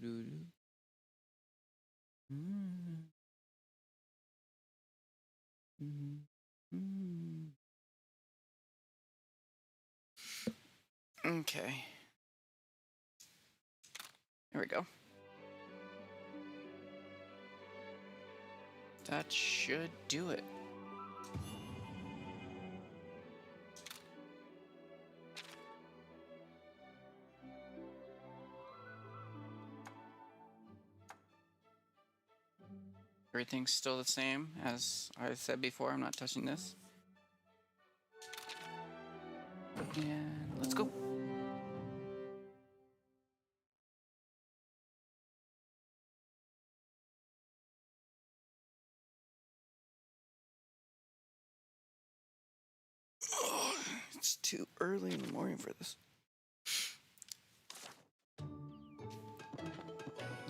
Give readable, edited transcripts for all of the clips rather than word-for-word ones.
Mm. Mm. Mm. Okay. There we go. That should do it. Everything's still the same as I said before. I'm not touching this. And let's go. Oh, it's too early in the morning for this.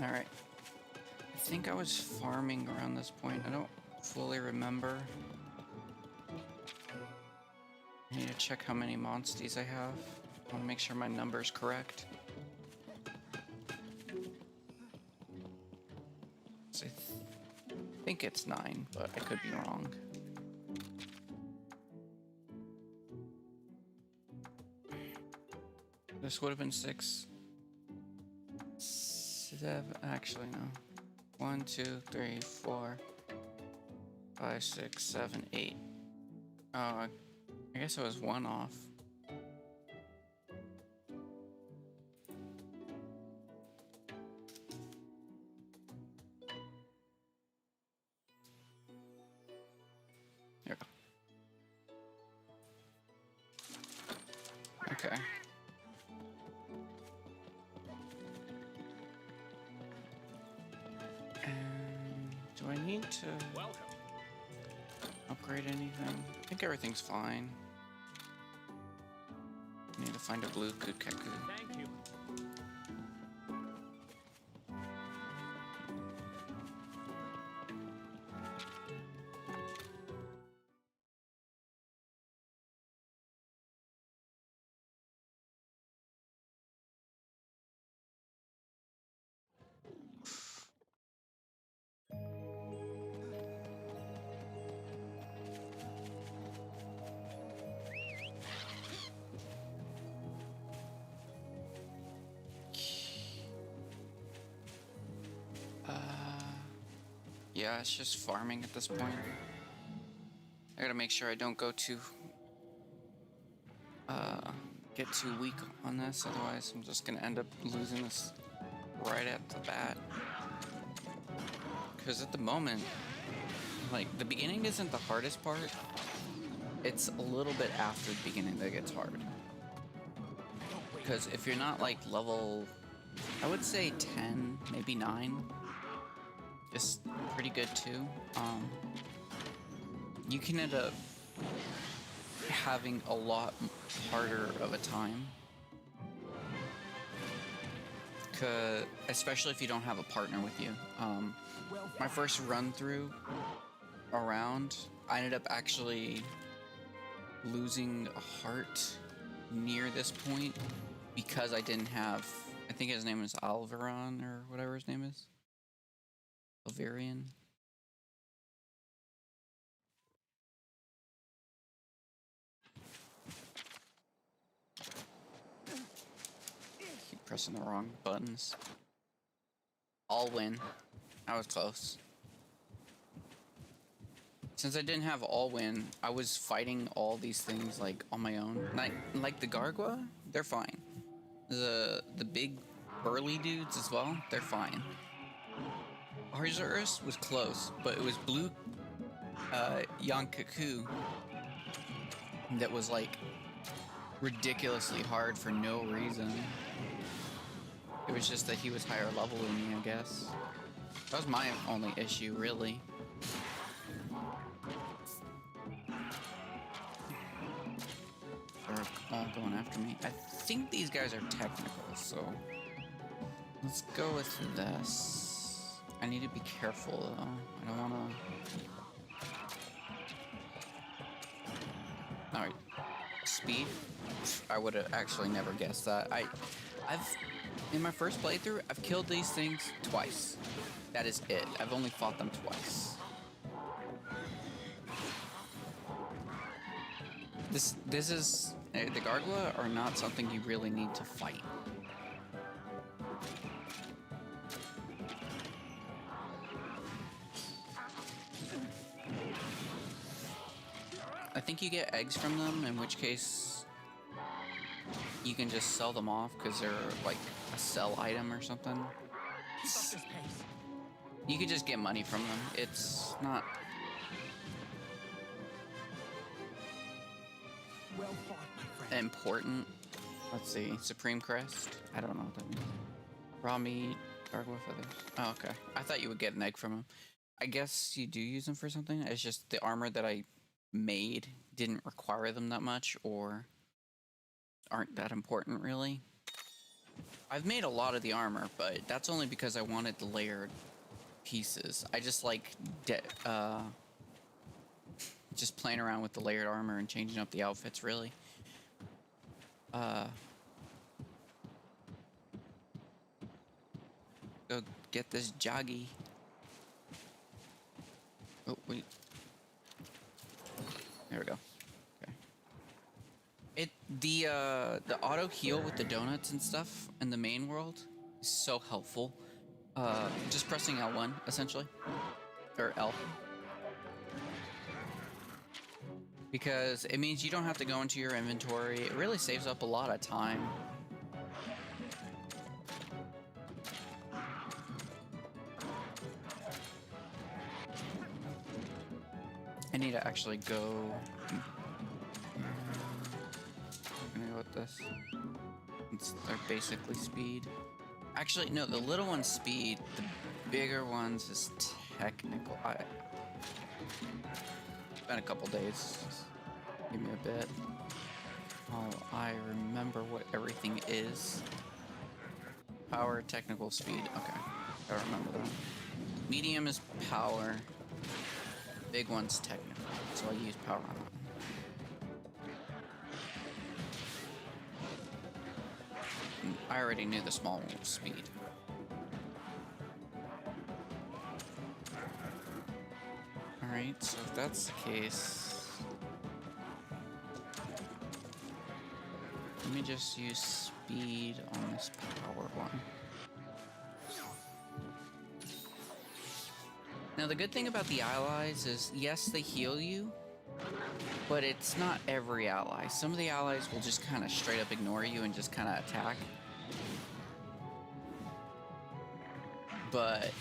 Alright. I think I was farming around this point. I don't fully remember. I need to check how many monsties I have. I want to make sure my number's correct. So I think it's 9, but I could be wrong. This would have been 6. 7, actually no. 1, 2, 3, 4, 5, 6, 7, 8. Oh, I guess I was 1 off. Here we go. Okay. And do I need to upgrade anything? I think everything's fine. I need to find a blue kukaku. Thank you. Yeah, it's just farming at this point. I gotta make sure I don't go too get too weak on this, otherwise I'm just gonna end up losing this right at the bat. Because at the moment, like, the beginning isn't the hardest part. It's a little bit after the beginning that gets hard. Because if you're not like level, I would say 10, maybe 9, is pretty good too. You can end up having a lot harder of a time. Especially if you don't have a partner with you. My first run through around, I ended up actually losing a heart near this point because I didn't have, I think his name is Alvaron or whatever his name is. Alvarian. Keep pressing the wrong buttons. I'll win. I was close. Since I didn't have all win, I was fighting all these things like on my own. Like the Gargua, they're fine. The big burly dudes as well, they're fine. Arzuros was close, but it was blue Yankaku that was like ridiculously hard for no reason. It was just that he was higher level than me, I guess. That was my only issue, really. They're all going after me. I think these guys are technical, so let's go with this. I need to be careful, though. I don't want to... Alright. Speed? I would have actually never guessed that. I've In my first playthrough, I've killed these things twice. That is it. I've only fought them twice. This is the Gargoyle are not something you really need to fight. I think you get eggs from them, in which case you can just sell them off because they're like a sell item or something. You could just get money from them. It's not important. Let's see. Supreme Crest. I don't know what that means. Raw meat, gargoyle feathers. Oh, okay. I thought you would get an egg from them. I guess you do use them for something. It's just the armor that I made didn't require them that much, or aren't that important really. I've made a lot of the armor, but that's only because I wanted the layered pieces. I just like just playing around with the layered armor and changing up the outfits, really. Go get this joggy. Oh, wait. There we go. Okay. The auto heal with the donuts and stuff in the main world is so helpful. Just pressing L1 essentially, or L, because it means you don't have to go into your inventory. It really saves up a lot of time. I need to actually go. I'm gonna go with this. They're basically speed. Actually, no, the little one's speed. The bigger ones is technical. It's been a couple days. Just give me a bit. Oh, I remember what everything is. Power, technical, speed. Okay, I remember that. Medium is power. Big one's technical, so I use power on that. I already knew the small one was speed. Alright, so if that's the case, let me just use speed on this power one. Now the good thing about the allies is, yes, they heal you, but it's not every ally. Some of the allies will just kind of straight up ignore you and just kind of attack. But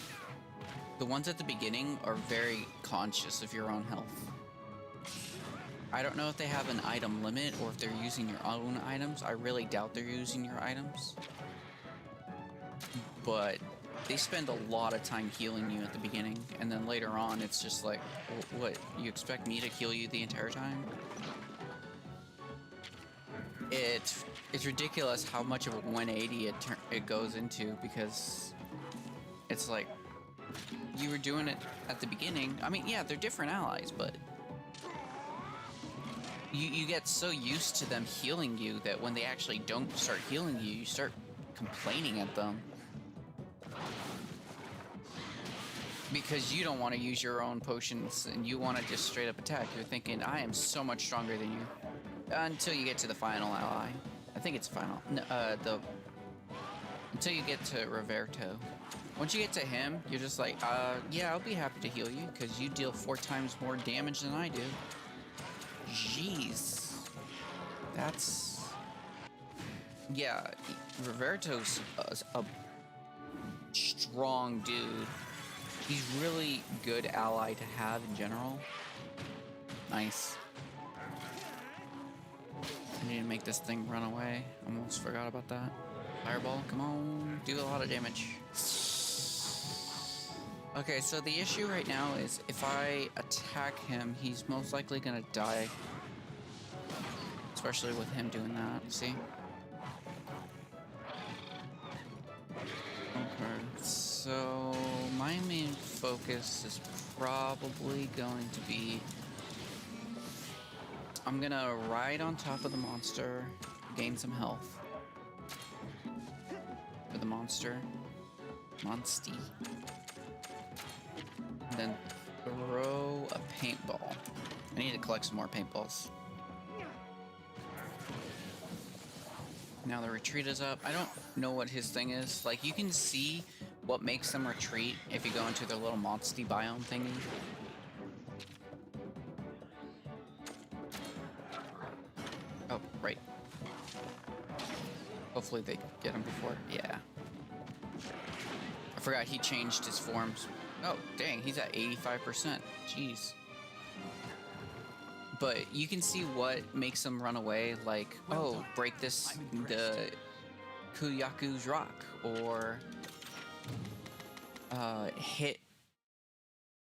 the ones at the beginning are very conscious of your own health. I don't know if they have an item limit or if they're using your own items. I really doubt they're using your items. But they spend a lot of time healing you at the beginning, and then later on it's just like, what, you expect me to heal you the entire time? It's ridiculous how much of a 180 it goes into, because it's like, you were doing it at the beginning. I mean, yeah, they're different allies, but you get so used to them healing you that when they actually don't start healing you, you start complaining at them. Because you don't want to use your own potions and you want to just straight up attack. You're thinking, I am so much stronger than you. Until you get to the final ally. I think it's final. No, until you get to Roberto. Once you get to him, you're just like, yeah, I'll be happy to heal you because you deal 4 times more damage than I do. Jeez. That's... Yeah, Roberto's a strong dude. He's really good ally to have in general. Nice. I need to make this thing run away. Almost forgot about that. Fireball, come on. Do a lot of damage. Okay, so the issue right now is if I attack him, he's most likely gonna die. Especially with him doing that, see? Okay, so my main focus is probably going to be, I'm gonna ride on top of the monster, gain some health. the monster. Monstie. And then throw a paintball. I need to collect some more paintballs. Now the retreat is up. I don't know what his thing is. Like, you can see what makes them retreat if you go into their little monstie biome thingy. Oh, right. Hopefully they get him before. Yeah. I forgot he changed his forms. Oh, dang, he's at 85%. Jeez. But you can see what makes them run away, like, oh, break the Kuyaku's rock, or hit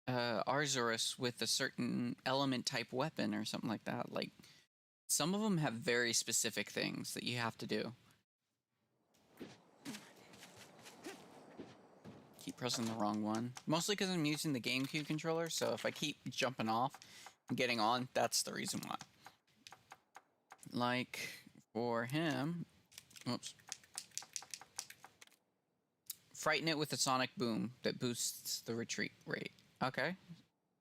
Arzuros with a certain element type weapon or something like that. Like, some of them have very specific things that you have to do. Keep pressing the wrong one. Mostly because I'm using the GameCube controller, so if I keep jumping off and getting on, that's the reason why. Like, for him... Whoops. Frighten it with a sonic boom that boosts the retreat rate. Okay.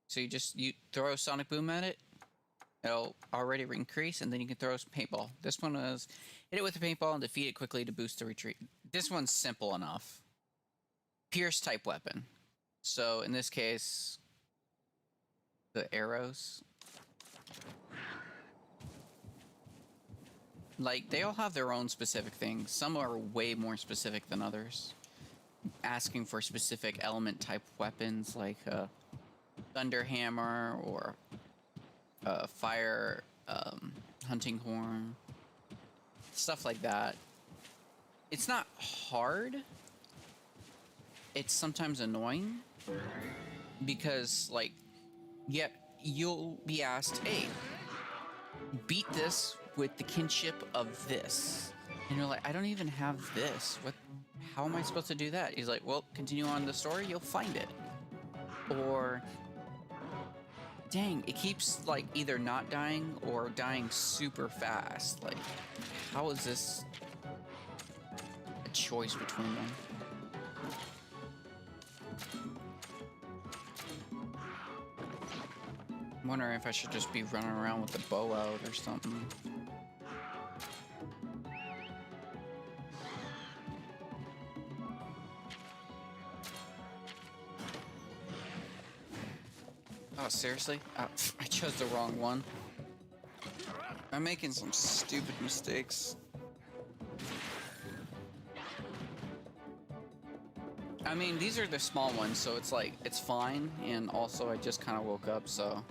So you throw a sonic boom at it, it'll already increase, and then you can throw a paintball. This one was hit it with a paintball and defeat it quickly to boost the retreat. This one's simple enough. Pierce type weapon. So in this case, the arrows. Like, they all have their own specific things. Some are way more specific than others. Asking for specific element type weapons like a thunder hammer or a fire hunting horn. Stuff like that. It's not hard. It's sometimes annoying because, like, yeah, you'll be asked, hey, beat this with the kinship of this. And you're like, I don't even have this. How am I supposed to do that? He's like, well, continue on the story, you'll find it. Or, dang, it keeps, like, either not dying or dying super fast. Like, how is this a choice between them? I'm wondering if I should just be running around with the bow out or something. Oh, seriously? I chose the wrong one. I'm making some stupid mistakes. I mean, these are the small ones, so it's like, it's fine, and also I just kind of woke up, so...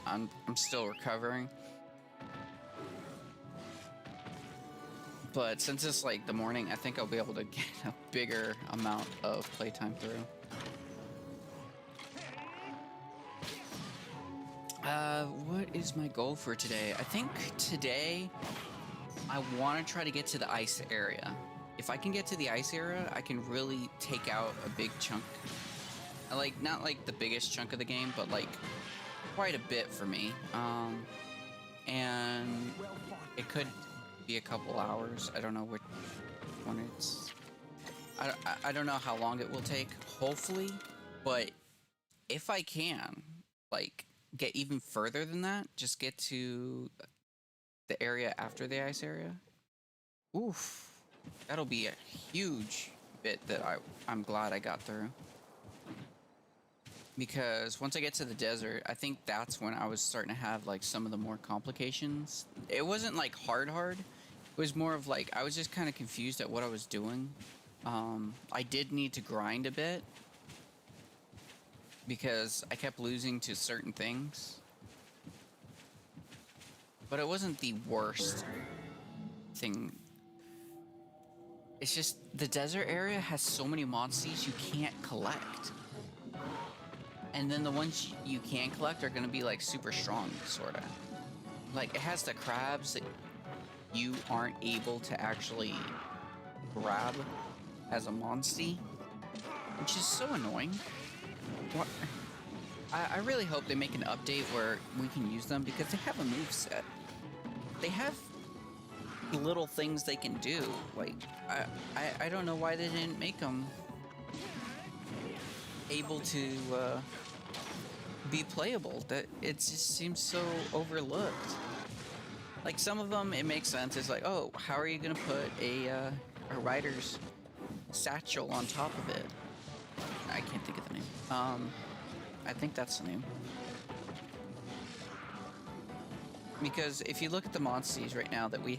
I'm still recovering. But since it's like the morning, I think I'll be able to get a bigger amount of playtime through. What is my goal for today? I think today I want to try to get to the ice area. If I can get to the ice area, I can really take out a big chunk. Like, not like the biggest chunk of the game, but like quite a bit for me. And it could be a couple hours. I don't know which one it's... I don't know how long it will take, hopefully, but if I can, like, get even further than that, just get to the area after the ice area, oof, that'll be a huge bit that I'm glad I got through. Because once I get to the desert, I think that's when I was starting to have, like, some of the more complications. It wasn't, like, hard. It was more of, like, I was just kind of confused at what I was doing. I did need to grind a bit because I kept losing to certain things. But it wasn't the worst thing. It's just the desert area has so many monsties you can't collect. And then the ones you can collect are going to be, like, super strong, sort of. Like, it has the crabs that you aren't able to actually grab as a monstie, which is so annoying. What? I really hope they make an update where we can use them because they have a move set. They have little things they can do. Like, I don't know why they didn't make them able to be playable. That it just seems so overlooked. Like some of them, it makes sense. It's like, oh, how are you gonna put a rider's satchel on top of it? I can't think of the name. I think that's the name. Because if you look at the monsties right now that they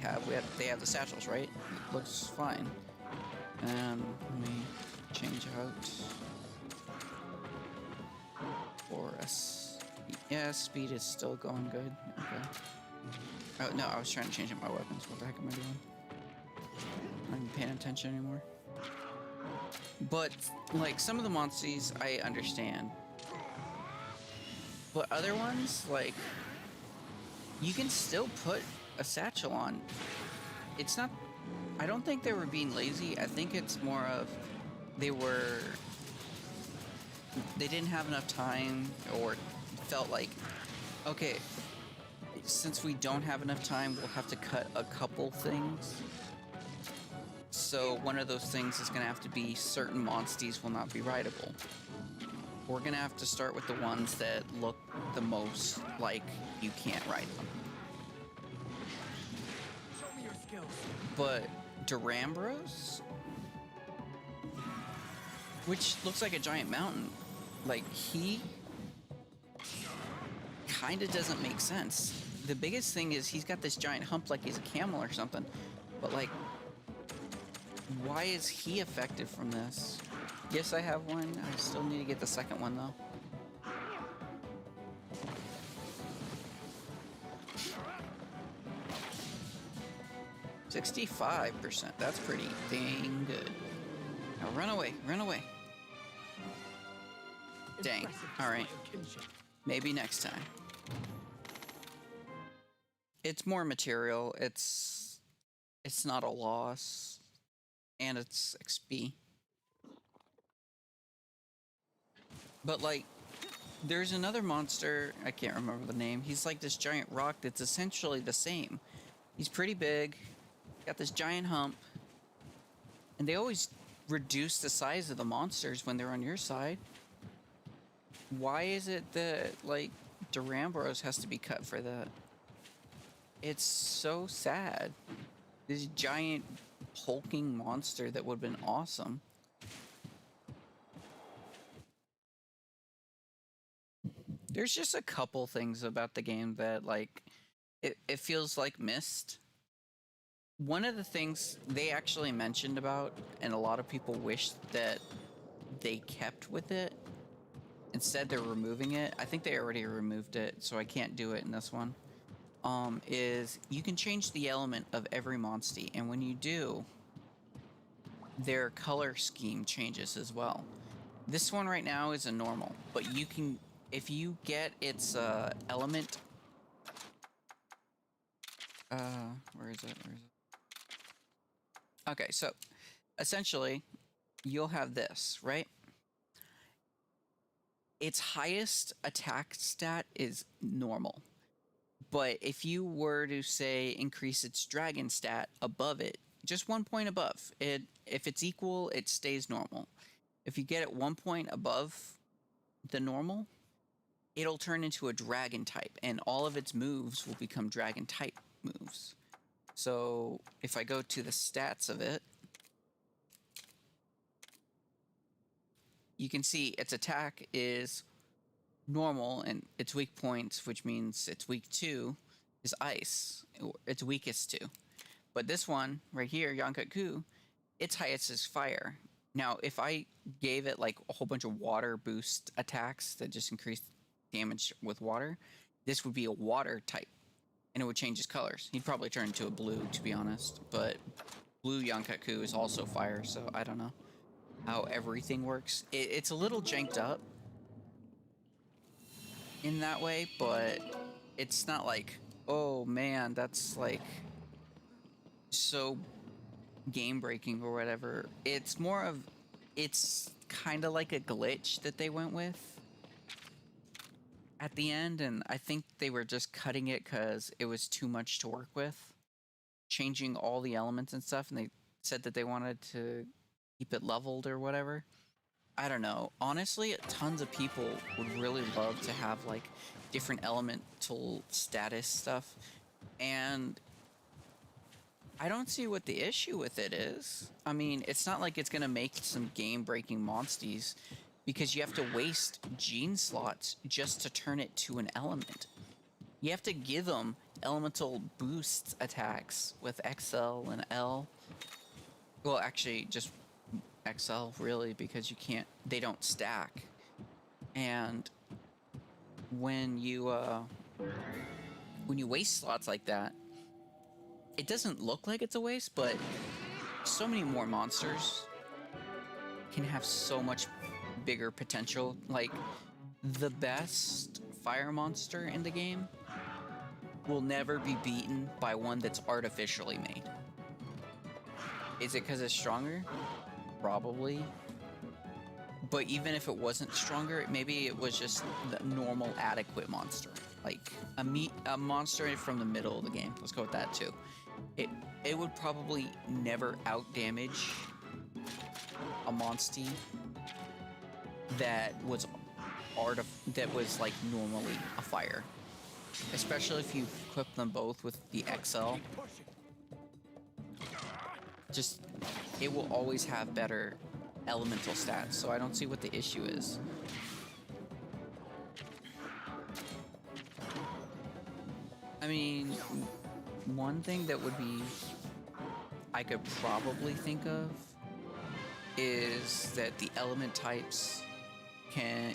have the satchels, right? It looks fine. Let me change out for us. Yeah, speed is still going good. Okay. Oh no, I was trying to change up my weapons. What the heck am I doing? I'm not even paying attention anymore. But like some of the monsties, I understand. But other ones, like, you can still put a satchel on. It's not... I don't think they were being lazy. I think it's more of they didn't have enough time, or felt like, okay, since we don't have enough time, we'll have to cut a couple things. So one of those things is going to have to be certain monsties will not be rideable. We're going to have to start with the ones that look the most like you can't ride them. Show me your skills. But Durambros, which looks like a giant mountain, like he kind of doesn't make sense. The biggest thing is he's got this giant hump like he's a camel or something, but like, why is he affected from this? Yes, I have one. I still need to get the second one though. %65%. That's pretty dang good. Now run away, run away. Dang. All right. Maybe next time. It's more material. It's not a loss, and it's XP. But like, there's another monster, I can't remember the name. He's like this giant rock that's essentially the same. He's pretty big, got this giant hump, and they always reduce the size of the monsters when they're on your side. Why is it that, like, Durambros has to be cut for that? It's so sad. This giant hulking monster that would have been awesome. There's just a couple things about the game that, like, it feels like missed. One of the things they actually mentioned about, and a lot of people wish that they kept with it, instead they're removing it. I think they already removed it, so I can't do it in this one. Is you can change the element of every monstie, and when you do, their color scheme changes as well. This one right now is a normal, but you can, if you get its element, where is it? Okay, so essentially, you'll have this, right? Its highest attack stat is normal. But if you were to, say, increase its dragon stat above it, just 1 point above, if it's equal, it stays normal. If you get it 1 point above the normal, it'll turn into a dragon type, and all of its moves will become dragon type moves. So if I go to the stats of it, you can see its attack is normal, and its weak points, which means its weak to, is ice. Its weakest to. But this one right here, Yankatku, its highest is fire. Now, if I gave it like a whole bunch of water boost attacks that just increase damage with water, this would be a water type, and it would change its colors. He'd probably turn into a blue, to be honest, but blue Yankatku is also fire, so I don't know how everything works. It's a little janked up in that way, but it's not like, oh man, that's like so game breaking or whatever. It's more of, it's kind of like a glitch that they went with. at the end, and I think they were just cutting it because it was too much to work with, changing all the elements and stuff, and they said that they wanted to keep it leveled or whatever. I don't know. Honestly, tons of people would really love to have like different elemental status stuff, and I don't see what the issue with it is. I mean, it's not like it's gonna make some game-breaking monsties, because you have to waste gene slots just to turn it to an element. You have to give them elemental boost attacks with XL and L. Well, actually, just XL really, because you can't. They don't stack. And when you waste slots like that, it doesn't look like it's a waste, but so many more monsters can have so much bigger potential. Like, the best fire monster in the game will never be beaten by one that's artificially made. Is it because it's stronger? Probably. But even if it wasn't stronger, maybe it was just the normal adequate monster. Like a monster from the middle of the game. Let's go with that too. It would probably never outdamage a monstie that was like normally a fire. Especially if you equip them both with the XL. Just, it will always have better elemental stats, so I don't see what the issue is. I mean, one thing that would be I could probably think of is that the element types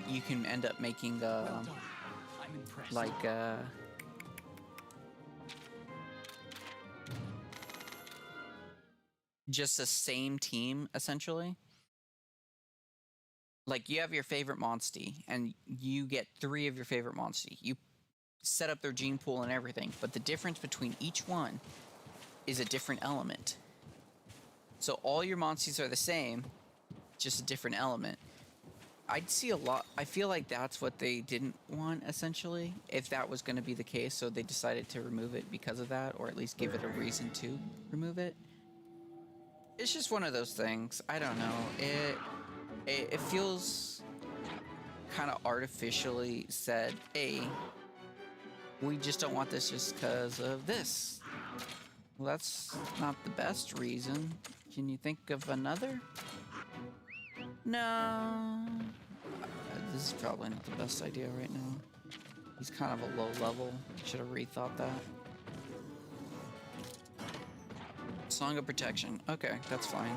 you can end up making like just the same team essentially. Like, you have your favorite monstie and you get 3 of your favorite monstie. You set up their gene pool and everything, but the difference between each one is a different element. So all your monsties are the same, just a different element. I'd see a lot. I feel like that's what they didn't want, essentially, if that was going to be the case, so they decided to remove it because of that, or at least give it a reason to remove it. It's just one of those things. I don't know. It feels kind of artificially said, hey, we just don't want this just because of this. Well, that's not the best reason. Can you think of another? No. This is probably not the best idea right now. He's kind of a low level. Should have rethought that. Song of Protection. Okay, that's fine.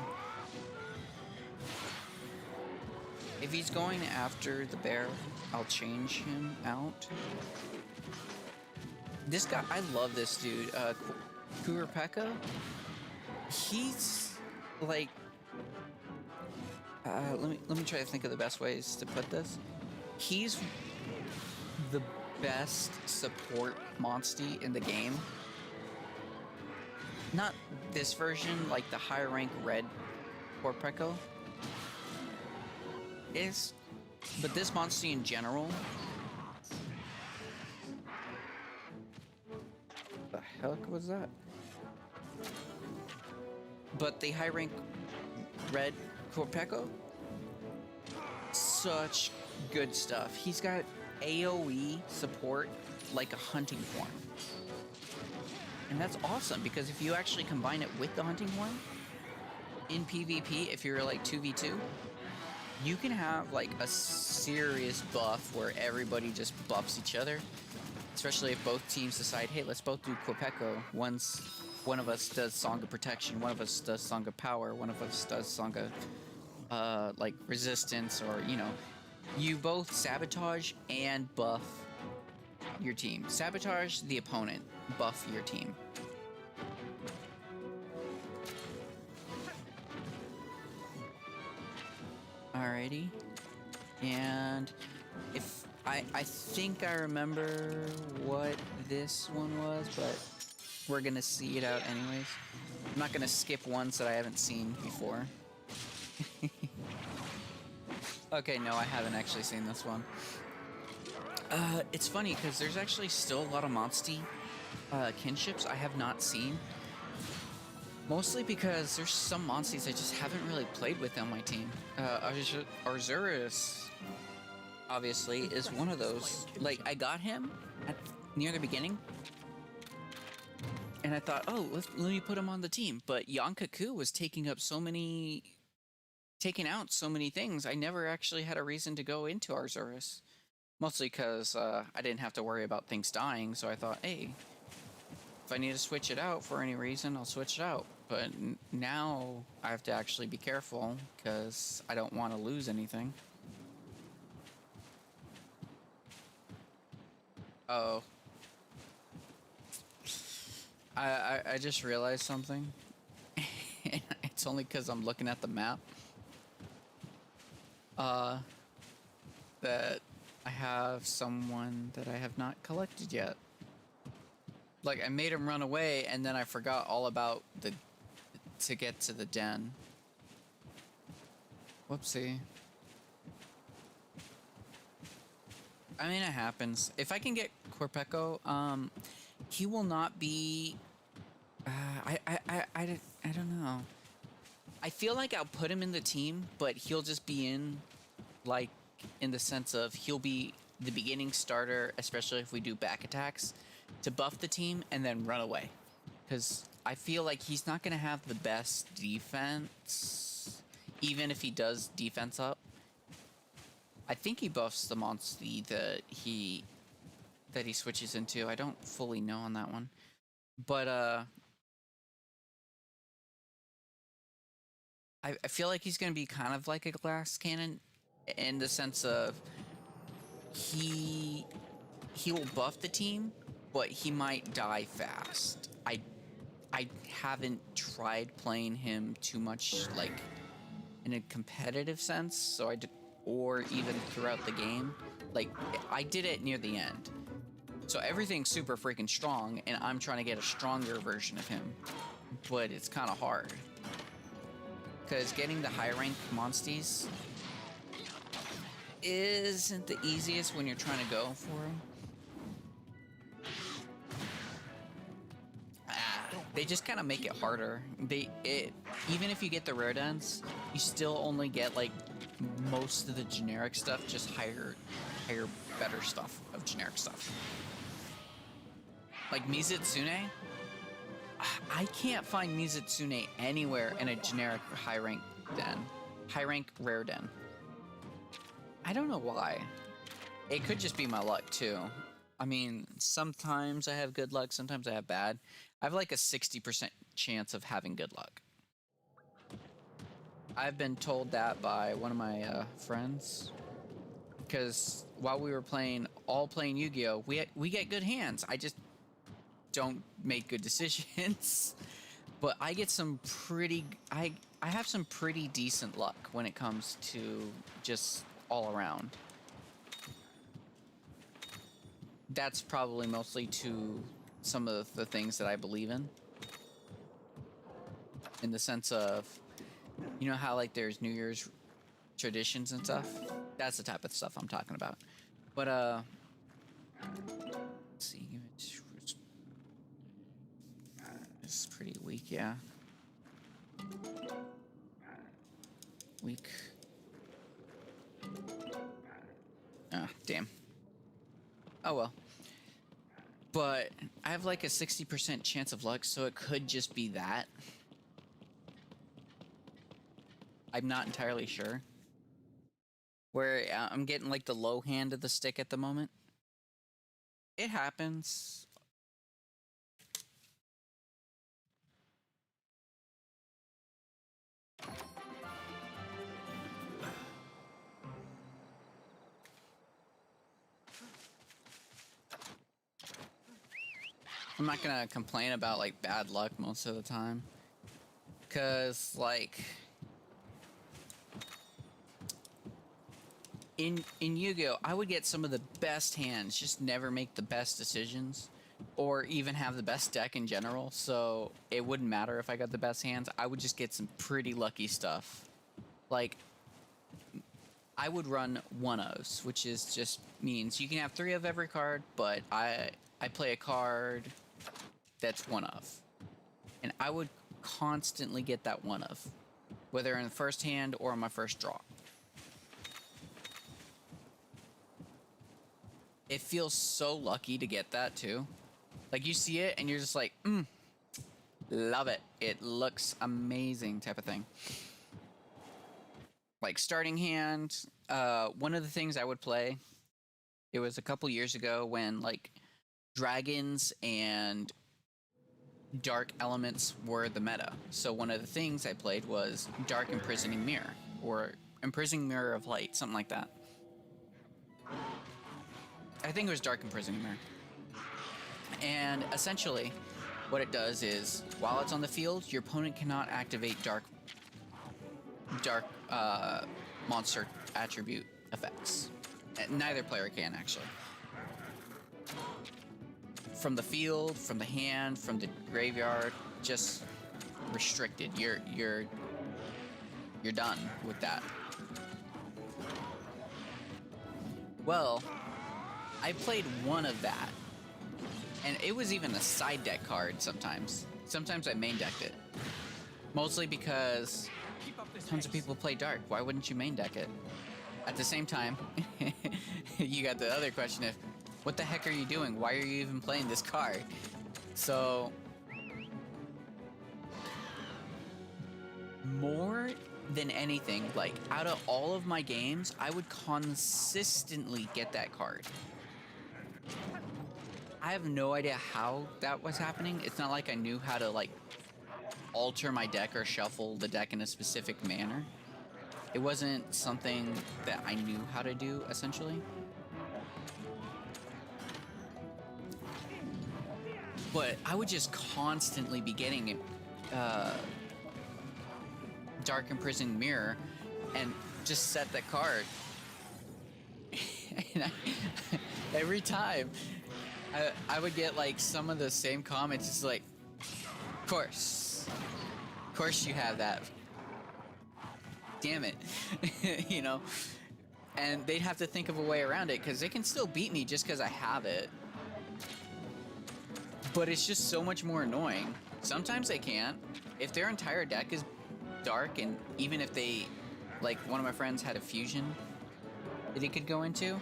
If he's going after the bear, I'll change him out. This guy, I love this dude. Kurapeka. He's like, let me try to think of the best ways to put this. He's the best support monstie in the game. Not this version, like the higher rank red Kurapeka is, but this monstie in general. The heck was that? But the high rank red Kurapeka, such good stuff. He's got AoE support like a hunting horn. And that's awesome, because if you actually combine it with the hunting horn in PvP, if you're like 2v2, you can have like a serious buff where everybody just buffs each other. Especially if both teams decide, hey, let's both do Kurapeka. One of us does Song of Protection, one of us does Song of Power, one of us does Song of like Resistance, or, you know, you both sabotage and buff your team. Sabotage the opponent, buff your team. Alrighty. And if I think I remember what this one was, but we're gonna see it out anyways. I'm not gonna skip ones that I haven't seen before. Okay, no, I haven't actually seen this one. It's funny because there's actually still a lot of monstie kinships I have not seen. Mostly because there's some monsties I just haven't really played with on my team. Arzuris, obviously, is one of those. Like, I got him near the beginning, and I thought, oh, let me put him on the team. But Yonkaku was taking out so many things. I never actually had a reason to go into Arzuris. Mostly because I didn't have to worry about things dying, so I thought, hey, if I need to switch it out for any reason, I'll switch it out. But now I have to actually be careful because I don't want to lose anything. Oh. I just realized something. It's only because I'm looking at the map. That I have someone that I have not collected yet. Like, I made him run away, and then I forgot all about to get to the den. Whoopsie. I mean, it happens. If I can get Corpeco, he will not be... I don't know. I feel like I'll put him in the team, but he'll just be in, like, in the sense of he'll be the beginning starter, especially if we do back attacks, to buff the team and then run away. Because I feel like he's not going to have the best defense, even if he does defense up. I think he buffs the monstie that he switches into. I don't fully know on that one. But I feel like he's going to be kind of like a glass cannon in the sense of he will buff the team, but he might die fast. I haven't tried playing him too much, like, in a competitive sense, so I did, or even throughout the game. Like, I did it near the end. So everything's super freaking strong, and I'm trying to get a stronger version of him. But it's kind of hard. Because getting the high rank monsties isn't the easiest when you're trying to go for them. They just kind of make it harder. Even if you get the rare dens, you still only get like most of the generic stuff, just higher, better stuff of generic stuff. Like Mizutsune, I can't find Mizutsune anywhere in a generic high rank rare den. I don't know why. It could just be my luck too. I mean, sometimes I have good luck, sometimes I have bad. I have like a 60% chance of having good luck. I've been told that by one of my friends. Because while we were playing Yu-Gi-Oh, we get good hands. I just don't make good decisions. But I get some pretty... I have some pretty decent luck when it comes to just all around. That's probably mostly to some of the things that I believe in the sense of, you know how like there's New Year's traditions and stuff? That's the type of stuff I'm talking about. But let's see, this is pretty weak, yeah. Weak. Ah, damn. Oh well. But I have like a 60% chance of luck, so it could just be that. I'm not entirely sure. Where I'm getting like the low hand of the stick at the moment. It happens. I'm not gonna complain about like bad luck most of the time, cause like in Yu-Gi-Oh, I would get some of the best hands, just never make the best decisions, or even have the best deck in general. So it wouldn't matter if I got the best hands. I would just get some pretty lucky stuff. Like I would run one-ofs, which is just means you can have 3 of every card, but I play a card that's one of. And I would constantly get that one of, whether in the first hand or on my first draw. It feels so lucky to get that too. Like you see it and you're just like, love it. It looks amazing type of thing. Like starting hand, one of the things I would play, it was a couple years ago when like dragons and dark elements were the meta. So one of the things I played was Dark Imprisoning Mirror, or Imprisoning Mirror of Light, something like that. I think it was Dark Imprisoning Mirror. And essentially, what it does is, while it's on the field, your opponent cannot activate dark monster attribute effects. Neither player can, actually. From the field, from the hand, from the graveyard, just restricted. You're done with that. Well, I played one of that, and it was even a side deck card sometimes. Sometimes I main decked it. Mostly because tons of people play dark. Why wouldn't you main deck it? At the same time, you got the other question of, what the heck are you doing? Why are you even playing this card? So, more than anything, like out of all of my games, I would consistently get that card. I have no idea how that was happening. It's not like I knew how to like alter my deck or shuffle the deck in a specific manner. It wasn't something that I knew how to do, essentially. But I would just constantly be getting Dark Imprisoned Mirror and just set that card. And every time I would get like some of the same comments. It's like, of course you have that. Damn it. You know? And they'd have to think of a way around it, because they can still beat me just because I have it. But it's just so much more annoying. Sometimes they can't. If their entire deck is dark, and even if they, like one of my friends had a fusion that he could go into,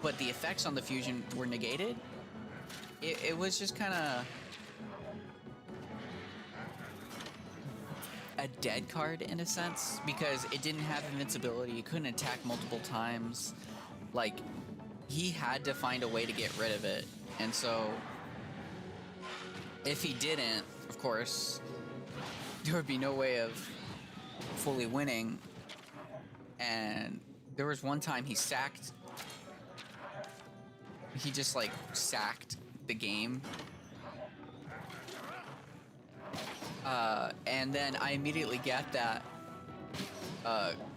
but the effects on the fusion were negated, it was just kind of a dead card in a sense, because it didn't have invincibility. You couldn't attack multiple times. Like, he had to find a way to get rid of it. And so, if he didn't, of course, there would be no way of fully winning. And there was one time he just like sacked the game. And then I immediately got that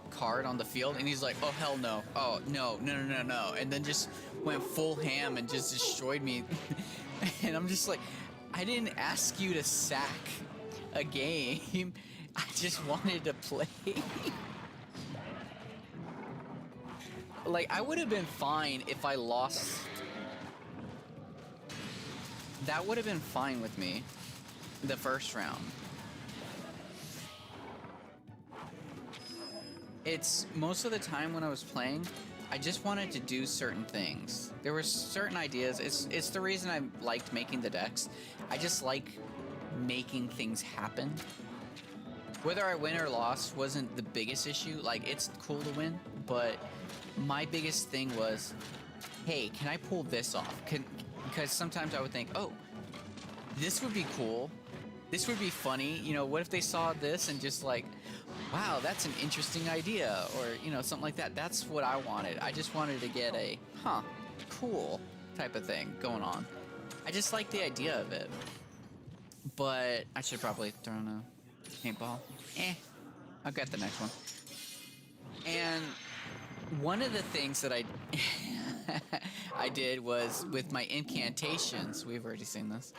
card on the field, and he's like, oh hell no, oh no, and then just went full ham and just destroyed me. And I'm just like, I didn't ask you to sack a game. I just wanted to play. Like, I would have been fine if I lost. That would have been fine with me the first round. It's most of the time when I was playing, I just wanted to do certain things. There were certain ideas. It's the reason I liked making the decks. I just like making things happen. Whether I win or lost wasn't the biggest issue. Like, it's cool to win, but my biggest thing was, hey, can I pull this off? Because sometimes I would think, oh, this would be cool. This would be funny. You know, what if they saw this and just like, wow, that's an interesting idea, or, you know, something like that. That's what I wanted. I just wanted to get a, cool type of thing going on. I just like the idea of it. But I should probably throw in a paintball. I'll get the next one. And one of the things that I did was with my incantations. We've already seen this.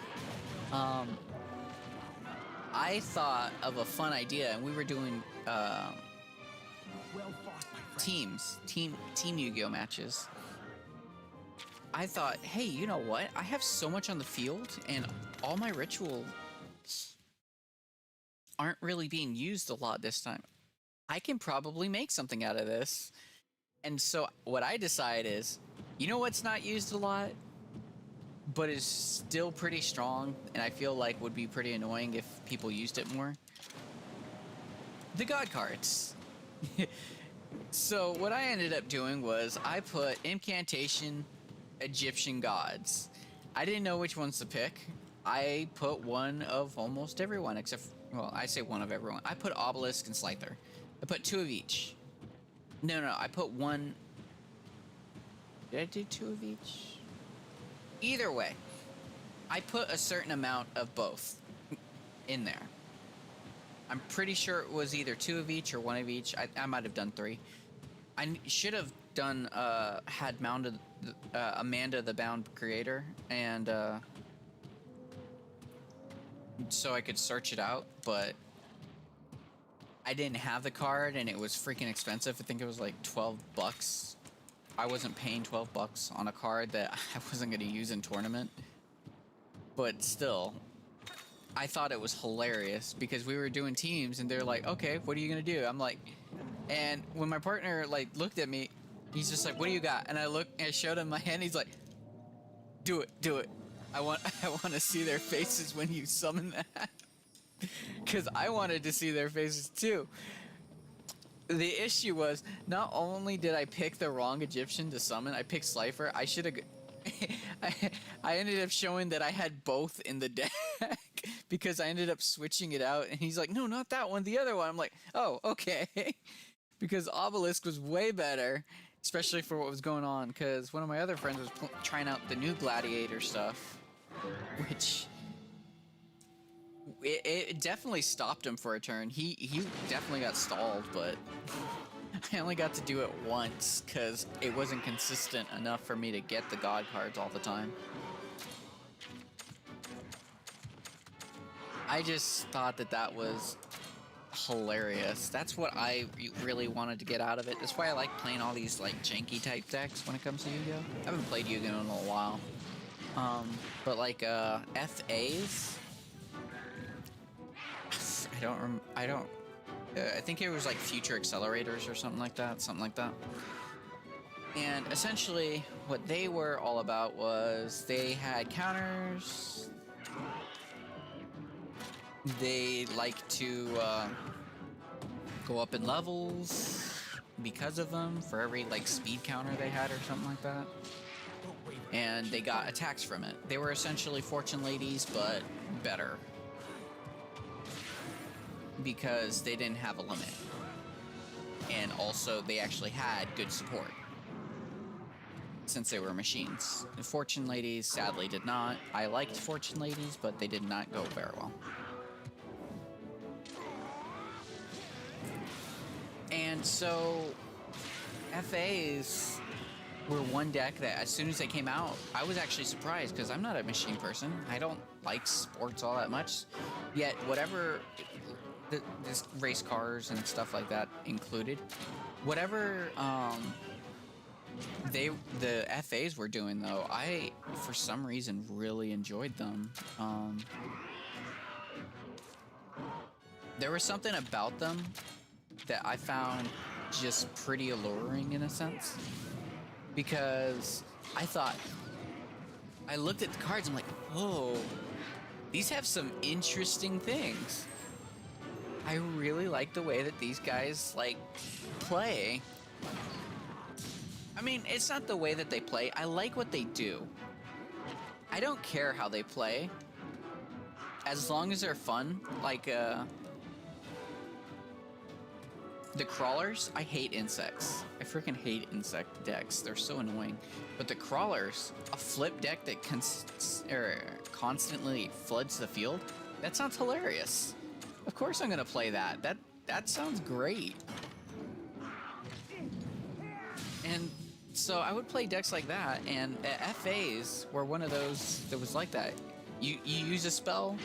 I thought of a fun idea, and we were doing team Yu-Gi-Oh matches. I thought, hey, you know what? I have so much on the field, and all my rituals aren't really being used a lot this time. I can probably make something out of this. And so what I decide is, you know what's not used a lot, but is still pretty strong, and I feel like would be pretty annoying if people used it more? The God cards. So what I ended up doing was I put incantation Egyptian gods. I didn't know which ones to pick. I put one of almost everyone except, well, I say one of everyone. I put Obelisk and Slyther. I put 2 of each. No, I put one. Did I do 2 of each? Either way, I put a certain amount of both in there. I'm pretty sure it was either 2 of each or 1 of each. I might have done 3. I should have done, had mounted Amanda the Bound Creator, and so I could search it out, but I didn't have the card, and it was freaking expensive. I think it was like 12 bucks. I wasn't paying 12 bucks on a card that I wasn't going to use in tournament, but still, I thought it was hilarious because we were doing teams, and they're like, okay, what are you going to do? I'm like, and when my partner like looked at me, he's just like, what do you got? And I showed him my hand. He's like, do it. I want to see their faces when you summon that. Because I wanted to see their faces too. The issue was, not only did I pick the wrong Egyptian to summon, I picked Slifer. I should have... I ended up showing that I had both in the deck because I ended up switching it out, and he's like, no, not that one, the other one. I'm like, oh, okay. Because Obelisk was way better, especially for what was going on, because one of my other friends was trying out the new Gladiator stuff, which... It definitely stopped him for a turn. He definitely got stalled, but I only got to do it once because it wasn't consistent enough for me to get the God cards all the time. I just thought that was hilarious. That's what I really wanted to get out of it. That's why I like playing all these like janky type decks when it comes to Yu-Gi-Oh. I haven't played Yu-Gi-Oh in a while. But like FAs, I think it was like Future Accelerators or something like that. And essentially what they were all about was they had counters. They like to go up in levels because of them for every like speed counter they had or something like that. And they got attacks from it. They were essentially Fortune Ladies, but better. Because they didn't have a limit. And also, they actually had good support. Since they were machines. The Fortune Ladies, sadly, did not. I liked Fortune Ladies, but they did not go very well. And so, FAs were one deck that as soon as they came out, I was actually surprised because I'm not a machine person. I don't like sports all that much. Yet, whatever... this race cars and stuff like that included. Whatever the FAs were doing though, I for some reason really enjoyed them. There was something about them that I found just pretty alluring in a sense, because I looked at the cards, I'm like, whoa, these have some interesting things. I really like the way that these guys, like, play. I mean, it's not the way that they play. I like what they do. I don't care how they play. As long as they're fun. Like, the crawlers, I hate insects. I freaking hate insect decks. They're so annoying. But the crawlers, a flip deck that constantly floods the field, that sounds hilarious. Of course I'm gonna play that. That sounds great. And so I would play decks like that, and FAs were one of those that was like that. You use a spell,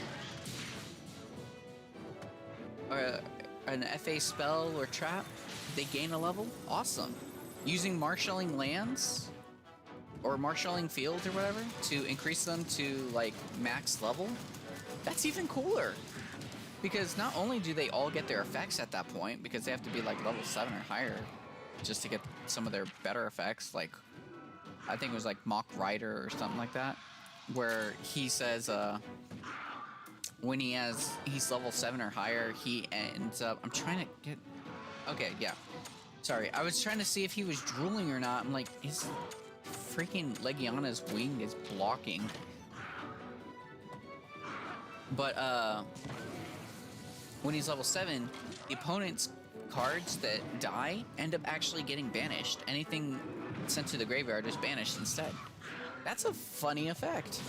or an FA spell or trap, they gain a level? Awesome. Using marshalling lands or marshalling fields or whatever to increase them to like max level? That's even cooler. Because not only do they all get their effects at that point, because they have to be like level 7 or higher just to get some of their better effects, like I think it was like Mock Rider or something like that, where he says when he's level 7 or higher, he ends up, I'm trying to get, okay, yeah. Sorry, I was trying to see if he was drooling or not. I'm like, his freaking Legiana's wing is blocking. But when he's level 7, the opponent's cards that die end up actually getting banished. Anything sent to the graveyard is banished instead. That's a funny effect.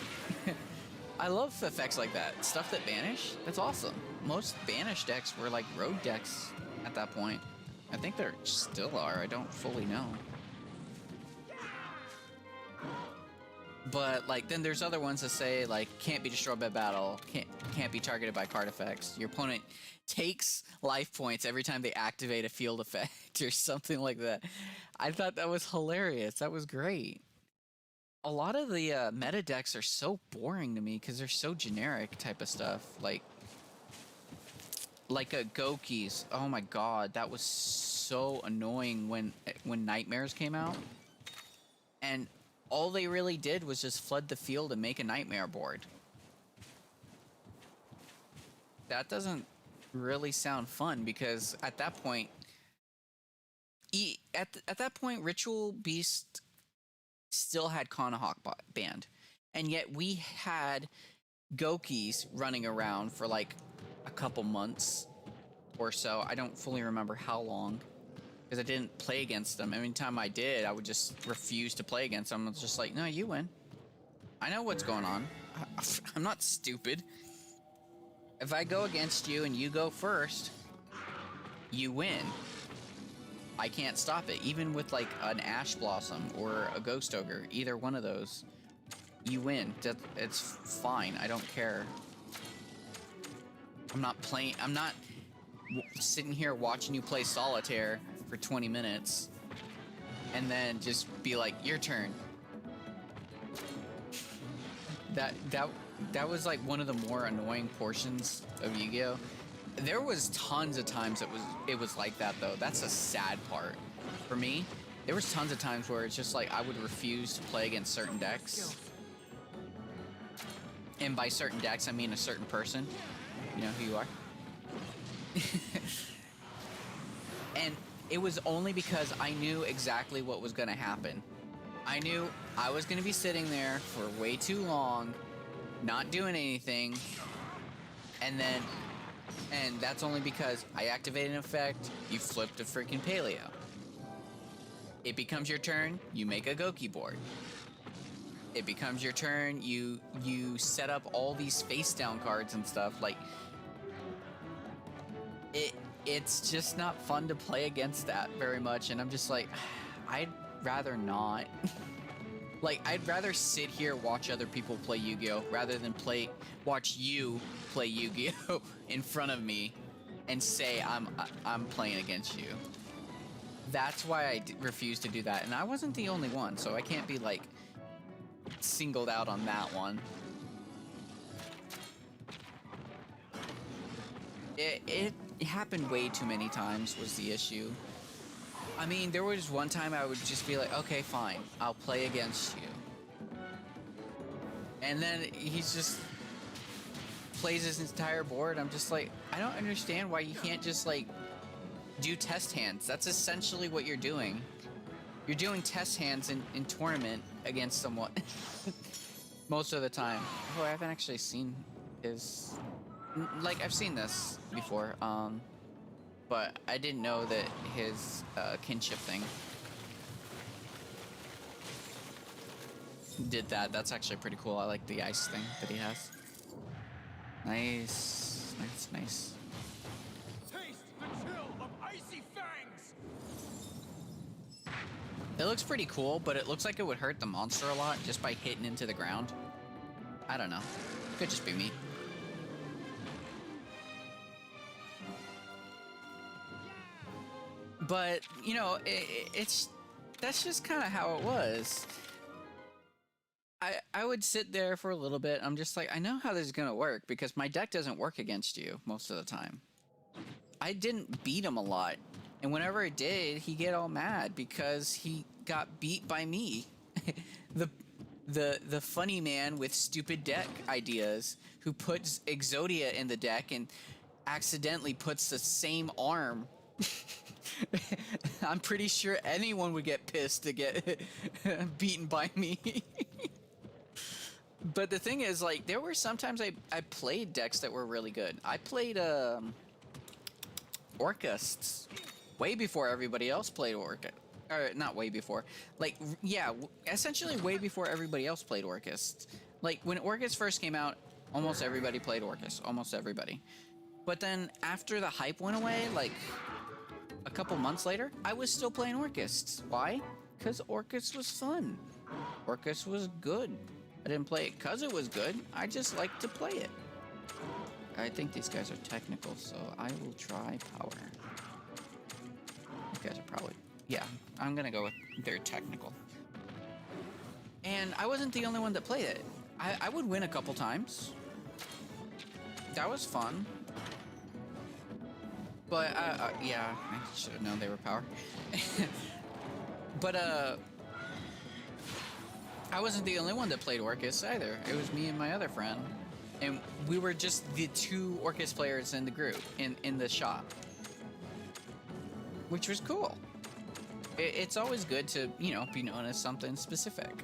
I love effects like that. Stuff that banish, that's awesome. Most banished decks were like road decks at that point. I think there still are, I don't fully know. But like then there's other ones that say like can't be destroyed by battle, can't be targeted by card effects. Your opponent takes life points every time they activate a field effect or something like that. I thought that was hilarious. That was great. A lot of the meta decks are so boring to me because they're so generic type of stuff. Like a Goki's. Oh my god, that was so annoying when Nightmares came out. And all they really did was just flood the field and make a Nightmare board. That doesn't really sound fun because at that point, at that point, Ritual Beast still had Kanahawk banned, and yet we had Goki's running around for like a couple months or so. I don't fully remember how long because I didn't play against them. Every time I did, I would just refuse to play against them. I was just like, no, you win. I know what's going on. I'm not stupid. If I go against you and you go first, you win. I can't stop it. Even with like an Ash Blossom or a Ghost Ogre, either one of those, you win. It's fine. I don't care. I'm not sitting here watching you play Solitaire for 20 minutes and then just be like, your turn. That was like one of the more annoying portions of Yu-Gi-Oh! There was tons of times it was like that though. That's a sad part. For me, there was tons of times where it's just like I would refuse to play against certain decks. And by certain decks, I mean a certain person. You know who you are. And it was only because I knew exactly what was going to happen. I knew I was going to be sitting there for way too long, not doing anything, and that's only because I activated an effect, you flipped a freaking Paleo. It becomes your turn, you make a Goki board. It becomes your turn, you set up all these face down cards and stuff. Like, it's just not fun to play against that very much, and I'm just like, I'd rather not. Like, I'd rather sit here watch other people play Yu-Gi-Oh! Rather than watch you play Yu-Gi-Oh! In front of me and say I'm playing against you. That's why I refuse to do that, and I wasn't the only one, so I can't be like singled out on that one. It happened way too many times was the issue. I mean, there was one time I would just be like, okay, fine, I'll play against you. And then he's just plays his entire board. I'm just like, I don't understand why you can't just like do test hands. That's essentially what you're doing. You're doing test hands in tournament against someone. Most of the time. Oh, I haven't actually seen his... Like, I've seen this before, but I didn't know that his kinship thing did that. That's actually pretty cool. I like the ice thing that he has. Nice. Nice, nice. Taste the chill of icy fangs. It looks pretty cool, but it looks like it would hurt the monster a lot just by hitting into the ground. I don't know. Could just be me. But you know, it's that's just kind of how it was. I would sit there for a little bit. I'm just like, I know how this is gonna work because my deck doesn't work against you most of the time. I didn't beat him a lot, and whenever I did, he get all mad because he got beat by me. the the funny man with stupid deck ideas who puts Exodia in the deck and accidentally puts the same arm. I'm pretty sure anyone would get pissed to get beaten by me. But the thing is, like, there were sometimes I played decks that were really good. I played Orcusts way before everybody else played Orcust. Or not way before. Like, yeah, essentially way before everybody else played Orcusts. Like, when Orcust first came out, almost everybody played Orcust. Almost everybody. But then after the hype went away, like a couple months later, I was still playing Orcusts. Why? Because Orcust was fun. Orcust was good. I didn't play it because it was good. I just like to play it. I think these guys are technical, so I will try power. These guys are probably... Yeah, I'm gonna go with they're technical. And I wasn't the only one that played it. I would win a couple times. That was fun. But, yeah, I should have known they were power. But, I wasn't the only one that played Orcust either. It was me and my other friend. And we were just the two Orcust players in the group, in the shop. Which was cool. It's always good to, you know, be known as something specific.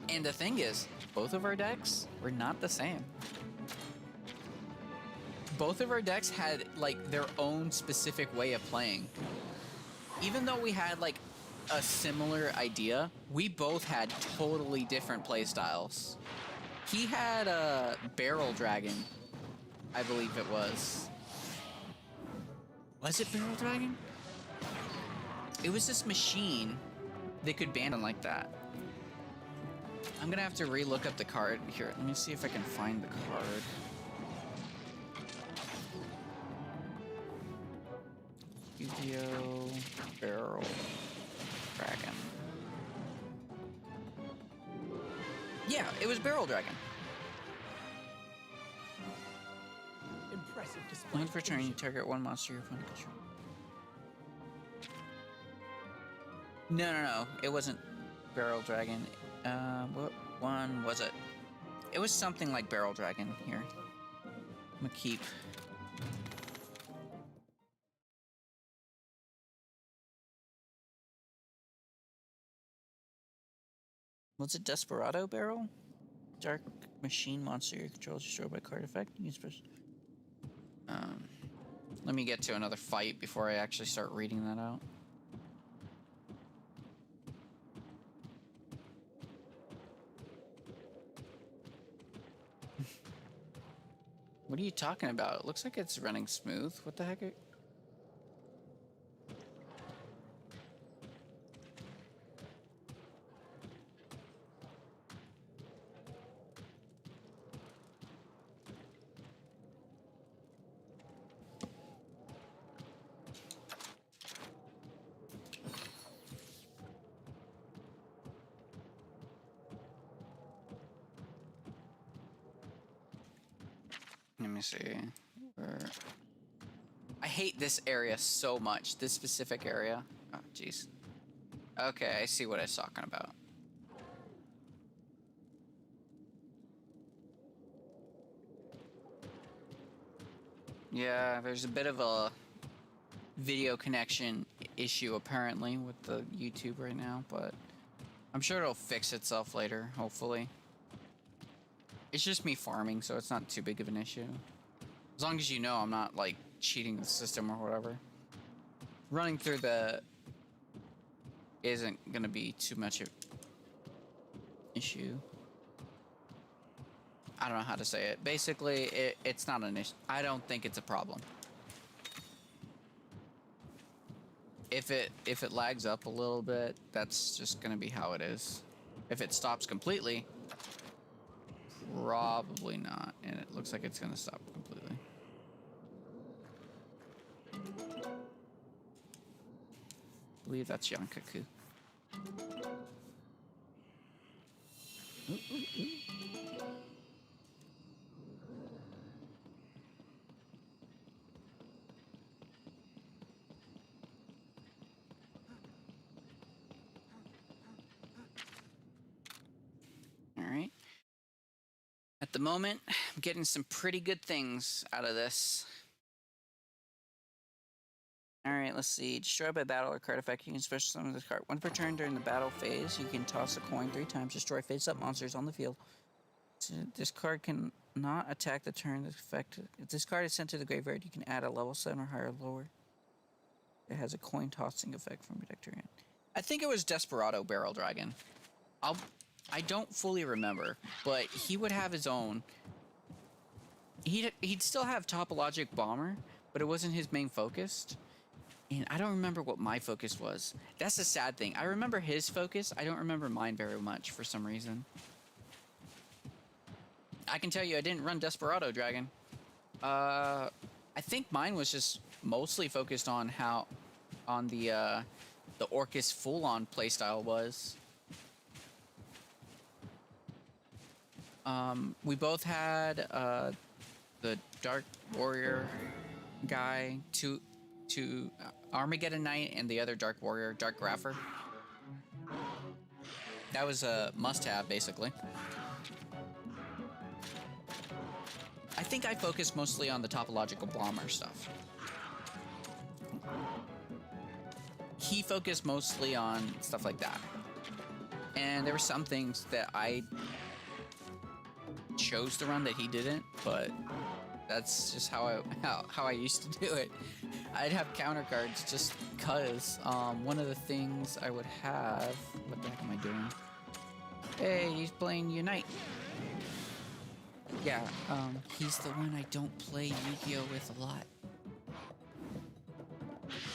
And the thing is, both of our decks were not the same. Both of our decks had, like, their own specific way of playing. Even though we had, like, a similar idea, we both had totally different play styles. He had a Barrel Dragon, I believe it was. Was it Barrel Dragon? It was this machine that could ban him like that. I'm gonna have to re-look up the card. Here, let me see if I can find the card. Yu-Gi-Oh! Barrel Dragon. Yeah, it was Barrel Dragon. Impressive display. Only for turn, you target one monster your opponent controls. No. It wasn't Barrel Dragon. What one was it? It was something like Barrel Dragon. Here. I'm gonna keep. Was it Desperado Barrel? Dark machine monster you control is destroyed by card effect. Let me get to another fight before I actually start reading that out. What are you talking about? It looks like it's running smooth. What the heck? Let me see. I hate this area so much. This specific area. Oh, jeez. Okay, I see what I was talking about. Yeah, there's a bit of a video connection issue apparently with the YouTube right now, but I'm sure it'll fix itself later, hopefully. It's just me farming, so it's not too big of an issue. As long as you know I'm not, like, cheating the system or whatever. Running through the... isn't gonna be too much of issue. I don't know how to say it. Basically, it's not an issue. I don't think it's a problem. If it lags up a little bit, that's just gonna be how it is. If it stops completely... probably not, and it looks like it's gonna stop completely. believe that's Yankaku. All right. At the moment, I'm getting some pretty good things out of this. Alright, let's see. Destroyed by battle or card effect, you can special summon this card. One per turn during the battle phase, you can toss a coin 3 times, destroy face-up monsters on the field. So this card can not attack the turn this effect. If this card is sent to the graveyard, you can add a level 7 or higher lower. It has a coin tossing effect from your deck to your hand. I think it was Desperado Barrel Dragon. I don't fully remember, but he would have his own. He'd still have Topologic Bomber, but it wasn't his main focus. And I don't remember what my focus was. That's the sad thing. I remember his focus. I don't remember mine very much for some reason. I can tell you I didn't run Desperado Dragon. I think mine was just mostly focused on the Orcus full-on playstyle was. We both had the Dark Warrior guy, two Armageddon Knight, and the other Dark Warrior, Dark Grapher. That was a must-have, basically. I think I focused mostly on the topological bomber stuff. He focused mostly on stuff like that. And there were some things that I chose to run that he didn't, but that's just how I used to do it. I'd have counter cards just cause. One of the things I would have... What the heck am I doing? Hey, he's playing Unite. Yeah, he's the one I don't play Yu-Gi-Oh! With a lot.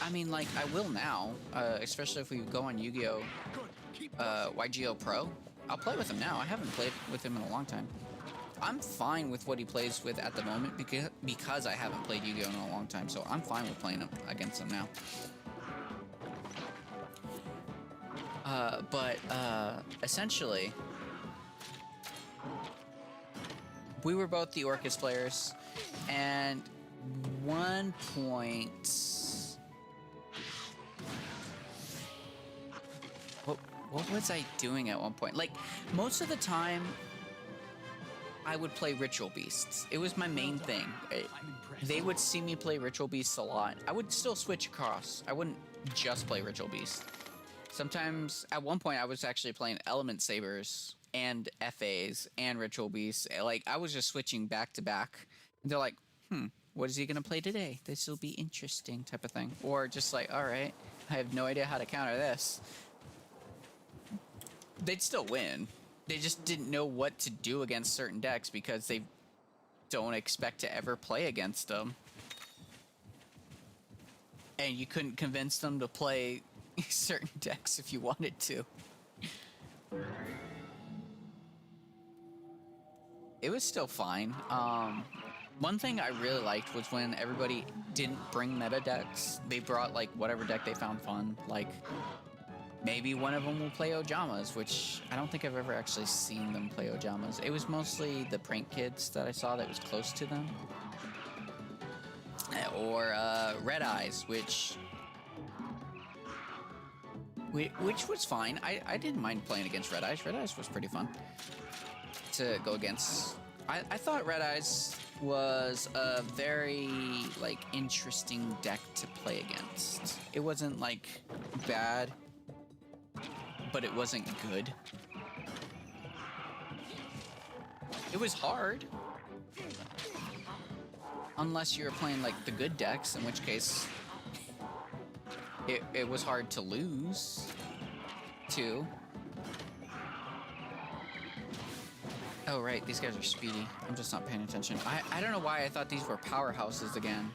I mean, like, I will now, especially if we go on Yu-Gi-Oh! YGO Pro. I'll play with him now. I haven't played with him in a long time. I'm fine with what he plays with at the moment because I haven't played Yu-Gi-Oh! In a long time, so I'm fine with playing him against him now. But essentially, we were both the Orcus players, and one point... What was I doing at one point? Like, most of the time, I would play Ritual Beasts. It was my main thing. They would see me play Ritual Beasts a lot. I would still switch across. I wouldn't just play Ritual Beasts. Sometimes, at one point, I was actually playing Element Sabers and FAs and Ritual Beasts. Like, I was just switching back to back. And they're like, what is he going to play today? This will be interesting, type of thing. Or just like, all right, I have no idea how to counter this. They'd still win. They just didn't know what to do against certain decks because they don't expect to ever play against them. And you couldn't convince them to play certain decks if you wanted to. It was still fine. One thing I really liked was when everybody didn't bring meta decks. They brought, like, whatever deck they found fun. Like, maybe one of them will play Ojamas, which I don't think I've ever actually seen them play Ojamas. It was mostly the Prank Kids that I saw that was close to them. Or Red Eyes, which was fine. I didn't mind playing against Red Eyes. Red Eyes was pretty fun to go against. I thought Red Eyes was a very, like, interesting deck to play against. It wasn't, like, bad, but it wasn't good. It was hard. Unless you were playing, like, the good decks, in which case it was hard to lose, too. Oh, right, these guys are speedy. I'm just not paying attention. I don't know why I thought these were powerhouses again.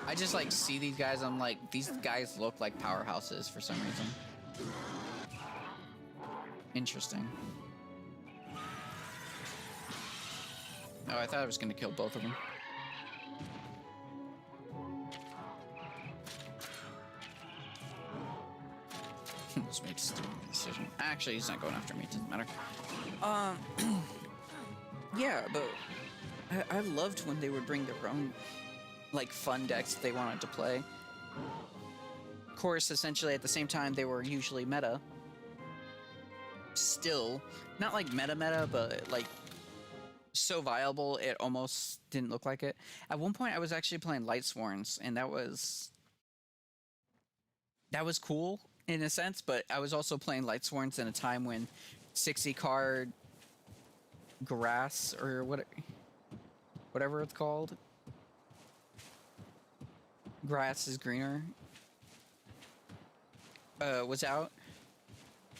I just, like, see these guys, I'm like, these guys look like powerhouses for some reason. Interesting. Oh, I thought I was gonna kill both of them. Almost made a stupid decision. Actually, he's not going after me. It doesn't matter. Yeah, but I loved when they would bring their own, like, fun decks they wanted to play. Of course, essentially, at the same time, they were usually meta. Still, not like meta, but, like, so viable, it almost didn't look like it. At one point, I was actually playing Lightsworns, and that was cool in a sense, but I was also playing Lightsworns in a time when 60 card grass or whatever it's called. Grass is greener. Was out.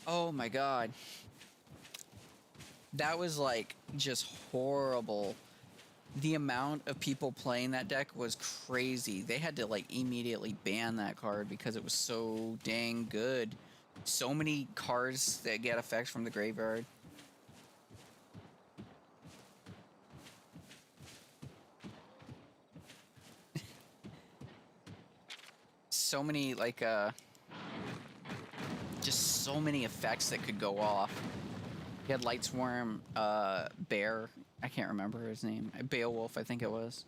Oh my god. That was like just horrible. The amount of people playing that deck was crazy. They had to like immediately ban that card because it was so dang good. So many cards that get effects from the graveyard. So many like just so many effects that could go off. You had Lightsworm, Bear, I can't remember his name. Beowulf, I think it was.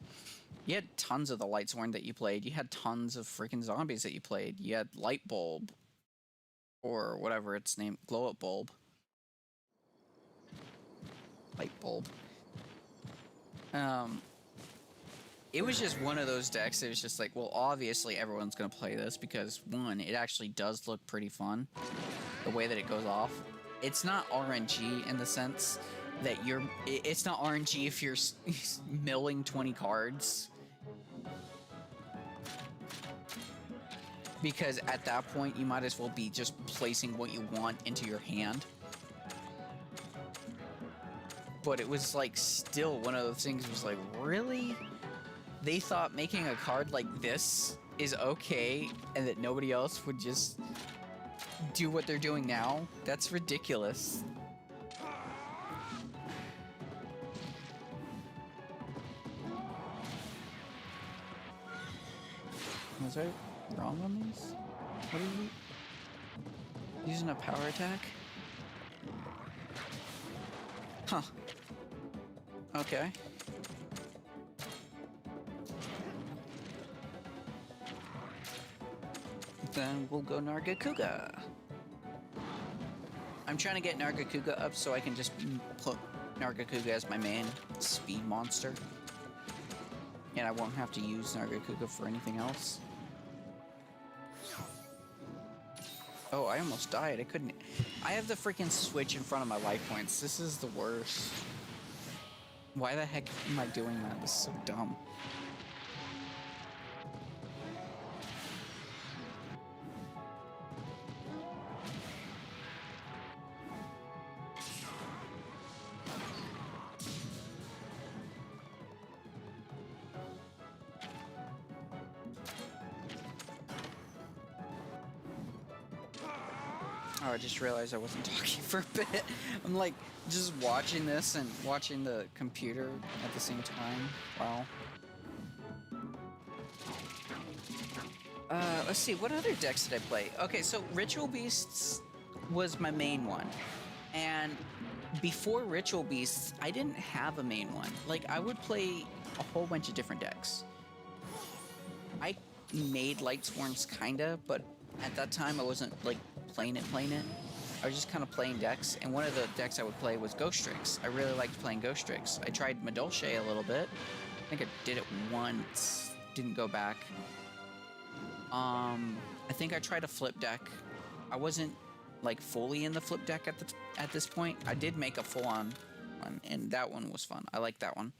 You had tons of the Lightsworn that you played. You had tons of freaking zombies that you played. You had Light Bulb, or whatever its name, Glow Up Bulb. Light Bulb. It was just one of those decks that was just like, well, obviously everyone's gonna play this because one, it actually does look pretty fun, the way that it goes off. It's not RNG in the sense that it's not RNG if you're milling 20 cards. Because at that point, you might as well be just placing what you want into your hand. But it was like still one of those things was like, really? They thought making a card like this is okay and that nobody else would just do what they're doing now? That's ridiculous. Was I wrong on these? What are you using a power attack? Huh. Okay. Then we'll go Nargacuga. I'm trying to get Nargacuga up so I can just put Nargacuga as my main speed monster. And I won't have to use Nargacuga for anything else. Oh, I almost died. I couldn't... I have the freaking switch in front of my life points. This is the worst. Why the heck am I doing that? This is so dumb. Oh, I just realized I wasn't talking for a bit. I'm like just watching this and watching the computer at the same time. Wow. Let's see, what other decks did I play? Okay, so Ritual Beasts was my main one. And before Ritual Beasts, I didn't have a main one. Like, I would play a whole bunch of different decks. I made Lightsworns kinda, but at that time I wasn't like playing it. I was just kind of playing decks, and one of the decks I would play was Ghost Strix. I really liked playing Ghost Strix. I tried Madolche a little bit. I think I did it once, didn't go back. I think I tried a flip deck. I wasn't like fully in the flip deck at this point. I did make a full-on one, and that one was fun. I liked that one.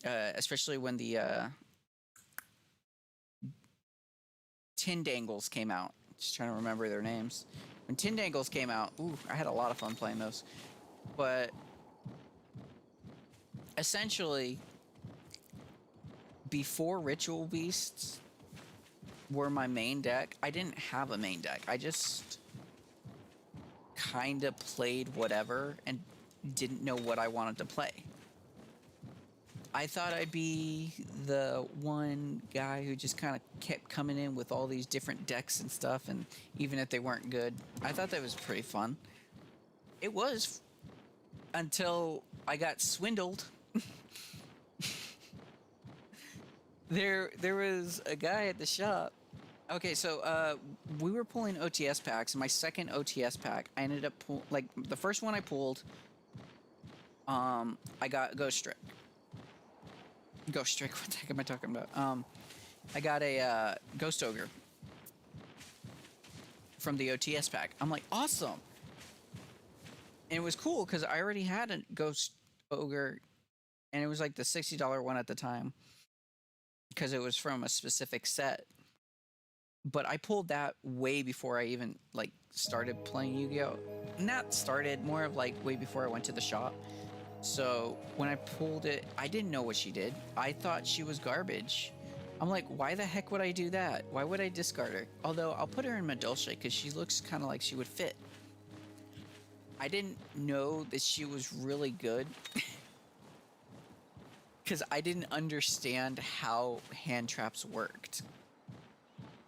Especially when the Tin Dangles came out. Just trying to remember their names. When Tin Dangles came out, ooh, I had a lot of fun playing those. But essentially, before Ritual Beasts were my main deck, I didn't have a main deck. I just kind of played whatever and didn't know what I wanted to play. I thought I'd be the one guy who just kind of kept coming in with all these different decks and stuff, and even if they weren't good, I thought that was pretty fun. It was until I got swindled. There was a guy at the shop. Okay, so we were pulling OTS packs. My second OTS pack, I ended up like the first one I pulled. I got Ghost Trick. Ghost Trick. What the heck am I talking about? I got a Ghost Ogre from the OTS pack. I'm like, awesome. And it was cool because I already had a Ghost Ogre, and it was like the $60 one at the time because it was from a specific set. But I pulled that way before I even like started playing Yu-Gi-Oh. Not started, more of like way before I went to the shop. So when I pulled it, I didn't know what she did. I thought she was garbage. I'm like, why the heck would I do that? Why would I discard her? Although I'll put her in Madolche because she looks kind of like she would fit. I didn't know that she was really good because I didn't understand how hand traps worked.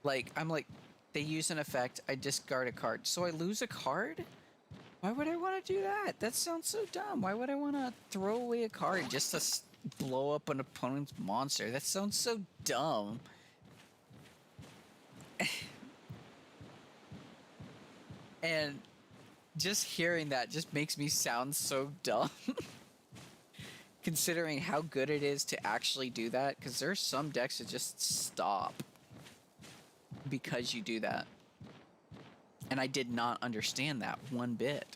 Like, I'm like, they use an effect, I discard a card. So I lose a card? Why would I want to do that? That sounds so dumb. Why would I want to throw away a card just to blow up an opponent's monster? That sounds so dumb. And just hearing that just makes me sound so dumb. Considering how good it is to actually do that, because there's some decks that just stop because you do that. And I did not understand that one bit.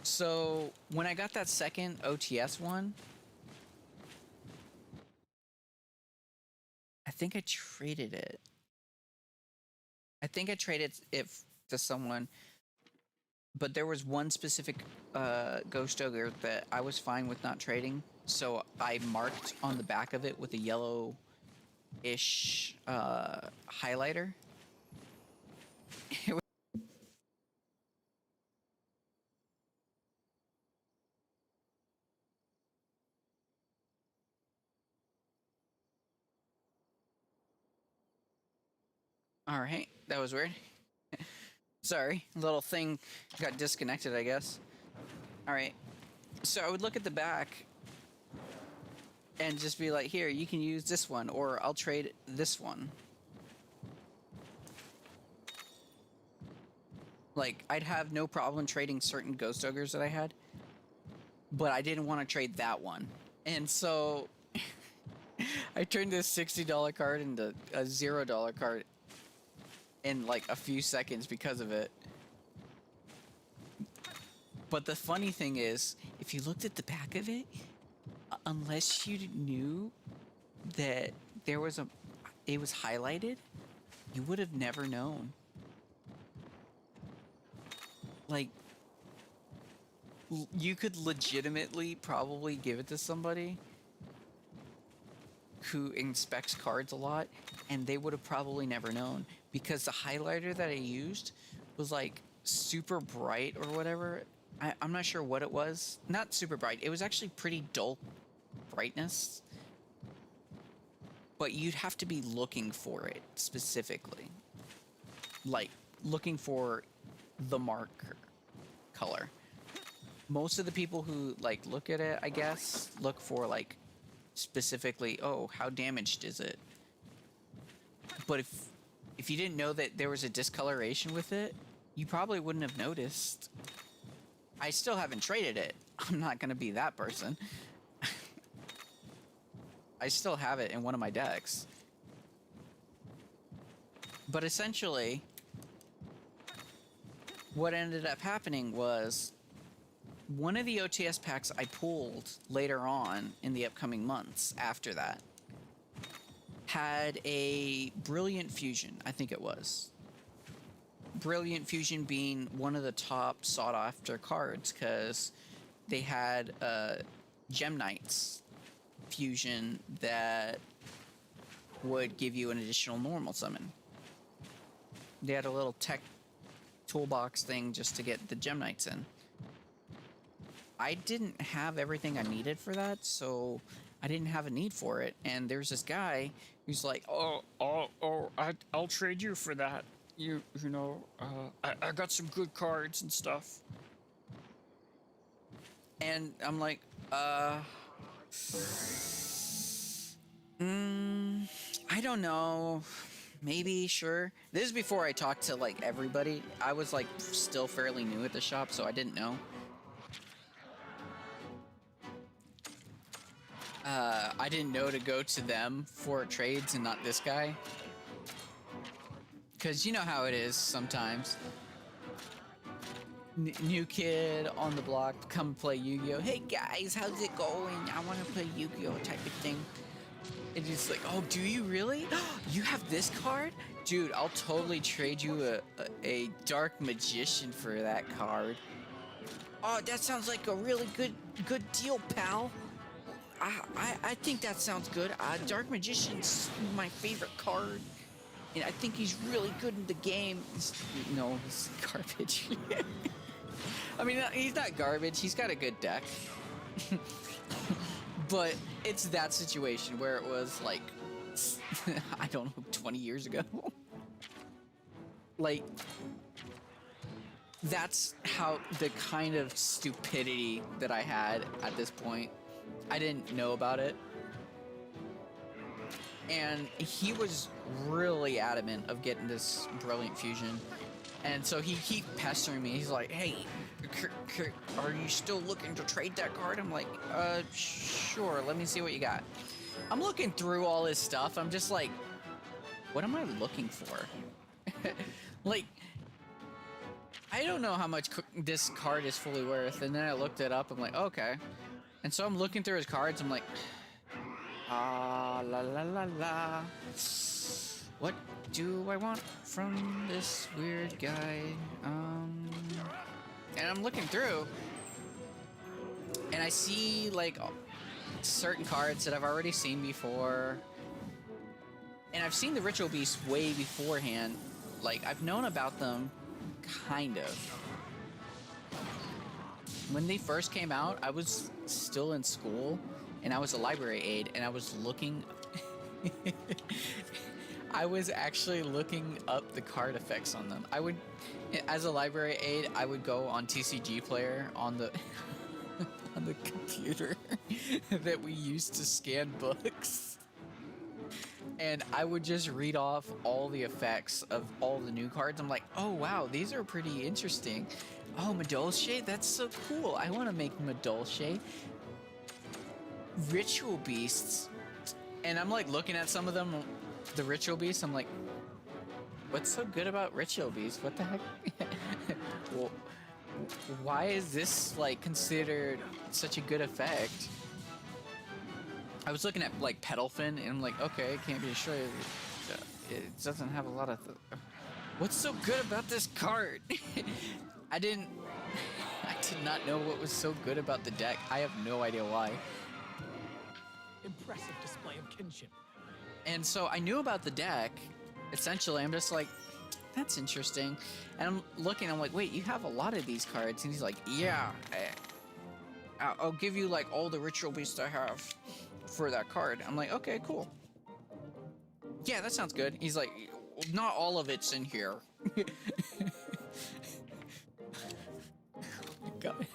So when I got that second OTS one, I think I traded it. I think I traded it to someone, but there was one specific Ghost Ogre that I was fine with not trading. So I marked on the back of it with a yellow-ish highlighter. All right, that was weird. Sorry, little thing got disconnected, I guess. All right, so I would look at the back and just be like, here, you can use this one, or I'll trade this one. Like, I'd have no problem trading certain Ghost Ogres that I had, but I didn't want to trade that one. And so I turned this $60 card into a $0 card in like a few seconds because of it. But the funny thing is, if you looked at the back of it, unless you knew that it was highlighted, you would have never known. Like, you could legitimately probably give it to somebody who inspects cards a lot, and they would have probably never known, because the highlighter that I used was like super bright or whatever. I'm not sure what it was. Not super bright. It was actually pretty dull brightness. But you'd have to be looking for it specifically. Like, looking for the marker color. Most of the people who, like, look at it, I guess, look for, like, specifically, oh, how damaged is it? But if you didn't know that there was a discoloration with it, you probably wouldn't have noticed. I still haven't traded it. I'm not going to be that person. I still have it in one of my decks. But essentially, what ended up happening was one of the OTS packs I pulled later on in the upcoming months after that had a Brilliant Fusion, I think it was. Brilliant Fusion being one of the top sought-after cards because they had Gem Knights fusion that would give you an additional normal summon. They had a little tech toolbox thing just to get the Gem Knights in. I didn't have everything I needed for that, so I didn't have a need for it. And there's this guy who's like, I'll trade you for that. I got some good cards and stuff. And I'm like, I don't know. Maybe, sure. This is before I talked to like everybody. I was like still fairly new at the shop, so I didn't know. I didn't know to go to them for trades and not this guy. Because you know how it is sometimes. New kid on the block, come play Yu-Gi-Oh! Hey guys, how's it going? I want to play Yu-Gi-Oh! Type of thing. And it's like, oh, do you really? You have this card? Dude, I'll totally trade you a Dark Magician for that card. Oh, that sounds like a really good deal, pal. I think that sounds good. Dark Magician's my favorite card. And I think he's really good in the game. No, he's garbage. I mean, he's not garbage. He's got a good deck. But it's that situation where it was like, I don't know, 20 years ago. Like, that's how the kind of stupidity that I had at this point. I didn't know about it. And he was really adamant of getting this Brilliant Fusion. And so he kept pestering me. He's like, hey, are you still looking to trade that card? I'm like, sure, let me see what you got. I'm looking through all his stuff. I'm just like, what am I looking for? Like, I don't know how much this card is fully worth. And then I looked it up. I'm like, okay. And so I'm looking through his cards. I'm like, la la la la. What do I want from this weird guy? And I'm looking through, and I see like certain cards that I've already seen before, and I've seen the Ritual Beasts way beforehand. Like, I've known about them, kind of. When they first came out, I was still in school, and I was a library aide, and I was looking. I was actually looking up the card effects on them. I would, as a library aide, I would go on TCG Player on the on the computer that we used to scan books, and I would just read off all the effects of all the new cards. I'm like, oh wow, these are pretty interesting. Oh, Madolche, that's so cool. I want to make Madolche. Ritual Beasts, and I'm like looking at some of them. The Ritual Beast, I'm like, what's so good about Ritual Beast? What the heck? Well, why is this like considered such a good effect? I was looking at like Petalfin, and I'm like, okay, it can't be destroyed. It doesn't have a lot of. What's so good about this card? I did not know what was so good about the deck. I have no idea why. Impressive display of kinship. And so I knew about the deck. Essentially, I'm just like, that's interesting. And I'm looking, I'm like, wait, you have a lot of these cards. And he's like, yeah, I'll give you like all the Ritual Beasts I have for that card. I'm like, okay, cool. Yeah, that sounds good. He's like, not all of it's in here. Oh my God.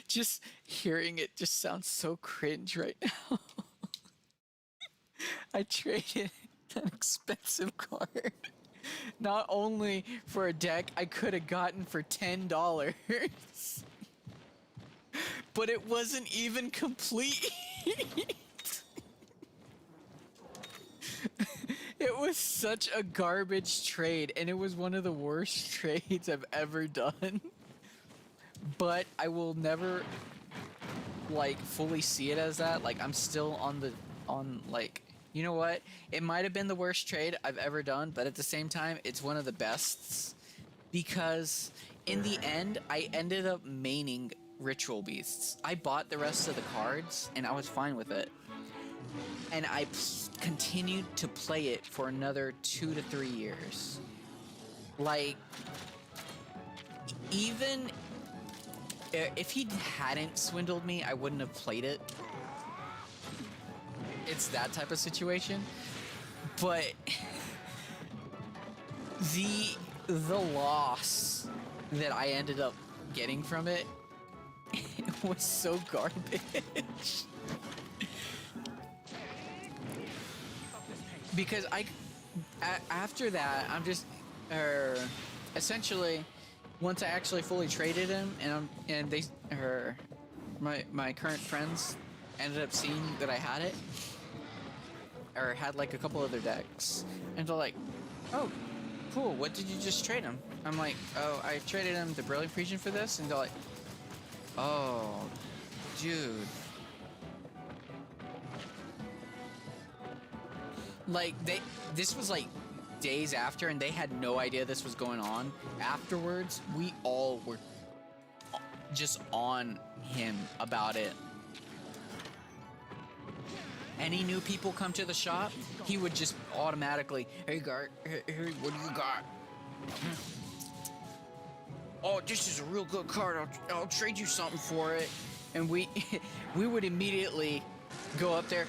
Just hearing it just sounds so cringe right now. I traded an expensive card, not only for a deck I could have gotten for $10, but it wasn't even complete. It was such a garbage trade, and it was one of the worst trades I've ever done. But I will never, like, fully see it as that. Like, I'm still like, you know what? It might have been the worst trade I've ever done, but at the same time, it's one of the bests. Because in the end, I ended up maining Ritual Beasts. I bought the rest of the cards, and I was fine with it. And I continued to play it for another 2 to 3 years. Like, even If he hadn't swindled me, I wouldn't have played it. It's that type of situation. But the loss that I ended up getting from it, it was so garbage. Because after that, I'm just, essentially, once I actually fully traded him, and they, my current friends ended up seeing that I had it, or had like a couple other decks, and they're like, "Oh, cool, what did you just trade him?" I'm like, "Oh, I traded him the Brilliant Fusion for this," and they're like, "Oh, dude." Like, this was like days after, and they had no idea this was going on. Afterwards, we all were just on him about it. Any new people come to the shop, he would just automatically, "Hey, Gart, hey, what do you got? Oh, this is a real good card. I'll trade you something for it." And we would immediately go up there.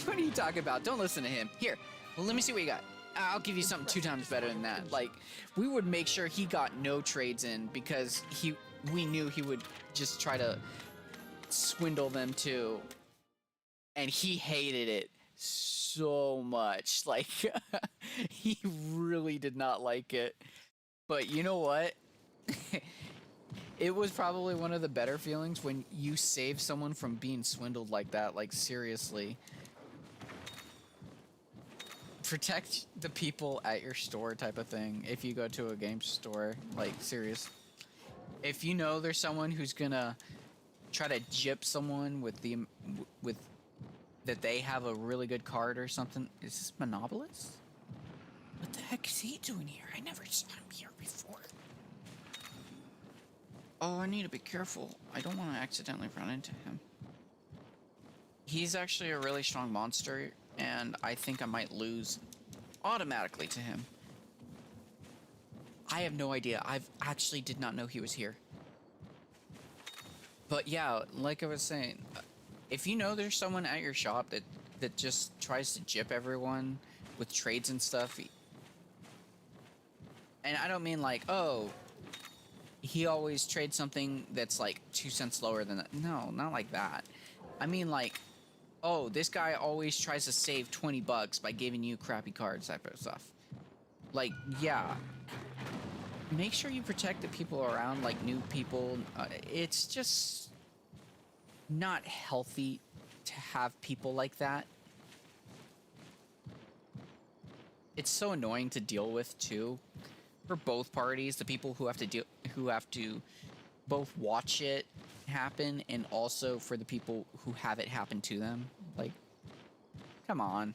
What are you talking about? Don't listen to him. Here, well, let me see what you got. I'll give you something 2 times better than that. Like, we would make sure he got no trades in because we knew he would just try to swindle them too. And he hated it so much. Like, he really did not like it. But you know what? It was probably one of the better feelings when you save someone from being swindled like that. Like, seriously. Protect the people at your store type of thing. If you go to a game store, like, serious. If you know there's someone who's gonna try to gyp someone with that they have a really good card or something. Is this Monobolus? What the heck is he doing here? I never saw him here before. Oh, I need to be careful. I don't want to accidentally run into him. He's actually a really strong monster, and I think I might lose automatically to him. I have no idea. I've actually did not know he was here. But yeah, like I was saying, if you know there's someone at your shop that just tries to gyp everyone with trades and stuff, and I don't mean like, oh, he always trades something that's like 2 cents lower than that. No, not like that. I mean like, oh, this guy always tries to save 20 bucks by giving you crappy cards, type of stuff. Like, yeah. Make sure you protect the people around, like new people. It's just not healthy to have people like that. It's so annoying to deal with too, for both parties. The people who have to both watch it happen, and also for the people who have it happen to them. Like, come on.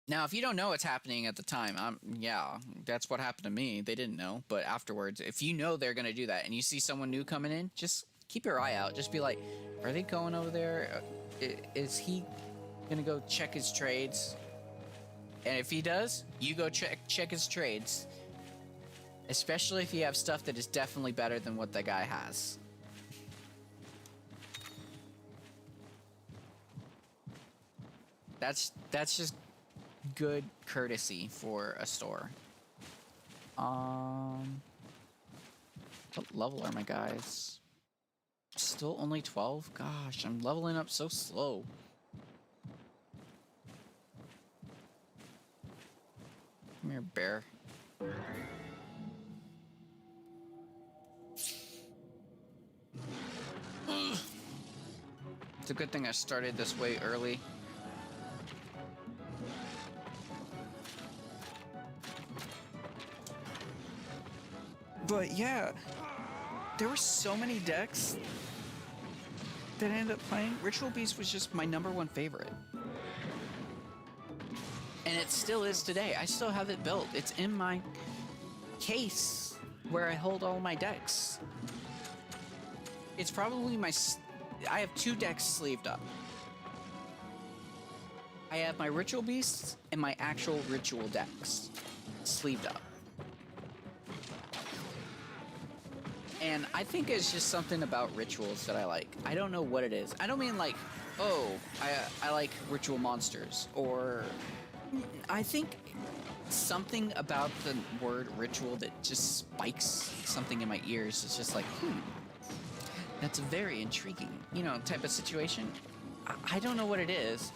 Now, if you don't know what's happening at the time, yeah, that's what happened to me. They didn't know, but afterwards, if you know they're gonna do that, and you see someone new coming in, just keep your eye out. Just be like, are they going over there? Is he gonna go check his trades? And if he does, you go check his trades. Especially if you have stuff that is definitely better than what the guy has. That's just good courtesy for a store. What level are my guys? Still only 12? Gosh, I'm leveling up so slow. Come here, bear. It's a good thing I started this way early. But yeah, there were so many decks that I ended up playing. Ritual Beast was just my #1 favorite. And it still is today. I still have it built. It's in my case where I hold all my decks. It's probably I have 2 decks sleeved up. I have my Ritual Beasts and my actual Ritual decks sleeved up. And I think it's just something about rituals that I like. I don't know what it is. I don't mean like, oh, I like ritual monsters. Or I think something about the word ritual that just spikes something in my ears. It's just like, that's a very intriguing, you know, type of situation. I don't know what it is,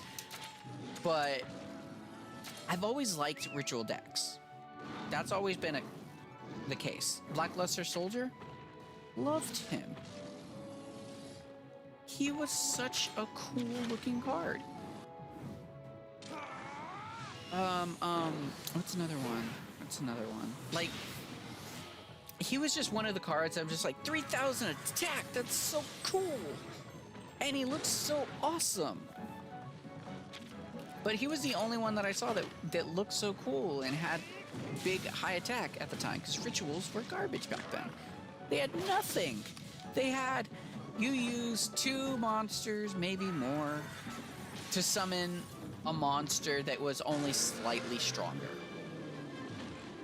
but I've always liked ritual decks. That's always been the case. Blackluster Soldier, loved him. He was such a cool looking card. What's another one? Like, he was just one of the cards I'm just like, 3,000 attack, that's so cool. And he looks so awesome. But he was the only one that I saw that looked so cool and had big high attack at the time, because rituals were garbage back then. They had nothing. You used 2 monsters, maybe more, to summon a monster that was only slightly stronger.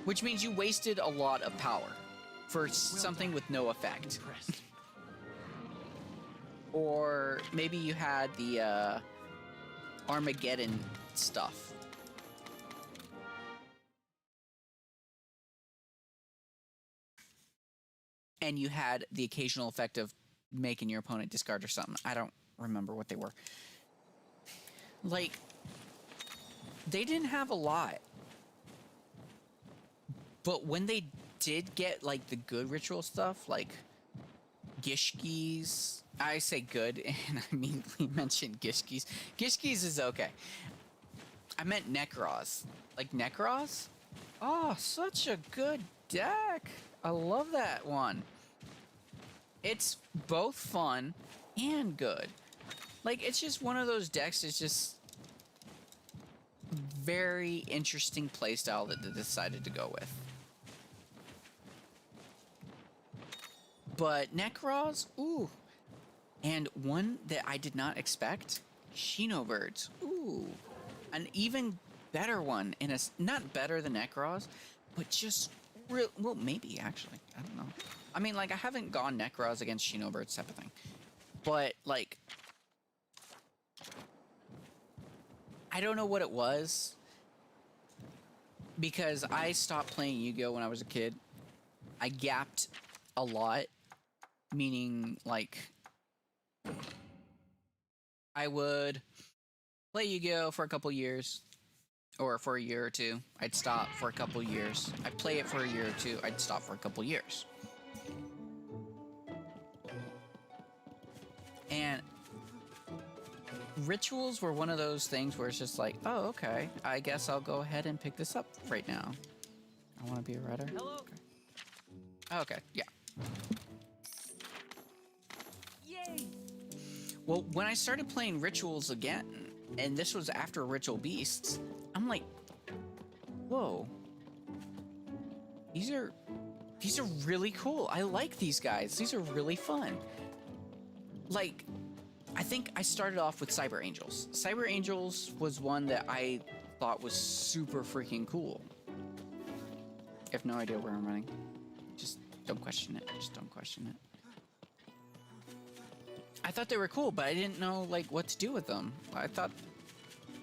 Which means you wasted a lot of power for something with no effect. Or maybe you had the Armageddon stuff. And you had the occasional effect of making your opponent discard or something. I don't remember what they were. Like, they didn't have a lot. But when they did get, like, the good ritual stuff, like Gishkis, I say good, and I immediately mentioned Gishkis. Gishkis is okay. I meant Nekroz. Like, Nekroz? Oh, such a good deck. I love that one. It's both fun and good. Like, it's just one of those decks that's just very interesting playstyle that they decided to go with. But Nekroz, ooh. And one that I did not expect, Shinobirds. Ooh. An even better one, not better than Nekroz, but just real, well, maybe actually, I don't know. I mean, like, I haven't gone Nekroz against Shinobirds type of thing, but like, I don't know what it was, because I stopped playing Yu-Gi-Oh when I was a kid. I gapped a lot, meaning like, I would play Yu-Gi-Oh for a couple years, or for a year or two. I'd stop for a couple years. I'd play it for a year or two. I'd stop for a couple years. And rituals were one of those things where it's just like, oh, okay, I guess I'll go ahead and pick this up right now. I want to be a writer. Hello. Okay. Okay, yeah. Yay! Well, when I started playing rituals again, and this was after Ritual Beasts, I'm like, whoa. These are really cool. I like these guys. These are really fun. Like, I think I started off with Cyber Angels. Cyber Angels was one that I thought was super freaking cool. I have no idea where I'm running. Just don't question it. Just don't question it. I thought they were cool, but I didn't know, like, what to do with them. I thought,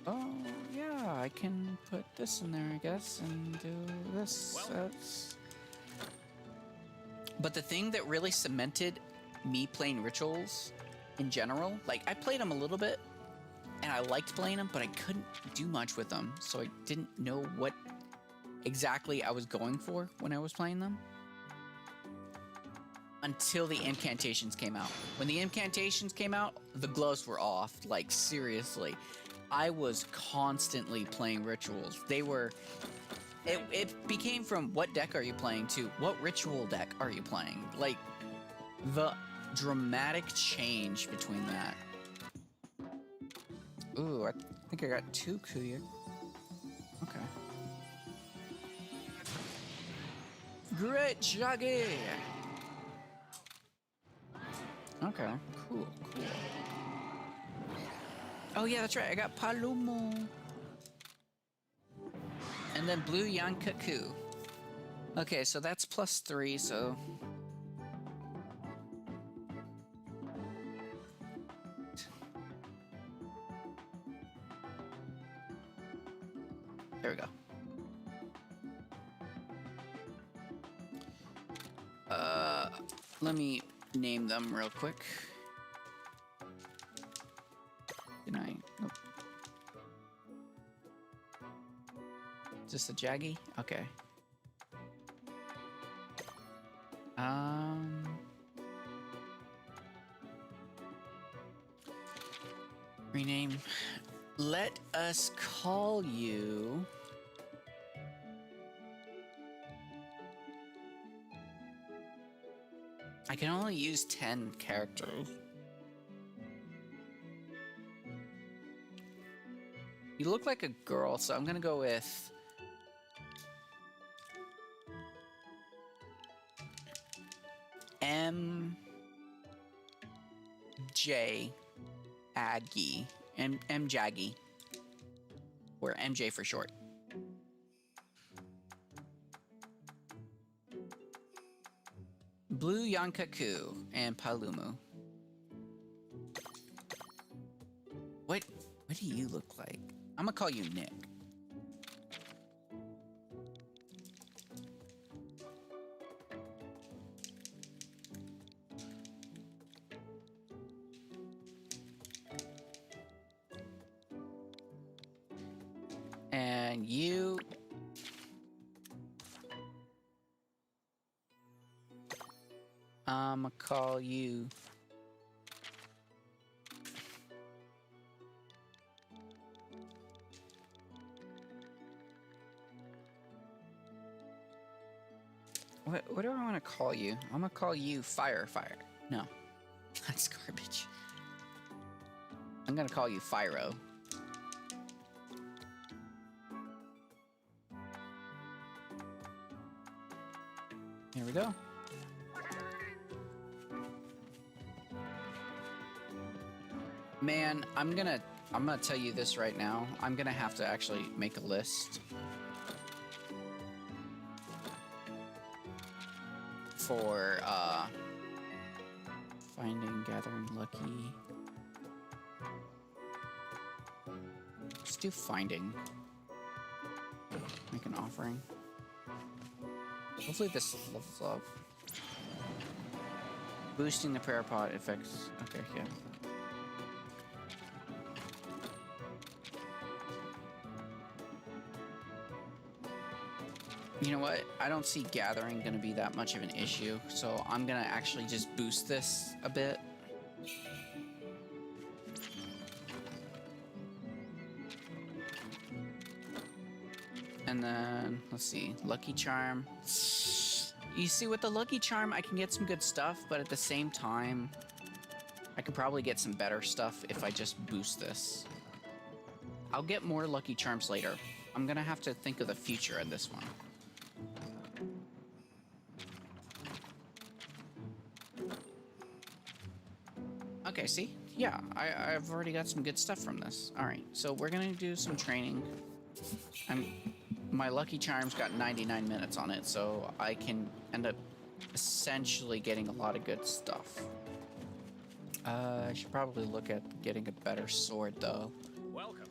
oh, yeah, I can put this in there, I guess, and do this. But the thing that really cemented me playing rituals in general, like, I played them a little bit, and I liked playing them, but I couldn't do much with them, so I didn't know what exactly I was going for when I was playing them. Until the incantations came out. When the incantations came out, the gloves were off. Like, seriously. I was constantly playing rituals. They were... It became from what deck are you playing to what ritual deck are you playing? Like, the dramatic change between that. Ooh, I think I got 2 Kuya. Okay. Great Jaggy! Okay, cool. Oh yeah, that's right, I got Palomo. And then Blue Yankaku. Okay, so that's +3, so... There we go. Let me name them real quick. Can I? Nope. Is this a Jaggy? Okay. Rename. Let us call you. I can only use 10 characters. You look like a girl, so I'm gonna go with MJ Aggie. M Jaggy. Or MJ for short. Blue Yankaku and Palumu. What do you look like? I'm gonna call you Nick. And you... I'ma call you... What do I want to call you? I'm gonna call you Fire. No, that's garbage. I'm gonna call you Fyro. Here we go. Man, I'm gonna tell you this right now. I'm gonna have to actually make a list for finding, gathering, lucky. Let's do finding. Make an offering. Hopefully this levels up. Boosting the prayer pot affects. Okay, yeah. You know what? I don't see gathering gonna be that much of an issue, so I'm gonna actually just boost this a bit. And then, let's see, Lucky Charm. You see, with the Lucky Charm, I can get some good stuff, but at the same time, I could probably get some better stuff if I just boost this. I'll get more Lucky Charms later. I'm gonna have to think of the future in this one. Okay, see? Yeah, I've already got some good stuff from this. Alright, so we're gonna do some training. My Lucky Charm's got 99 minutes on it, so I can end up essentially getting a lot of good stuff. I should probably look at getting a better sword, though. Welcome.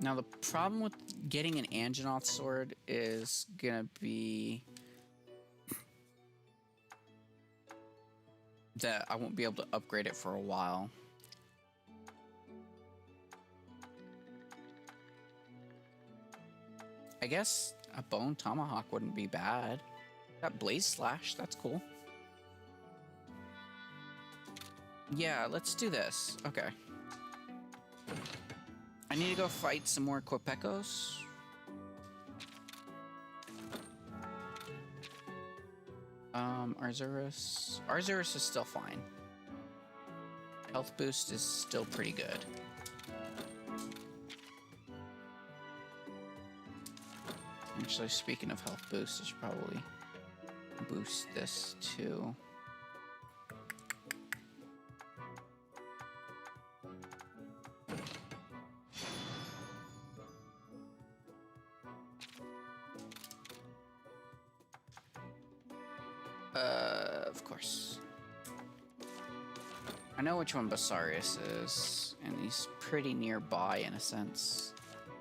Now, the problem with getting an Anjanath sword is gonna be that I won't be able to upgrade it for a while. I guess a bone tomahawk wouldn't be bad. Got blaze slash, that's cool. Yeah, let's do this. Okay. I need to go fight some more Quepecos. Arzuros. Arzuros is still fine. Health boost is still pretty good. Actually, speaking of health boost, I should probably boost this too. Of course. I know which one Basarius is, and he's pretty nearby in a sense.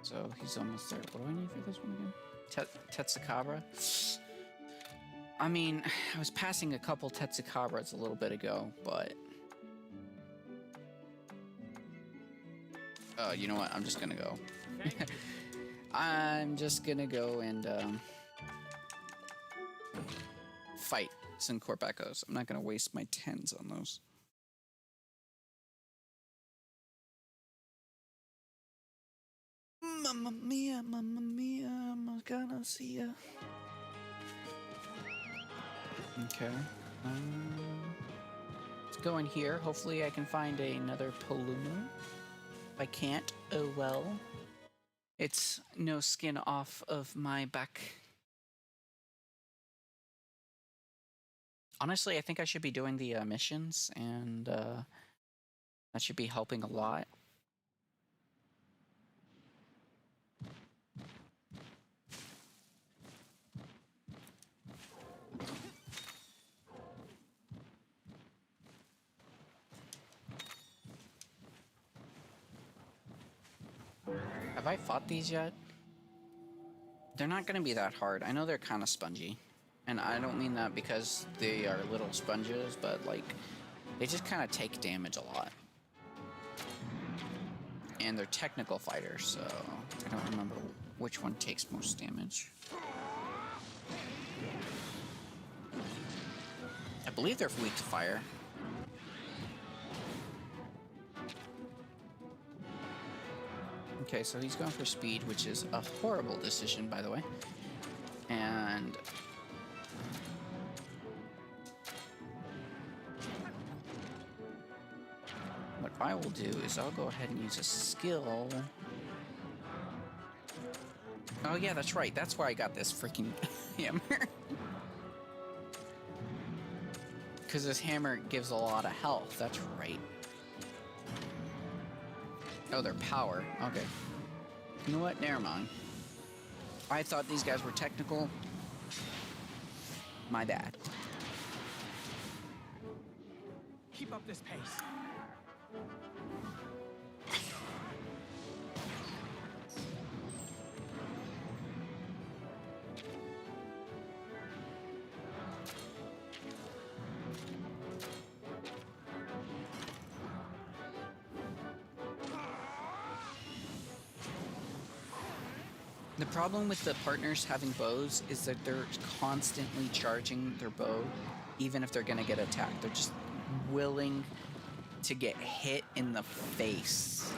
So he's almost there. What do I need for this one again? Tetsukabra? I mean, I was passing a couple Tetsukabras a little bit ago, but... you know what? I'm just gonna go. I'm just gonna go and, fight some Corpacos. I'm not gonna waste my 10s on those. Mamma mia, I'm gonna see ya. Okay. Let's go in here. Hopefully I can find another Polumu. If I can't, oh well. It's no skin off of my back. Honestly, I think I should be doing the missions, and that should be helping a lot. Have I fought these yet? They're not going to be that hard. I know they're kind of spongy. And I don't mean that because they are little sponges, but like, they just kind of take damage a lot. And they're technical fighters, so I don't remember which one takes most damage. I believe they're weak to fire. Okay, so he's going for speed, which is a horrible decision, by the way. And... what I will do is I'll go ahead and use a skill. Oh yeah, that's right. That's why I got this freaking hammer. Because this hammer gives a lot of health. That's right. Oh, their power. Okay. You know what? Never mind. I thought these guys were technical. My bad. Keep up this pace. The problem with the partners having bows is that they're constantly charging their bow, even if they're gonna get attacked. They're just willing to get hit in the face.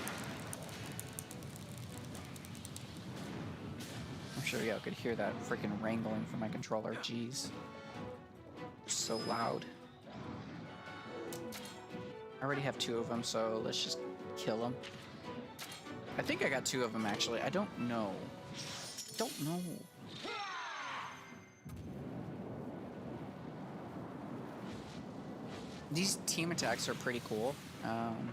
I'm sure y'all could hear that freaking wrangling from my controller. Jeez. So loud. I already have 2 of them, so let's just kill them. I think I got 2 of them, actually. I don't know. Don't know. These team attacks are pretty cool.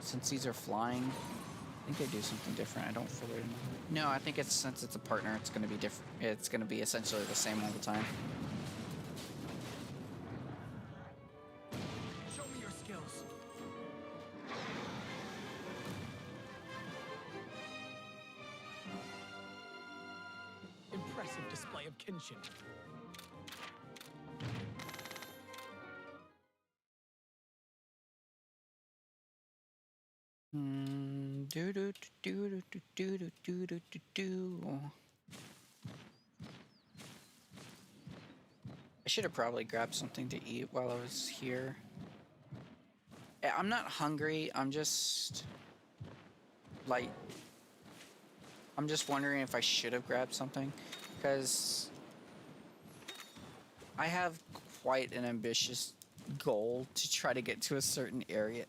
Since these are flying, I think they do something different. I don't fully remember. No, I think it's since it's a partner, it's going to be different. It's going to be essentially the same all the time. Show me your skills. Impressive display of kinship. I should have probably grabbed something to eat while I was here. I'm not hungry, I'm just... like... I'm just wondering if I should have grabbed something, because... I have quite an ambitious goal to try to get to a certain area.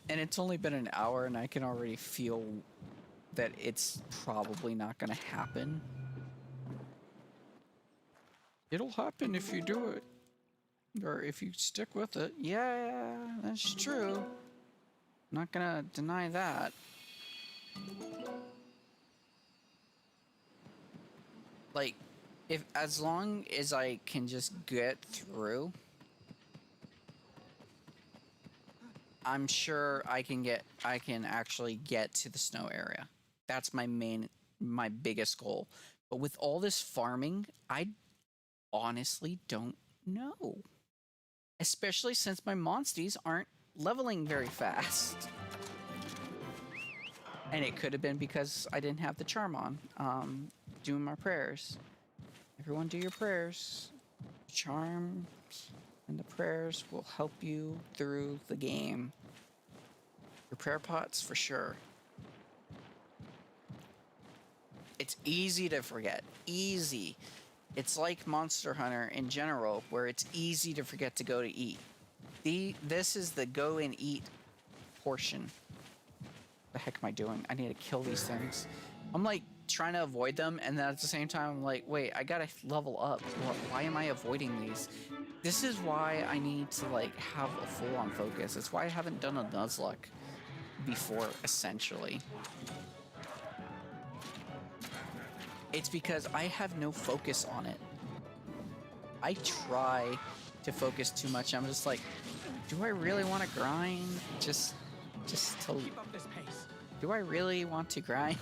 And it's only been an hour and I can already feel that it's probably not gonna happen. It'll happen if you do it. Or if you stick with it. Yeah, that's true. Not gonna deny that. Like, if as long as I can just get through, I'm sure I can actually get to the snow area. That's my biggest goal. But with all this farming, I honestly don't know. Especially since my monsties aren't leveling very fast. And it could have been because I didn't have the charm on, doing my prayers. Everyone do your prayers. Charm and the prayers will help you through the game. Your prayer pots, for sure. It's easy to forget. Easy. It's like Monster Hunter in general, where it's easy to forget to go to eat. This is the go and eat portion. The heck am I doing? I need to kill these things. I'm like trying to avoid them, and then at the same time I'm like, wait, I gotta level up. Why am I avoiding these? This is why I need to like have a full-on focus. It's why I haven't done a Nuzlocke before, essentially. It's because I have no focus on it. I try to focus too much. I'm just like, do I really want to grind? Just to keep up this pace. Do I really want to grind?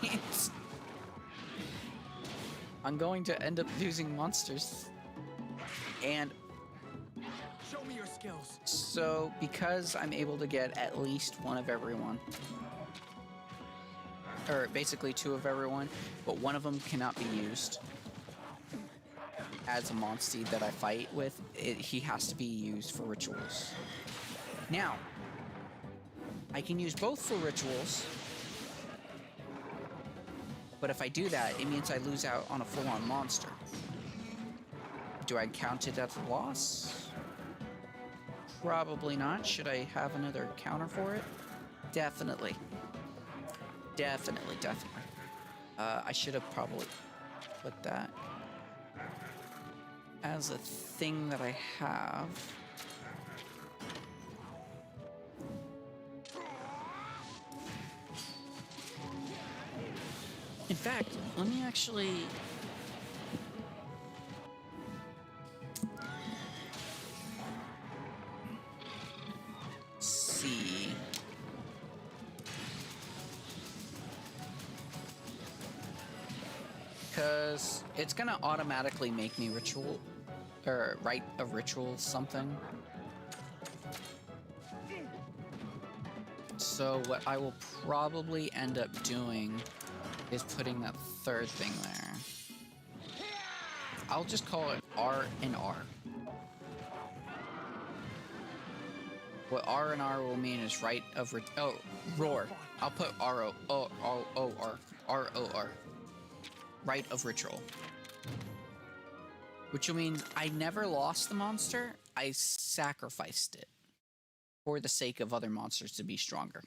I'm going to end up losing monsters. And show me your skills. So, because I'm able to get at least one of everyone, or basically two of everyone, but one of them cannot be used as a monstie that I fight with, he has to be used for rituals. Now, I can use both for rituals, but if I do that, it means I lose out on a full-on monster. Do I count it as a loss? Probably not. Should I have another counter for it? Definitely. Definitely. I should have probably put that as a thing that I have. In fact, let me actually... see. Because it's gonna automatically make me ritual, or write a ritual something. So what I will probably end up doing is putting that third thing there. I'll just call it R and R. What R and R will mean is right of roar. I'll put R-O-R. Rite of ritual. Which will mean I never lost the monster, I sacrificed it for the sake of other monsters to be stronger.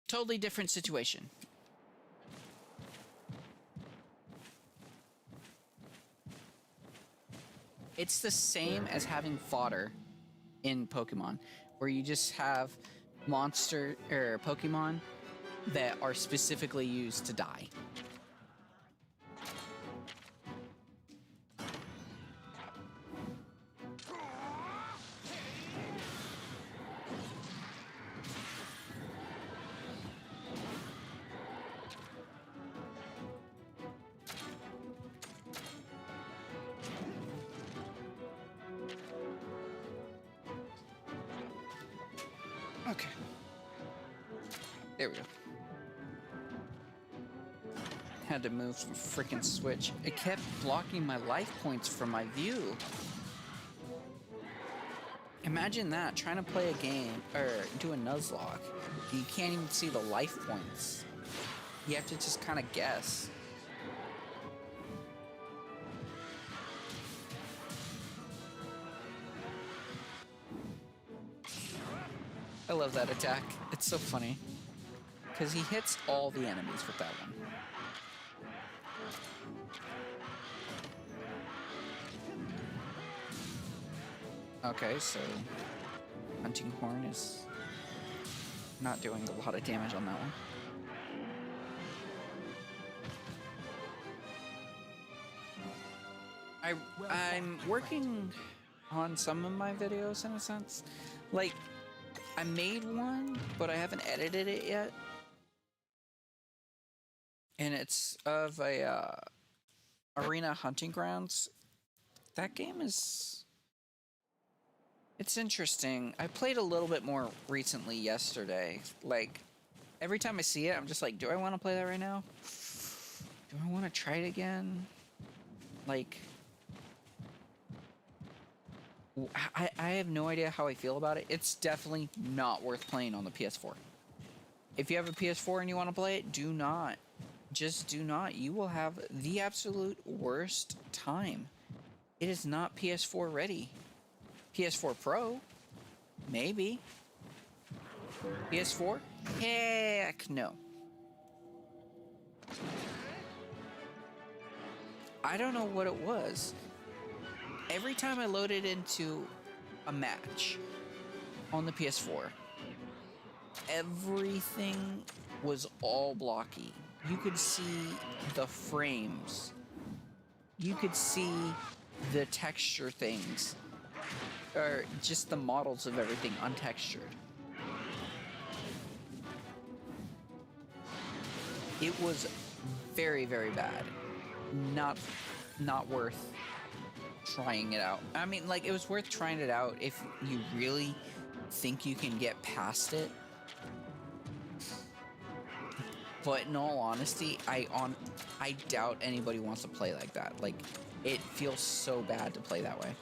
Totally different situation. It's the same as having fodder in Pokemon, where you just have monster or Pokemon that are specifically used to die. Okay. There we go. Had to move some freaking switch. It kept blocking my life points from my view. Imagine that, trying to play a game, or do a Nuzlocke. You can't even see the life points. You have to just kind of guess. I love that attack. It's so funny. Because he hits all the enemies with that one. Okay, so Hunting Horn is not doing a lot of damage on that one. I'm working on some of my videos in a sense. Like, I made one, but I haven't edited it yet. And it's of a arena hunting grounds. That game is... It's interesting. I played a little bit more recently yesterday. Like, every time I see it, I'm just like, do I want to play that right now? Do I want to try it again? Like... I have no idea how I feel about it. It's definitely not worth playing on the PS4. If you have a PS4 and you want to play it, do not. Just do not. You will have the absolute worst time. It is not PS4 ready. PS4 Pro? Maybe. PS4? Heck no. I don't know what it was. Every time I loaded into a match on the PS4, everything was all blocky. You could see the frames. You could see the texture things. Or just the models of everything untextured. It was very, very bad. Not worth trying it out. I mean, like, it was worth trying it out if you really think you can get past it. But in all honesty, I doubt anybody wants to play like that. Like, it feels so bad to play that way.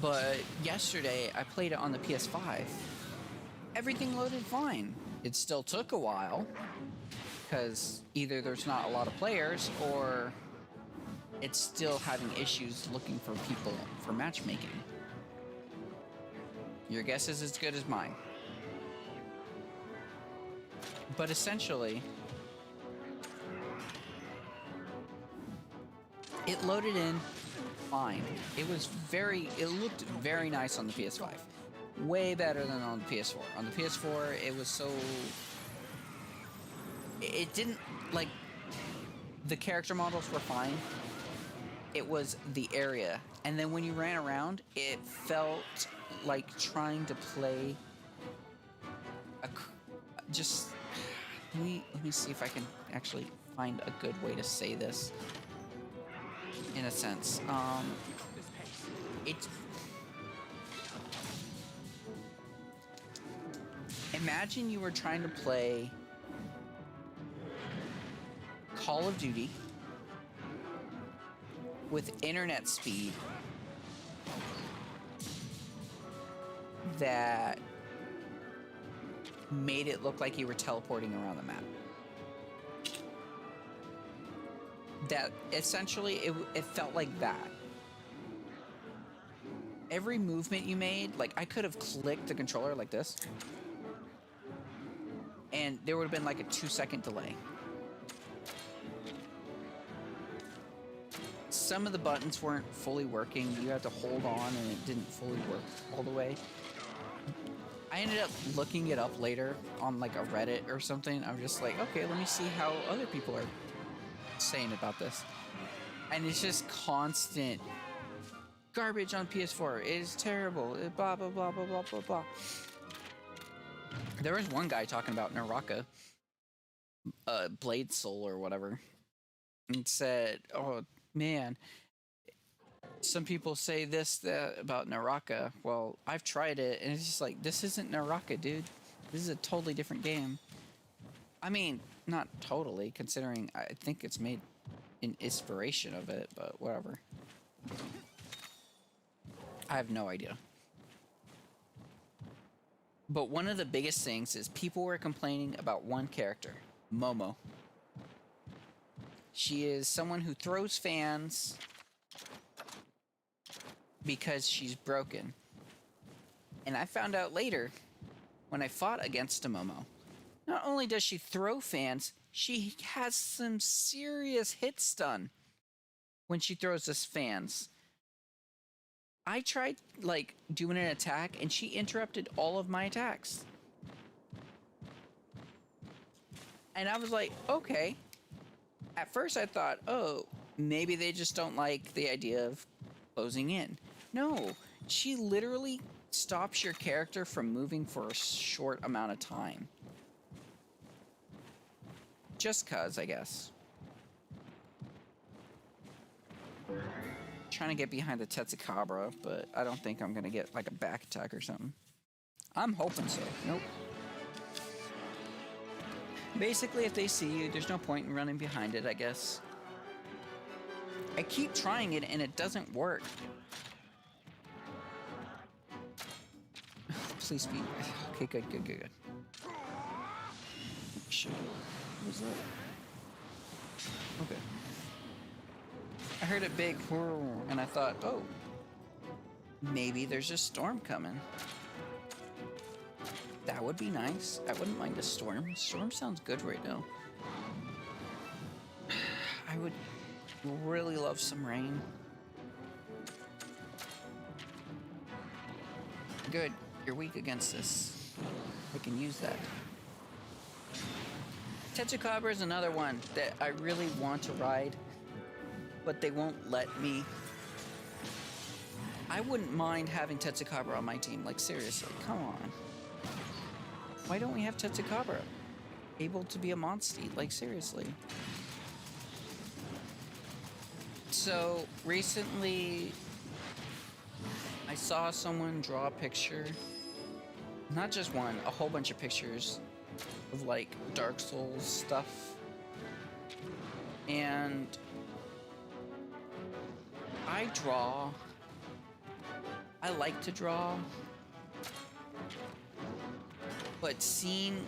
But yesterday, I played it on the PS5. Everything loaded fine. It still took a while, because either there's not a lot of players, or it's still having issues looking for people for matchmaking. Your guess is as good as mine. But essentially, it loaded in fine. It looked very nice on the PS5. Way better than on the PS4. On the PS4, it was so... It didn't, like... The character models were fine. It was the area. And then when you ran around, it felt like trying to play... Just... Let me see if I can actually find a good way to say this. In a sense. It's... Imagine you were trying to play Call of Duty with internet speed that made it look like you were teleporting around the map. That essentially it felt like that. Every movement you made, like, I could have clicked the controller like this, and there would have been like a 2-second delay. Some of the buttons weren't fully working. You had to hold on and it didn't fully work all the way. I ended up looking it up later on like a Reddit or something. I'm just like, okay, let me see how other people are saying about this. And it's just constant garbage on PS4. It is terrible. Blah, blah, blah, blah, blah, blah, blah. There was one guy talking about Naraka, Blade Soul or whatever, and said, oh man, some people say that about Naraka. Well, I've tried it, and it's just like, this isn't Naraka, dude. This is a totally different game. I mean, not totally, considering I think it's made in inspiration of it, but whatever. I have no idea. But one of the biggest things is people were complaining about one character, Momo. She is someone who throws fans because she's broken. And I found out later, when I fought against a Momo, not only does she throw fans, she has some serious hit stun when she throws us fans. I tried, like, doing an attack, and she interrupted all of my attacks. And I was like, okay. At first I thought, oh, maybe they just don't like the idea of closing in. No, she literally stops your character from moving for a short amount of time. Just cuz, I guess. Trying to get behind the Tetsukabra, but I don't think I'm gonna get like a back attack or something. I'm hoping so. Nope. Basically, if they see you, there's no point in running behind it, I guess. I keep trying it and it doesn't work. Please be. Okay, good, good, good, good. Shit. What was that? Okay. I heard it big, and I thought, oh, maybe there's a storm coming. That would be nice. I wouldn't mind a storm. Storm sounds good right now. I would really love some rain. Good. You're weak against this. I can use that. Tetsukabra is another one that I really want to ride, but they won't let me. I wouldn't mind having Tetsukabra on my team. Like, seriously, come on. Why don't we have Tetsukabra able to be a monstie? Like, seriously. So, recently, I saw someone draw a picture. Not just one, a whole bunch of pictures of, like, Dark Souls stuff. And I draw. I like to draw. But seeing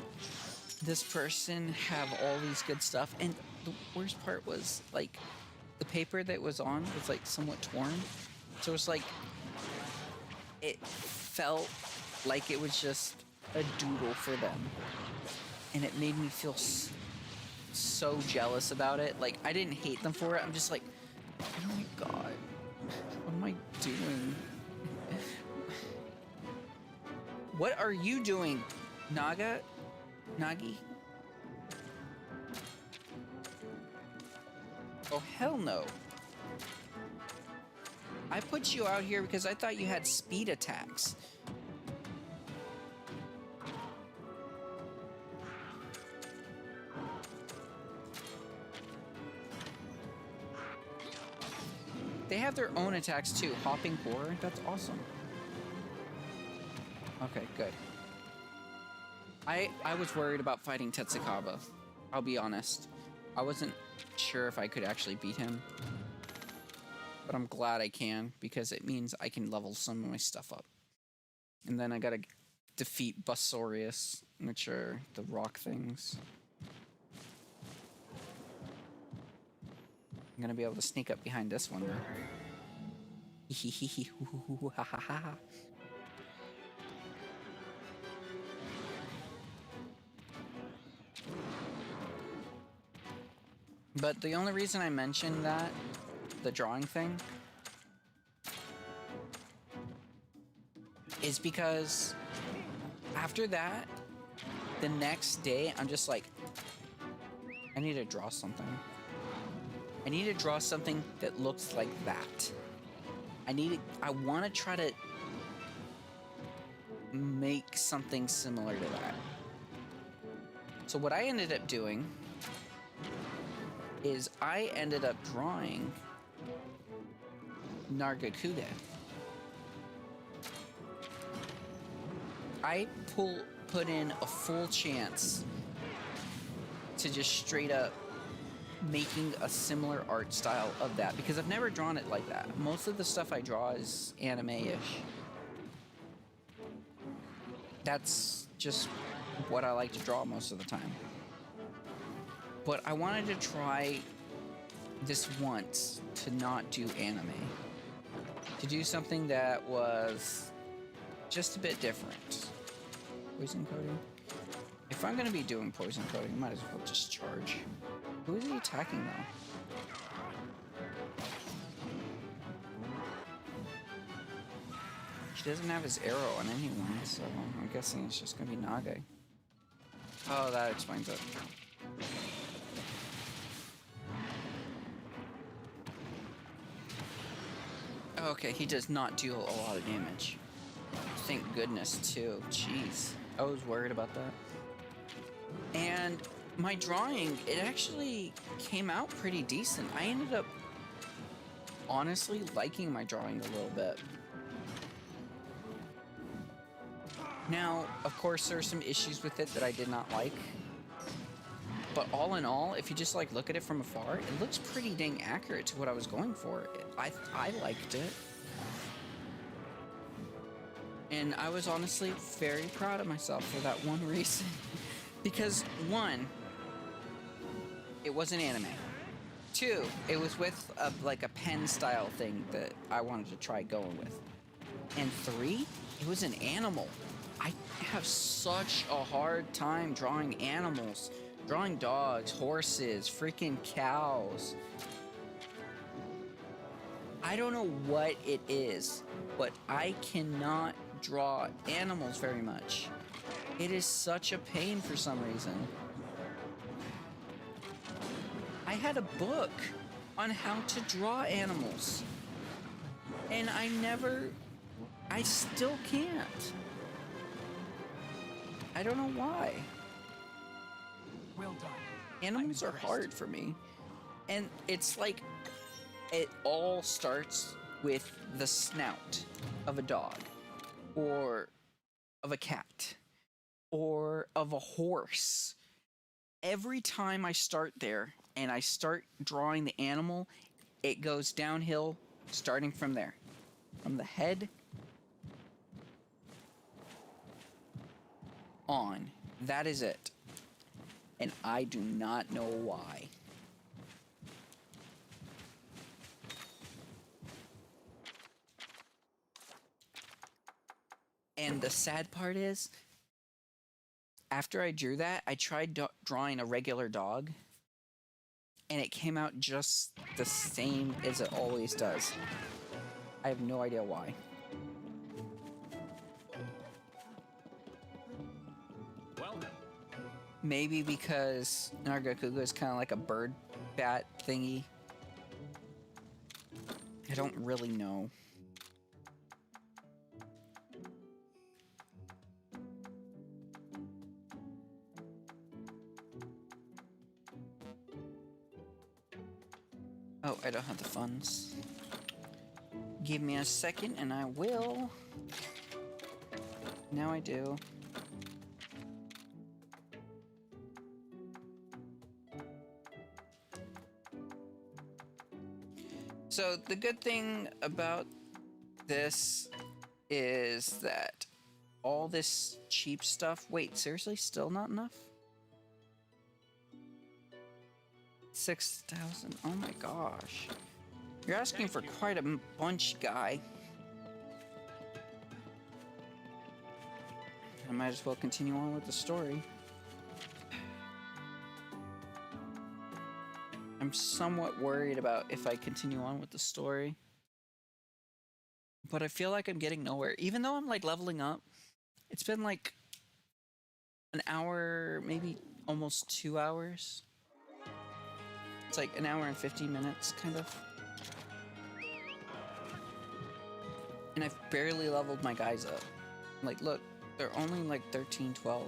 this person have all these good stuff, and the worst part was, like, the paper that was on was, like, somewhat torn. So it's like, it felt like it was just a doodle for them. And it made me feel so jealous about it. Like, I didn't hate them for it. I'm just like, oh my god, what am I doing? What are you doing, Nagi? Oh, hell no. I put you out here because I thought you had speed attacks. They have their own attacks too. Hopping Horror, that's awesome. Okay, good. I was worried about fighting Tetsukabra. I'll be honest. I wasn't sure if I could actually beat him. But I'm glad I can, because it means I can level some of my stuff up. And then I gotta defeat Busorius, which are the rock things. I'm gonna be able to sneak up behind this one though. But the only reason I mentioned that, the drawing thing, is because after that, the next day, I'm just like, I need to draw something. I need to draw something that looks like that. I want to try to make something similar to that. So what I ended up doing is I ended up drawing Nargacuda. I put in a full chance to just straight up making a similar art style of that, because I've never drawn it like that. Most of the stuff I draw is anime-ish. That's just what I like to draw most of the time. But I wanted to try this once to not do anime. To do something that was just a bit different. Poison coating? If I'm gonna be doing poison coating, I might as well just charge. Who is he attacking though? He doesn't have his arrow on anyone, so I'm guessing it's just gonna be Nage. Oh, that explains it. Okay, he does not deal a lot of damage. Thank goodness, too. Jeez. I was worried about that. And my drawing, it actually came out pretty decent. I ended up honestly liking my drawing a little bit. Now, of course, there are some issues with it that I did not like. But all in all, if you just like look at it from afar, it looks pretty dang accurate to what I was going for. I liked it. And I was honestly very proud of myself for that one reason. Because one, it was an anime. Two, it was with like a pen style thing that I wanted to try going with. And three, it was an animal. I have such a hard time drawing animals. Drawing dogs, horses, freaking cows. I don't know what it is, but I cannot draw animals very much. It is such a pain for some reason. I had a book on how to draw animals, and I still can't. I don't know why. Well done. Animals are hard for me. And it's like, it all starts with the snout of a dog, or of a cat, or of a horse. Every time I start there and I start drawing the animal, it goes downhill starting from there. From the head on. That is it. And I do not know why. And the sad part is, after I drew that, I tried drawing a regular dog, and it came out just the same as it always does. I have no idea why. Maybe because Nargacuga is kind of like a bird bat thingy. I don't really know. Oh, I don't have the funds. Give me a second and I will. Now I do. So the good thing about this is that all this cheap stuff... Wait, seriously? Still not enough? 6,000. Oh my gosh. You're asking for quite a bunch, guy. I might as well continue on with the story. I'm somewhat worried about if I continue on with the story. But I feel like I'm getting nowhere. Even though I'm like leveling up, it's been like an hour, maybe almost 2 hours. It's like an hour and 50 minutes, kind of. And I've barely leveled my guys up. Like, look, they're only like 13, 12.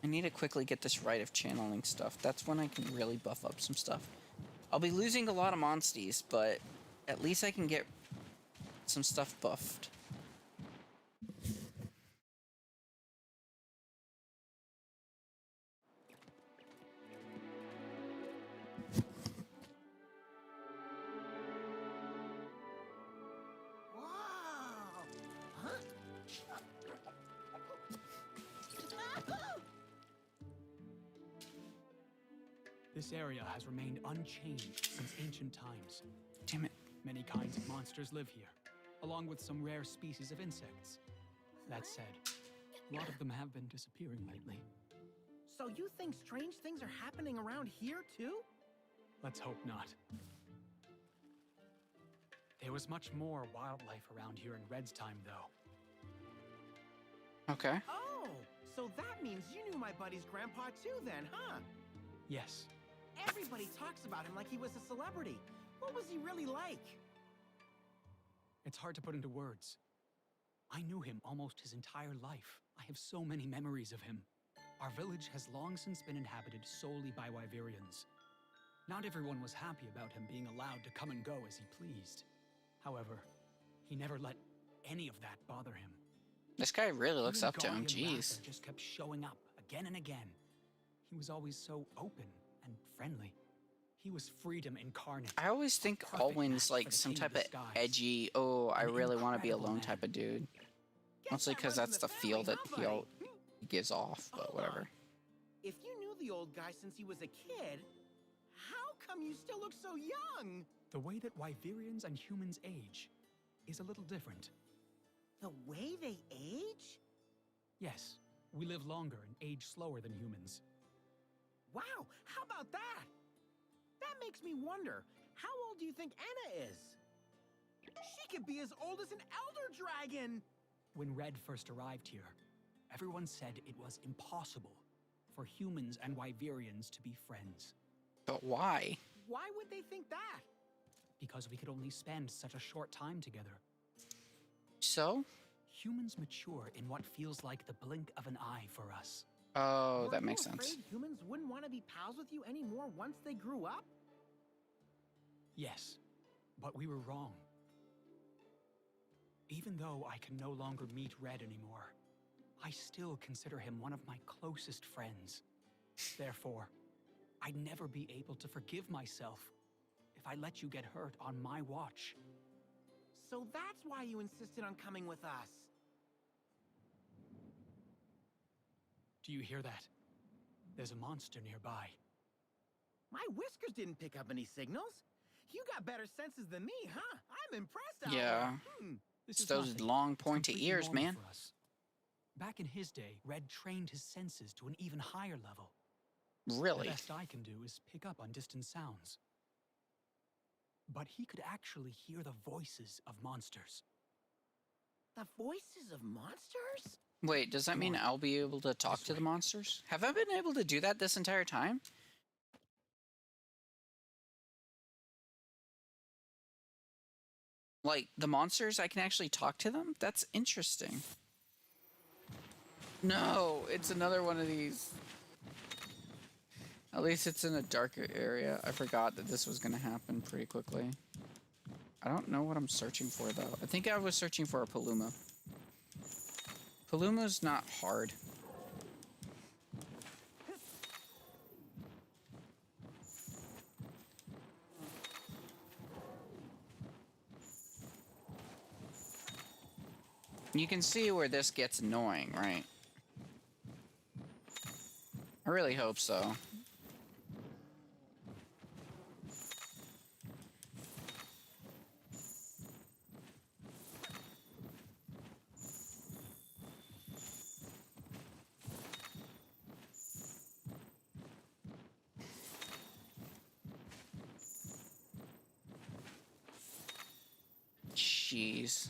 I need to quickly get this right of channeling stuff. That's when I can really buff up some stuff. I'll be losing a lot of monsties, but at least I can get some stuff buffed. This area has remained unchanged since ancient times. Damn it. Many kinds of monsters live here, along with some rare species of insects. That said, a lot of them have been disappearing lately. So you think strange things are happening around here too? Let's hope not. There was much more wildlife around here in Red's time, though. Okay. Oh, so that means you knew my buddy's grandpa too then, huh? Yes. Everybody talks about him like he was a celebrity. What was he really like? It's hard to put into words. I knew him almost his entire life. I have so many memories of him. Our village has long since been inhabited solely by Wyverians. Not everyone was happy about him being allowed to come and go as he pleased. However, he never let any of that bother him. This guy really looks He and up to him. Guy and Jeez. Ratha just kept showing up again and again. He was always so open and friendly. He was freedom incarnate. I always think Perfect Alwyn's match like for the some king of type of the skies. edgy, oh, I An really want to be incredible alone man. type of dude. Guess Mostly that because runs in that's the feel family, that huh, buddy? he gives off, but Hold whatever. on. If you knew the old guy since he was a kid, how come you still look so young? The way that Wyverians and humans age is a little different. The way they age? Yes, we live longer and age slower than humans. Wow, how about that? That makes me wonder, how old do you think Anna is? She could be as old as an elder dragon! When Red first arrived here, everyone said it was impossible for humans and Wyverians to be friends, But why? Why would they think that? because we could only spend such a short time together. So? Humans mature in what feels like the blink of an eye for us. Oh, Were that you makes afraid sense. humans wouldn't want to be pals with you anymore once they grew up? Yes, but we were wrong. Even though I can no longer meet Red anymore, I still consider him one of my closest friends. Therefore, I'd never be able to forgive myself if I let you get hurt on my watch. So that's why you insisted on coming with us. Do you hear that? There's a monster nearby. My whiskers didn't pick up any signals. You got better senses than me, huh? I'm impressed, Alva. Yeah. This It's is those nothing. long It's pointy completely ears, normal man. for us. Back in his day, Red trained his senses to an even higher level. Really? The best I can do is pick up on distant sounds. But he could actually hear the voices of monsters. The voices of monsters? Wait, does that mean I'll be able to talk This to the way. monsters? Have I been able to do that this entire time? Like, the monsters, I can actually talk to them? That's interesting. No, it's another one of these. At least it's in a darker area. I forgot that this was going to happen pretty quickly. I don't know what I'm searching for, though. I think I was searching for a Paluma. Paluma's not hard. You can see where this gets annoying, right? I really hope so. Jeez.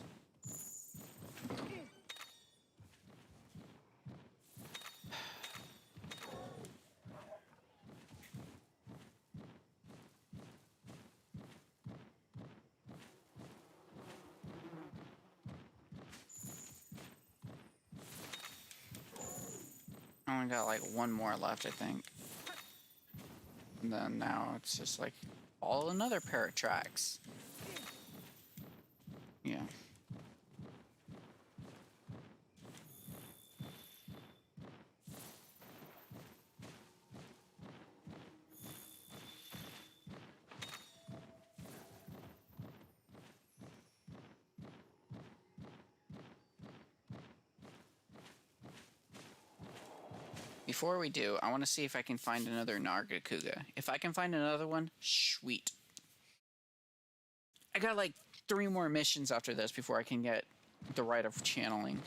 I only got like one more left, I think. And then now it's just like all another pair of tracks. Yeah. Before we do, I want to see if I can find another Nargacuga. If I can find another one, sweet. I got like 3 more missions after this before I can get the Rite of Channeling.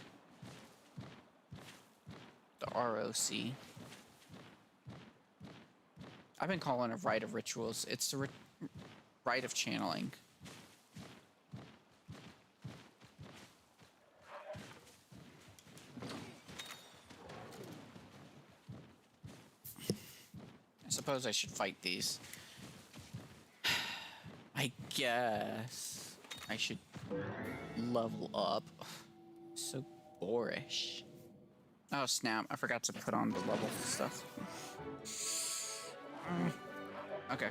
The ROC. I've been calling it Rite of Rituals. It's the Rite of Channeling. suppose I should fight these. I guess I should level up. So boorish. Oh snap, I forgot to put on the level stuff. Okay.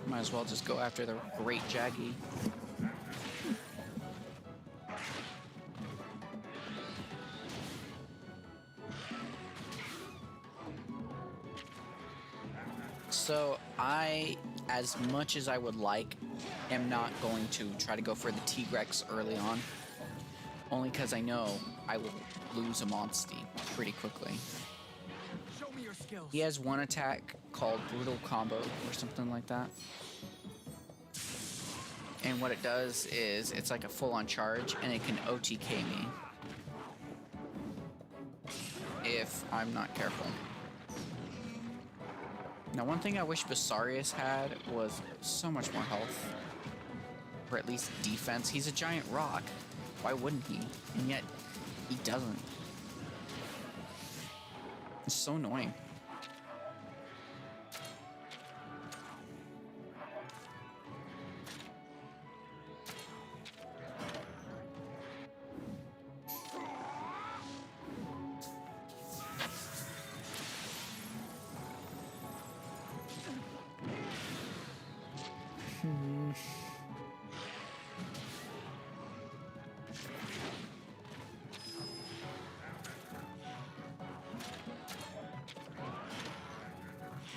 Might as well just go after the great Jaggy. So as much as I would like, am not going to try to go for the T-Rex early on. Only because I know I will lose a monstie pretty quickly. Show me your skills. He has one attack called Brutal Combo or something like that. And what it does is it's like a full-on charge and it can OTK me if I'm not careful. Now, one thing I wish Basarius had was so much more health. Or at least defense. He's a giant rock. Why wouldn't he? And yet, he doesn't. It's so annoying.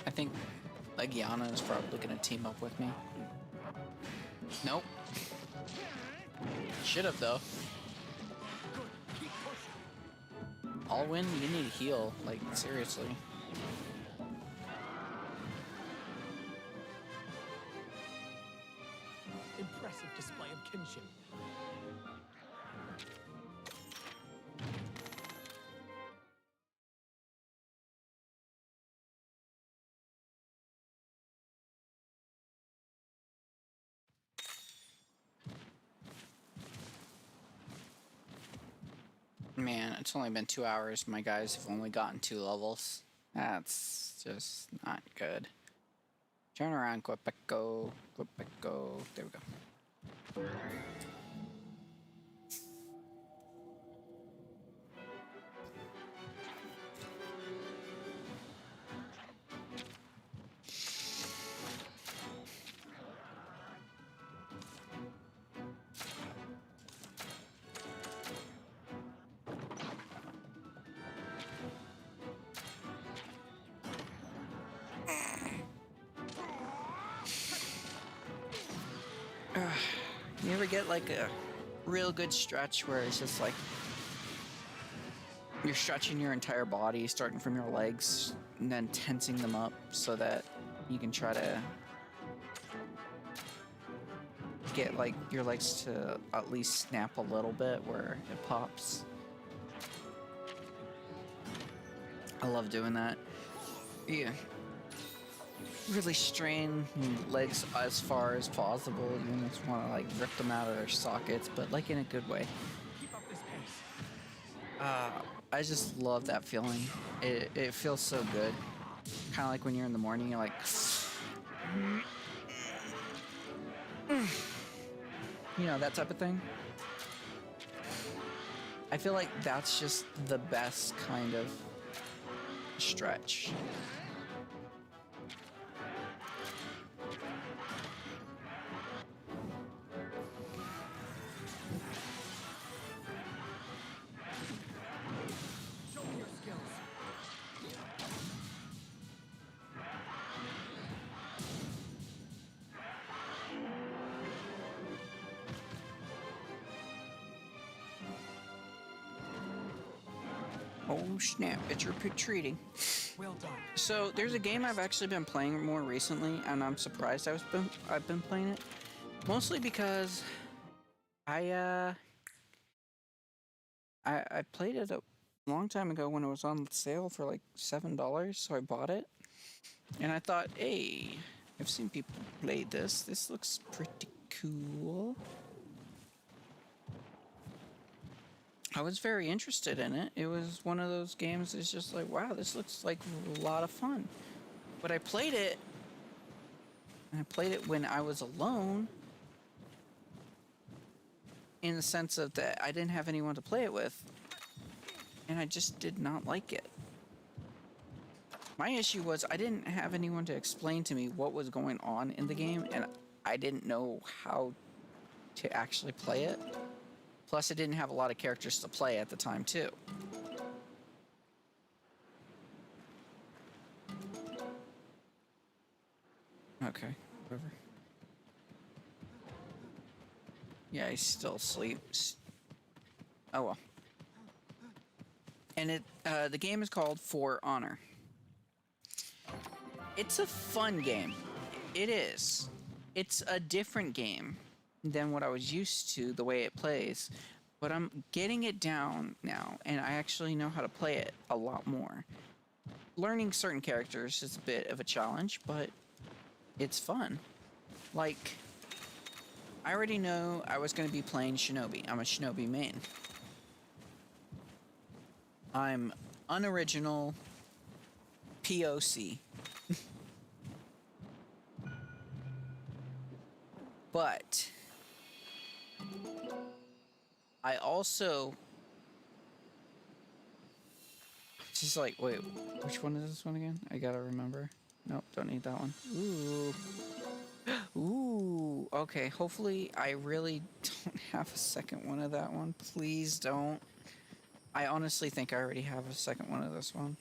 I think Legiana is probably going to team up with me. Nope. Should have, though. I'll win, you need a heal. Like, seriously. Impressive display of kinship. Man, it's only been 2 hours. My guys have only gotten 2 levels. That's just not good. Turn around, Quebeco. Quebeco. There we go. You ever get like a real good stretch where it's just like you're stretching your entire body, starting from your legs and then tensing them up so that you can try to get like your legs to at least snap a little bit where it pops? I love doing that. Yeah. Really strain your legs as far as possible. You just want to like rip them out of their sockets, but like in a good way. Keep up this pace. I just love that feeling. It feels so good. Kind of like when you're in the morning, you're like, you know, that type of thing. I feel like that's just the best kind of stretch. Oh snap, it's your retreating. Well done. So there's a game I've actually been playing more recently, and I'm surprised I've been playing it. Mostly because I played it a long time ago when it was on sale for like $7, so I bought it. And I thought, hey, I've seen people play this. This looks pretty cool. I was very interested in it. It was one of those games that's just like, wow, this looks like a lot of fun. But I played it, and I played it when I was alone, in the sense of that I didn't have anyone to play it with, and I just did not like it. My issue was I didn't have anyone to explain to me what was going on in the game, and I didn't know how to actually play it. Plus, I didn't have a lot of characters to play at the time, too. Okay, whatever. Yeah, he's still asleep. Oh well. And the game is called For Honor. It's a fun game. It is. It's a different game than what I was used to, the way it plays. But I'm getting it down now, and I actually know how to play it a lot more. Learning certain characters is a bit of a challenge, but it's fun. Like, I already know I was going to be playing Shinobi. I'm a Shinobi main. I'm unoriginal POC. But I also just like, wait, which one is this one again? I gotta remember. Nope, don't need that one. Ooh. Ooh, okay, hopefully I really don't have a second one of that one. Please don't. I honestly think I already have a second one of this one.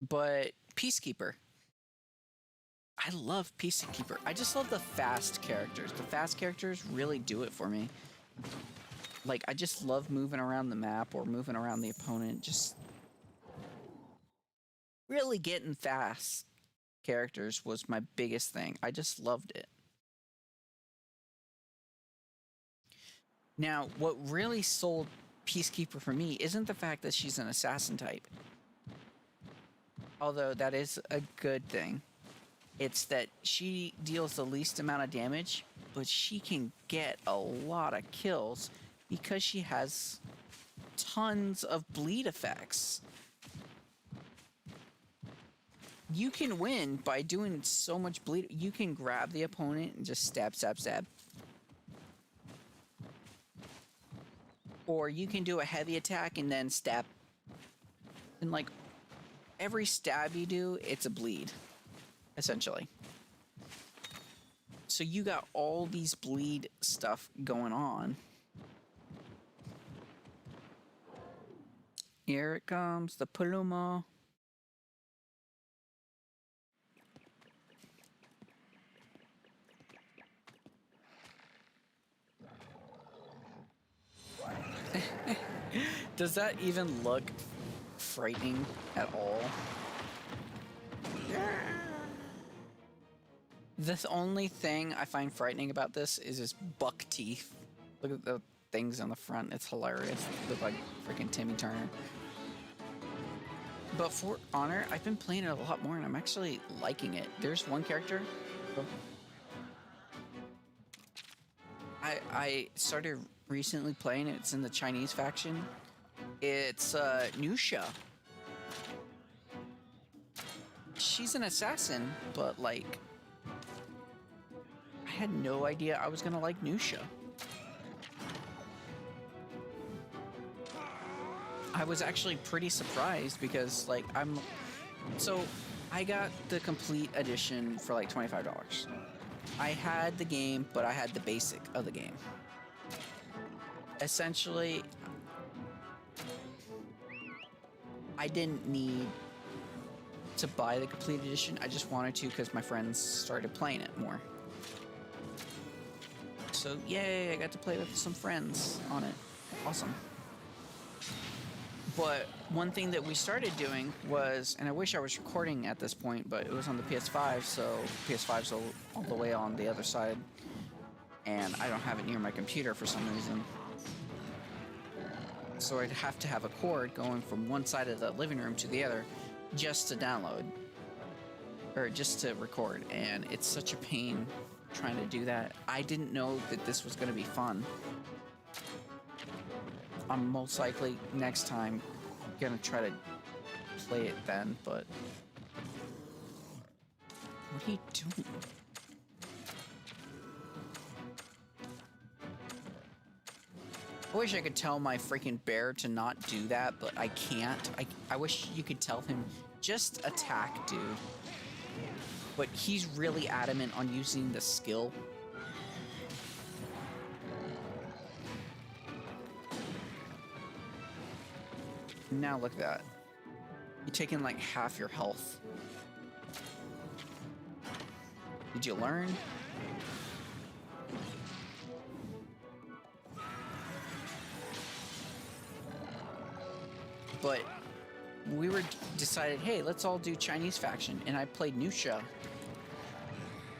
But Peacekeeper. I love Peacekeeper. I just love the fast characters. The fast characters really do it for me. Like, I just love moving around the map or moving around the opponent. Just really getting fast characters was my biggest thing. I just loved it. Now, what really sold Peacekeeper for me isn't the fact that she's an assassin type. Although that is a good thing. It's that she deals the least amount of damage, but she can get a lot of kills because she has tons of bleed effects. You can win by doing so much bleed. You can grab the opponent and just stab, stab, stab. Or you can do a heavy attack and then stab. And like, every stab you do, it's a bleed, essentially. So you got all these bleed stuff going on. Here it comes, the Paloma. Does that even look frightening at all? The only thing I find frightening about this is his buck teeth. Look at the things on the front. It's hilarious. They look like freaking Timmy Turner. But For Honor, I've been playing it a lot more, and I'm actually liking it. There's one character. I started recently playing it. It's in the Chinese faction. It's Nusha. She's an assassin, but like, I had no idea I was gonna like Nusha. I was actually pretty surprised because like I got the complete edition for like $25. I had the game, but I had the basic of the game. Essentially, I didn't need to buy the complete edition. I just wanted to because my friends started playing it more. So yay, I got to play with some friends on it. Awesome. But one thing that we started doing was, and I wish I was recording at this point, but it was on the PS5, so PS5's all the way on the other side, and I don't have it near my computer for some reason. So I'd have to have a cord going from one side of the living room to the other just to download. Or just to record. And it's such a pain trying to do that. I didn't know that this was going to be fun. I'm most likely next time going to try to play it then, but... What are you doing? I wish I could tell my freaking bear to not do that, but I can't. I wish you could tell him, just attack, dude. But he's really adamant on using the skill. Now look at that. You're taking like half your health. Did you learn? But we were decided, hey, let's all do Chinese faction, and I played Nuzlocke,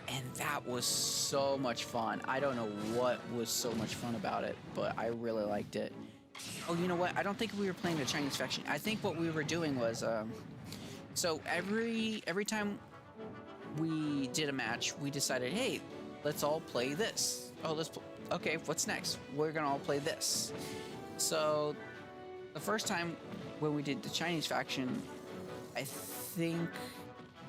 and that was so much fun. I don't know what was so much fun about it, but I really liked it. Oh, you know what? I don't think we were playing the Chinese faction. I think what we were doing was, so every time we did a match, we decided, hey, let's all play this. Oh, okay, what's next? We're gonna all play this. So the first time when we did the Chinese faction, I think,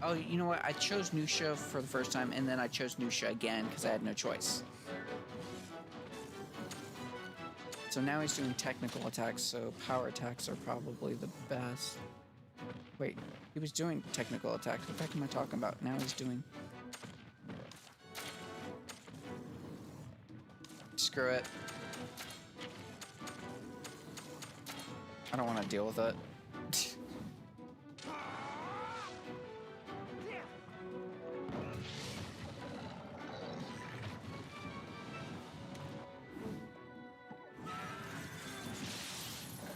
oh, you know what? I chose Nuzlocke for the first time, and then I chose Nuzlocke again because I had no choice. So now he's doing technical attacks, so power attacks are probably the best. Wait, he was doing technical attacks. What the heck am I talking about? Now he's doing... Screw it. I don't want to deal with it.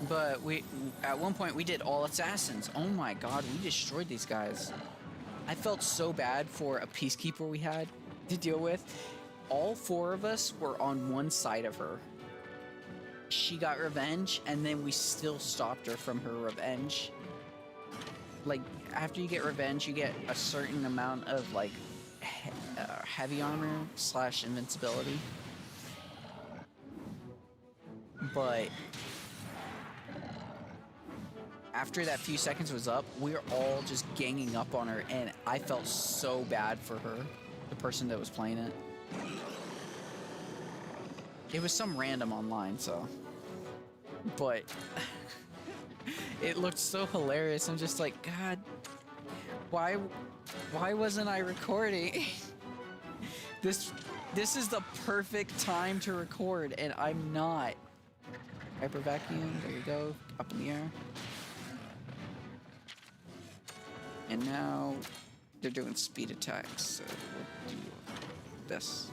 But at one point we did all assassins. Oh my god, we destroyed these guys. I felt so bad for a peacekeeper we had to deal with. All four of us were on one side of her. She got revenge, and then we still stopped her from her revenge. Like, after you get revenge, you get a certain amount of, like, heavy armor / invincibility. But after that few seconds was up, we were all just ganging up on her, and I felt so bad for her, the person that was playing it. It was some random online, so... But... it looked so hilarious. I'm just like, God... Why wasn't I recording? This is the perfect time to record, and I'm not. Hyper vacuum, there you go. Up in the air. And now... they're doing speed attacks, so we'll do this.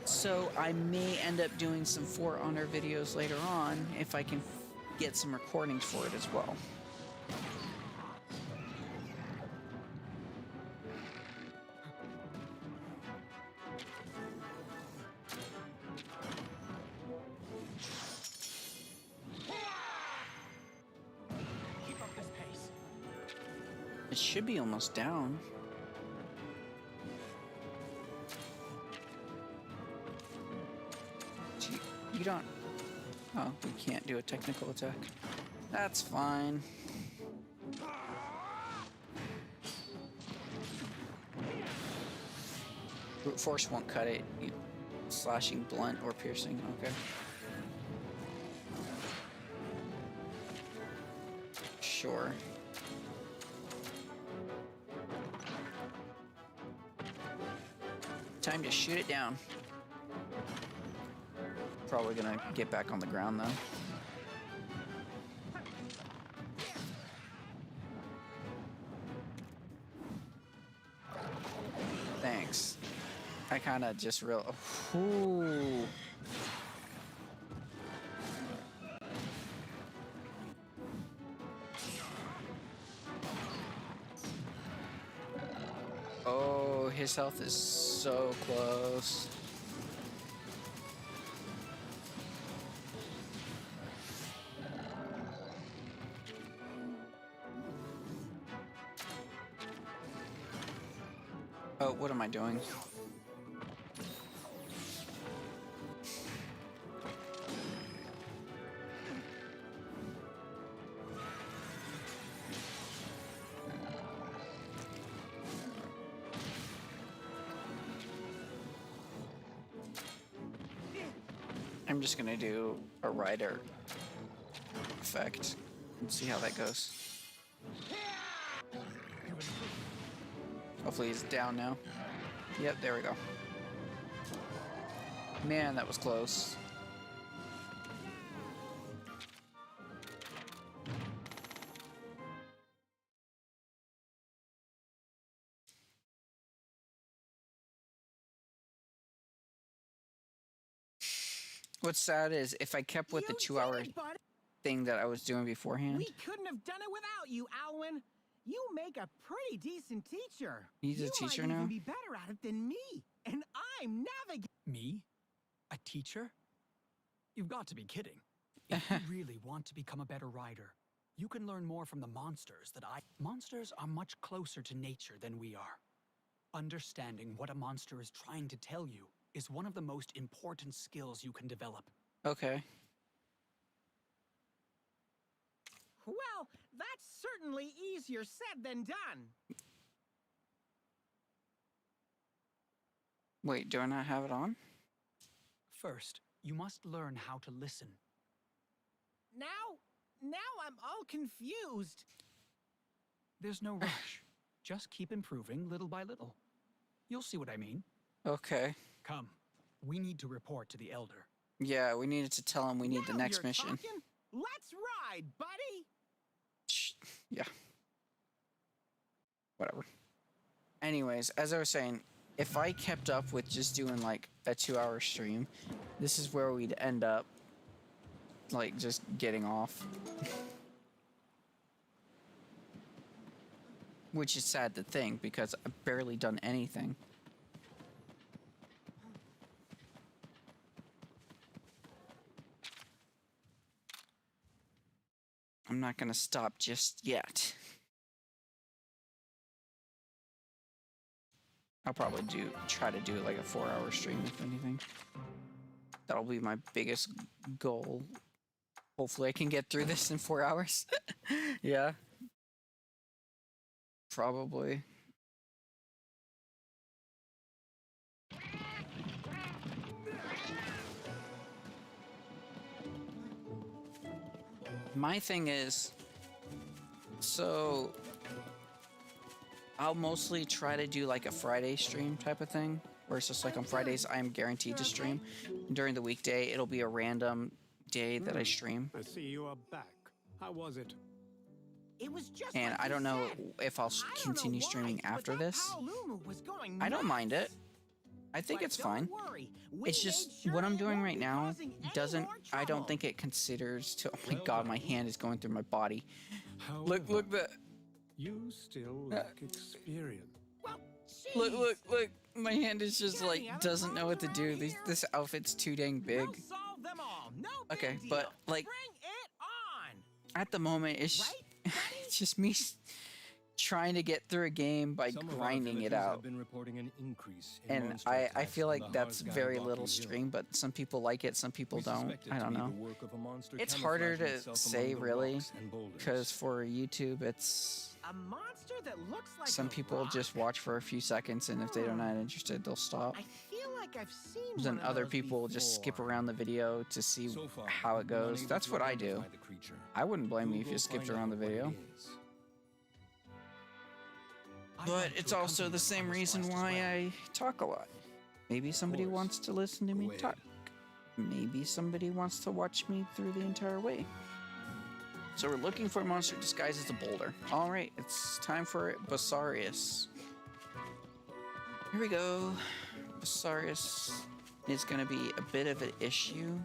So I may end up doing some For Honor videos later on if I can get some recordings for it as well. Keep up this pace. It should be almost down. You don't... Oh, we can't do a technical attack. That's fine. Brute force won't cut it. Slashing, blunt, or piercing. Okay. Sure. Time to shoot it down. Probably gonna get back on the ground though. Thanks. I kind of just Ooh. Oh, his health is so close. Oh, what am I doing? I'm just gonna do a rider effect and see how that goes. Hopefully he's down now. Yep, there we go. Man, that was close. What's sad is if I kept with the 2-hour thing that I was doing beforehand. We couldn't have done it without you, Alwyn. You make a pretty decent teacher. He's a teacher you might now? even be better at it than me, and I'm navigating. Me? A teacher? You've got to be kidding. If you really want to become a better rider, you can learn more from the monsters that Monsters are much closer to nature than we are. Understanding what a monster is trying to tell you is one of the most important skills you can develop. Okay. Well, that's certainly easier said than done. Wait, do I not have it on? First, you must learn how to listen. Now I'm all confused. There's no rush. Just keep improving little by little. You'll see what I mean. Okay. Come, we need to report to the Elder. Yeah, we needed to tell him we need the Now next you're mission. talking. Let's ride, buddy. Yeah. Whatever. Anyways, as I was saying, if I kept up with just doing like a 2-hour stream, this is where we'd end up, like, just getting off. Which is sad to think because I've barely done anything. I'm not gonna stop just yet. I'll probably try to do like a 4-hour stream if anything. That'll be my biggest goal. Hopefully I can get through this in 4 hours. Yeah. Probably. My thing is, so I'll mostly try to do like a Friday stream type of thing, where it's just like on Fridays I am guaranteed to stream. And during the weekday, it'll be a random day that I stream. I see you are back. How was it? It was just And like I you don't know said. if I'll I don't know continue why, streaming but after that this. Paolumu was going I don't mind nuts. it. I think But it's don't fine. worry, we It's just made sure what I'm it doing won't right be now causing any doesn't, more I don't trouble. think it considers to, oh my Well god, my done. hand is going through my body. However, Look, the, you still lack experience. Well, look, my hand is just Got like, any other doesn't know what to problems do. around here? This outfit's too dang big. We'll solve them all. No big Okay, deal. but, like, Bring it on. At the moment, it's, Right, buddy? it's just me trying to get through a game by Some of our grinding it villagers out. have been reporting an increase in And monster I attacks feel on like the that's Harzgai very Rocky little Hill. stream, but some people like it, some people We don't. suspect it I to don't be know. the work of a monster It's harder camouflaging to itself say, among the really, rocks and boulders. because for YouTube, it's A monster that looks like some a people rock. just watch for a few seconds, and if they're not interested, they'll stop. I feel like I've seen Then one of other those people will just skip before. around the video to see So far, how it we've been goes. unable That's to what I do. identify the creature. I wouldn't blame you if We'll you go skipped find around the out what video. it is. I'd But like to it's also accompany the them same on this reason quest as why well. I talk a lot. Maybe somebody course. wants to listen to me Go talk. Maybe somebody wants to watch me through the entire way. So we're looking for a monster disguised as a boulder. Alright, it's time for Basarius. Here we go. Basarius is going to be a bit of an issue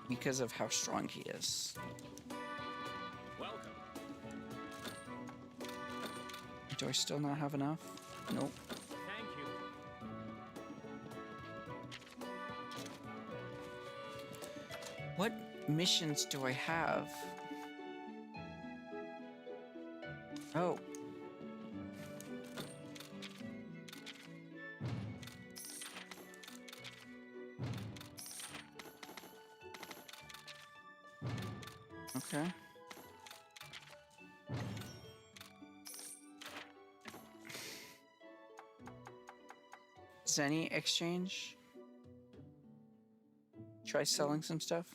because of how strong he is. Welcome. Do I still not have enough? Nope. Thank you. What missions do I have? Okay. Is any exchange? Try selling some stuff?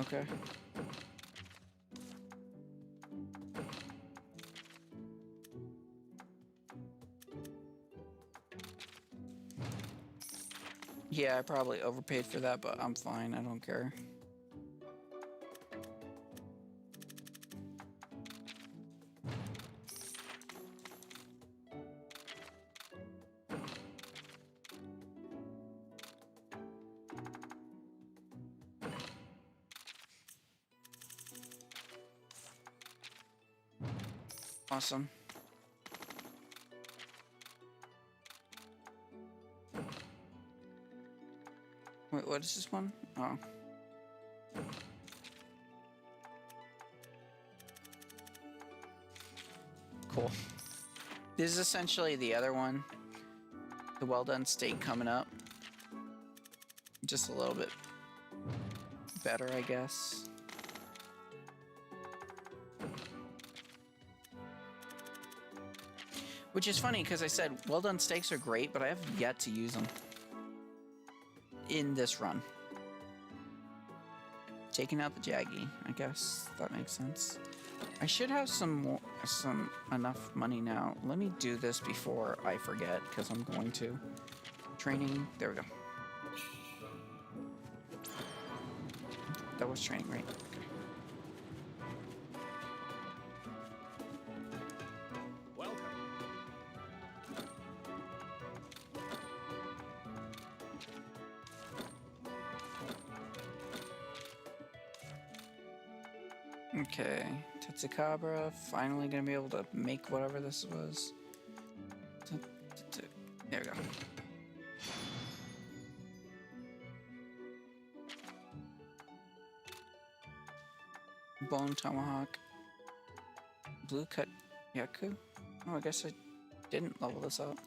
Okay. Yeah, I probably overpaid for that, but I'm fine. I don't care. Awesome. Wait, what is this one? Oh. Cool. This is essentially the other one. The well done steak coming up. Just a little bit better, I guess. Which is funny because I said well done steaks are great, but I have yet to use them in this run. Taking out the Jaggy, I guess that makes sense. I should have some enough money now. Let me do this before I forget, because I'm going to. Training, there we go. That was training, right? Welcome. Okay, Tetsukabra, finally gonna be able to make whatever this was. There we go. Bone Tomahawk. Blue Cut Yaku? Oh, I guess I didn't level this up.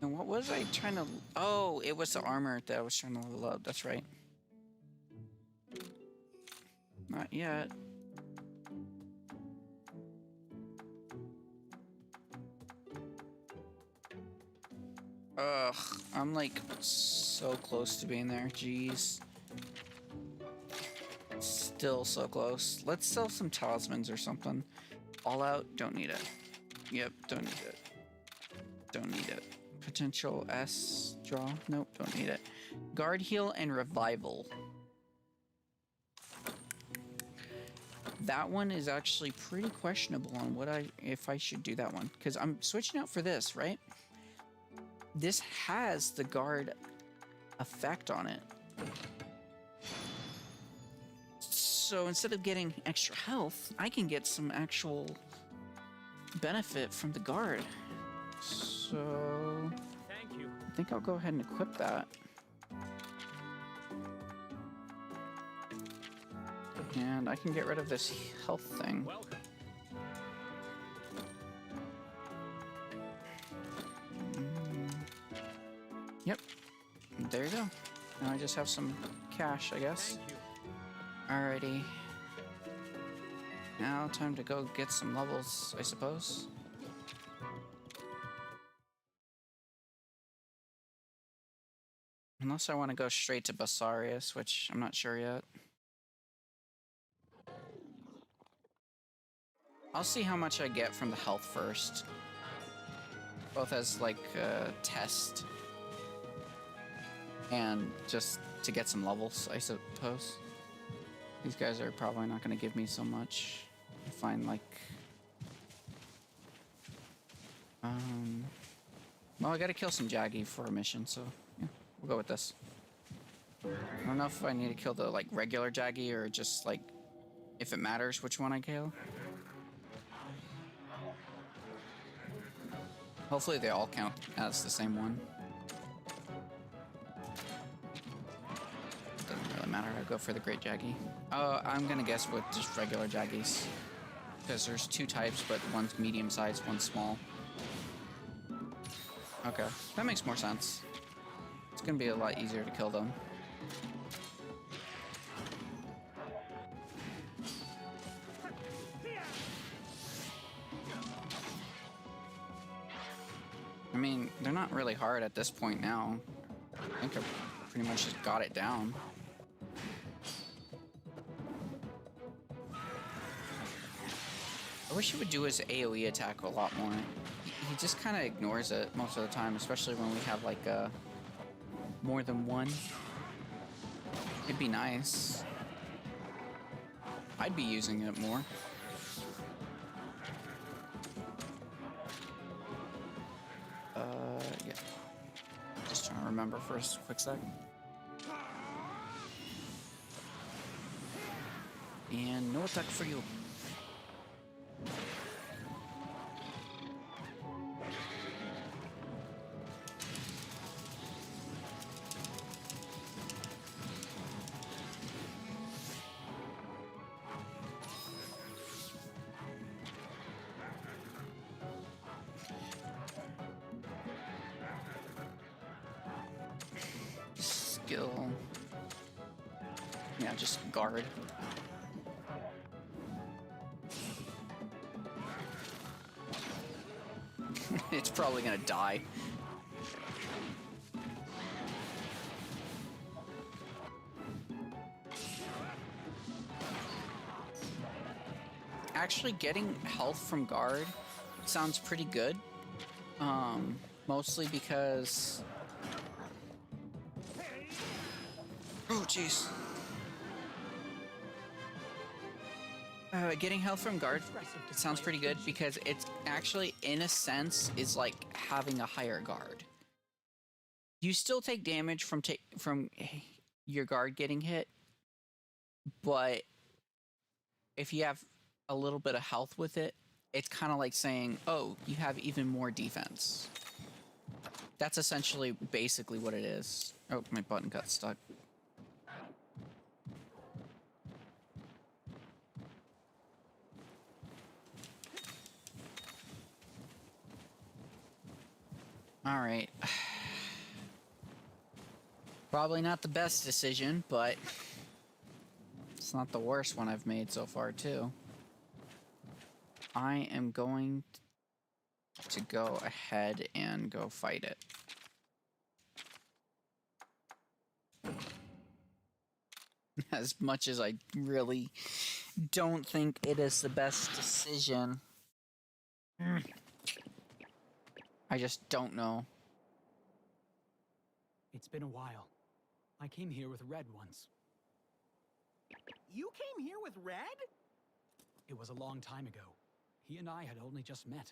And what was I trying to... Oh, it was the armor that I was trying to level up. That's right. Not yet. Ugh, I'm like so close to being there. Jeez. Still so close. Let's sell some talismans or something. All out, don't need it. Yep, don't need it. Don't need it. Potential S draw? Nope, don't need it. Guard heal and revival. That one is actually pretty questionable on what if I should do that one, because I'm switching out for this, right? This has the guard effect on it. So instead of getting extra health, I can get some actual benefit from the guard. So Thank you. I think I'll go ahead and equip that. And I can get rid of this health thing. Welcome. Yep. There you go. Now I just have some cash, I guess. Thank you. Alrighty. Now time to go get some levels, I suppose. Unless I want to go straight to Basarius, which I'm not sure yet. I'll see how much I get from the health first. Both as like a test and just to get some levels, I suppose. These guys are probably not going to give me so much. I find like... well, I got to kill some Jaggy for a mission, so yeah, we'll go with this. I don't know if I need to kill the like regular Jaggy or just like if it matters which one I kill. Hopefully they all count as the same one. Doesn't really matter, I'll go for the Great Jaggy. I'm gonna guess with just regular Jaggies. Because there's two types, but one's medium sized, one's small. Okay, that makes more sense. It's gonna be a lot easier to kill them. I mean, they're not really hard at this point now. I think I've pretty much just got it down. I wish he would do his AoE attack a lot more. He just kind of ignores it most of the time, especially when we have like more than one. It'd be nice. I'd be using it more. Yeah. Just trying to remember for a quick sec. And no attack for you. Skill. Yeah, just guard. It's probably gonna die. Actually, getting health from guard sounds pretty good. Mostly because... Oh, jeez. Getting health from guard sounds pretty good because it's actually, in a sense, is like having a higher guard. You still take damage from your guard getting hit, but if you have a little bit of health with it, it's kind of like saying, oh, you have even more defense. That's essentially basically what it is. Oh, my button got stuck. All right. Probably not the best decision, but it's not the worst one I've made so far, too. I am going to go ahead and go fight it. As much as I really don't think it is the best decision. I just don't know. It's been a while. I came here with Red once. You came here with Red? It was a long time ago. He and I had only just met.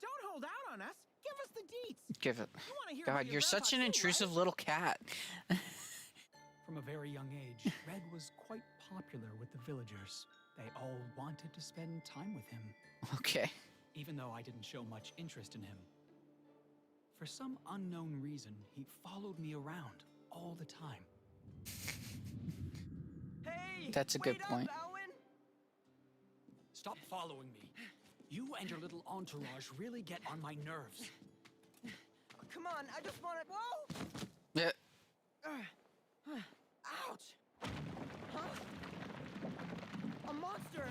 Don't hold out on us. Give us the deets. Give it. You wanna hear about God, your you're such grandpa an too, intrusive right? little cat. From a very young age, Red was quite popular with the villagers. They all wanted to spend time with him, Okay. even though I didn't show much interest in him. For some unknown reason, he followed me around all the time. Hey, That's a good point. Owen. Stop following me. You and your little entourage really get on my nerves. Come on, I just want to. Whoa! Yeah. Ouch! Huh? A monster!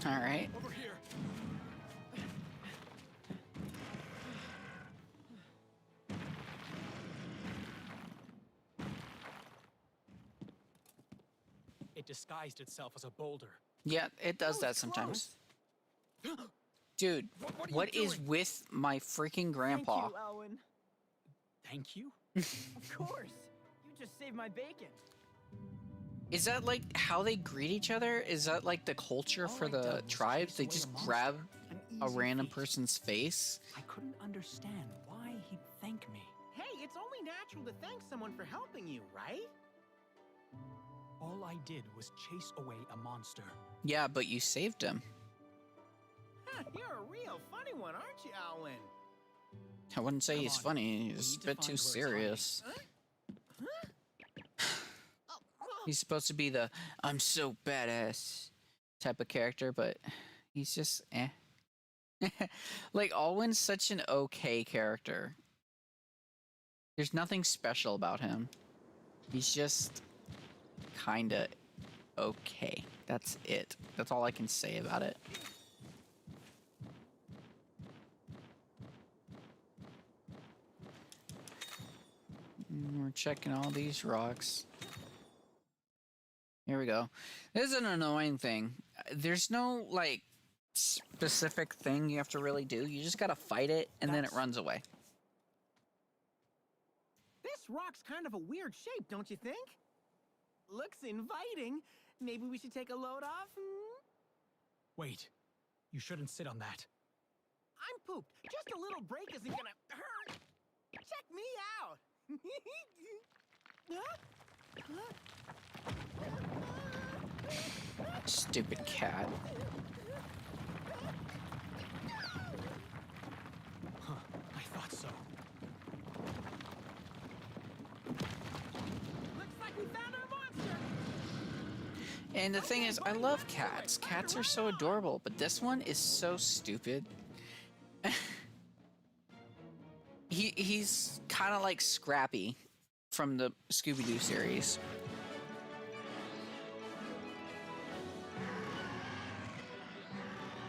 All right. Over here. It disguised itself as a boulder. Yeah, it does that sometimes. Dude, what is with my freaking grandpa? Thank you, Owen. Thank you? Of course. You just saved my bacon. Is that like how they greet each other? Is that like the culture All for I did the was tribes? chase They away just a monster. grab An a easy random feat. person's face? I couldn't understand why he'd thank me. Hey, it's only natural to thank someone for helping you, right? All I did was chase away a monster. Yeah, but you saved him. Huh, you're a real funny one, aren't you, Owen? I wouldn't say Come he's on, funny. we He's need a to bit find too where it's hiding. serious. He's supposed to be the I'm so badass type of character, but he's just eh. Like Alwyn's such an okay character. There's nothing special about him. He's just kinda okay. That's it. That's all I can say about it. We're checking all these rocks. Here we go. This is an annoying thing. There's no, like, specific thing you have to really do. You just gotta fight it, and then it runs away. This rock's kind of a weird shape, don't you think? Looks inviting. Maybe we should take a load off? Wait, you shouldn't sit on that. I'm pooped. Just a little break isn't gonna hurt. Check me out. Stupid cat. Huh, I thought so. Looks like we found our monster. And the thing is, I love cats. Cats are so adorable, but this one is so stupid. He's kind of like Scrappy from the Scooby-Doo series.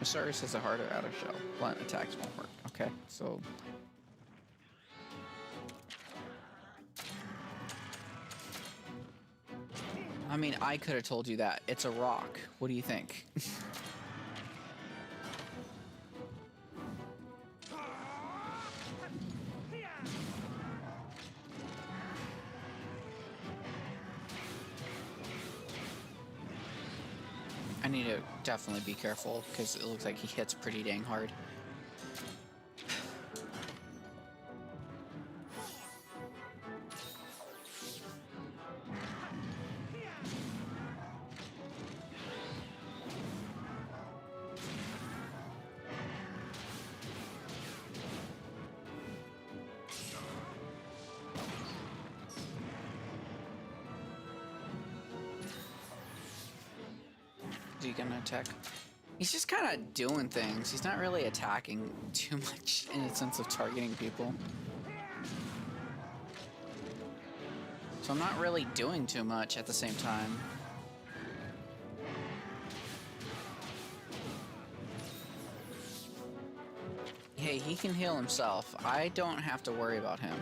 Osiris has a harder outer shell. Blunt attacks won't work. Okay, so... I mean, I could have told you that. It's a rock. What do you think? I need to definitely be careful because it looks like he hits pretty dang hard. Is he gonna attack? He's just kind of doing things. He's not really attacking too much in the sense of targeting people. So I'm not really doing too much at the same time. Hey, he can heal himself. I don't have to worry about him.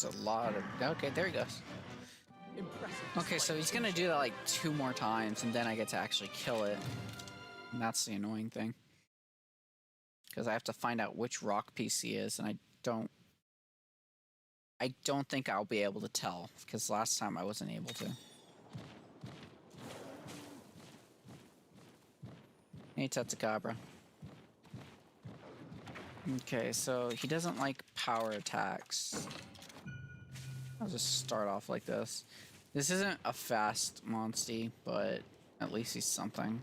It's a lot of... Okay, there he goes. Impressive. Okay, so he's gonna do that like 2 more times, and then I get to actually kill it. And that's the annoying thing. Because I have to find out which rock piece he is, and I don't think I'll be able to tell, because last time I wasn't able to. Hey, Tetsukabra. Okay, so he doesn't like power attacks. I'll just start off like this. This isn't a fast monstie, but at least he's something.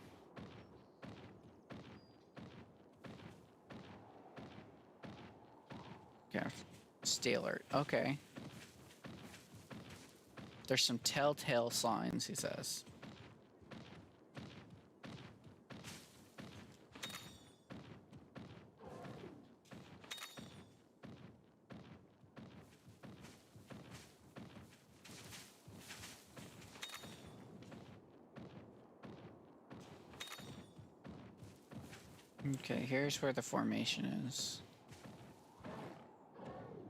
Okay, stay alert. Okay. There's some telltale signs, he says. Okay, here's where the formation is.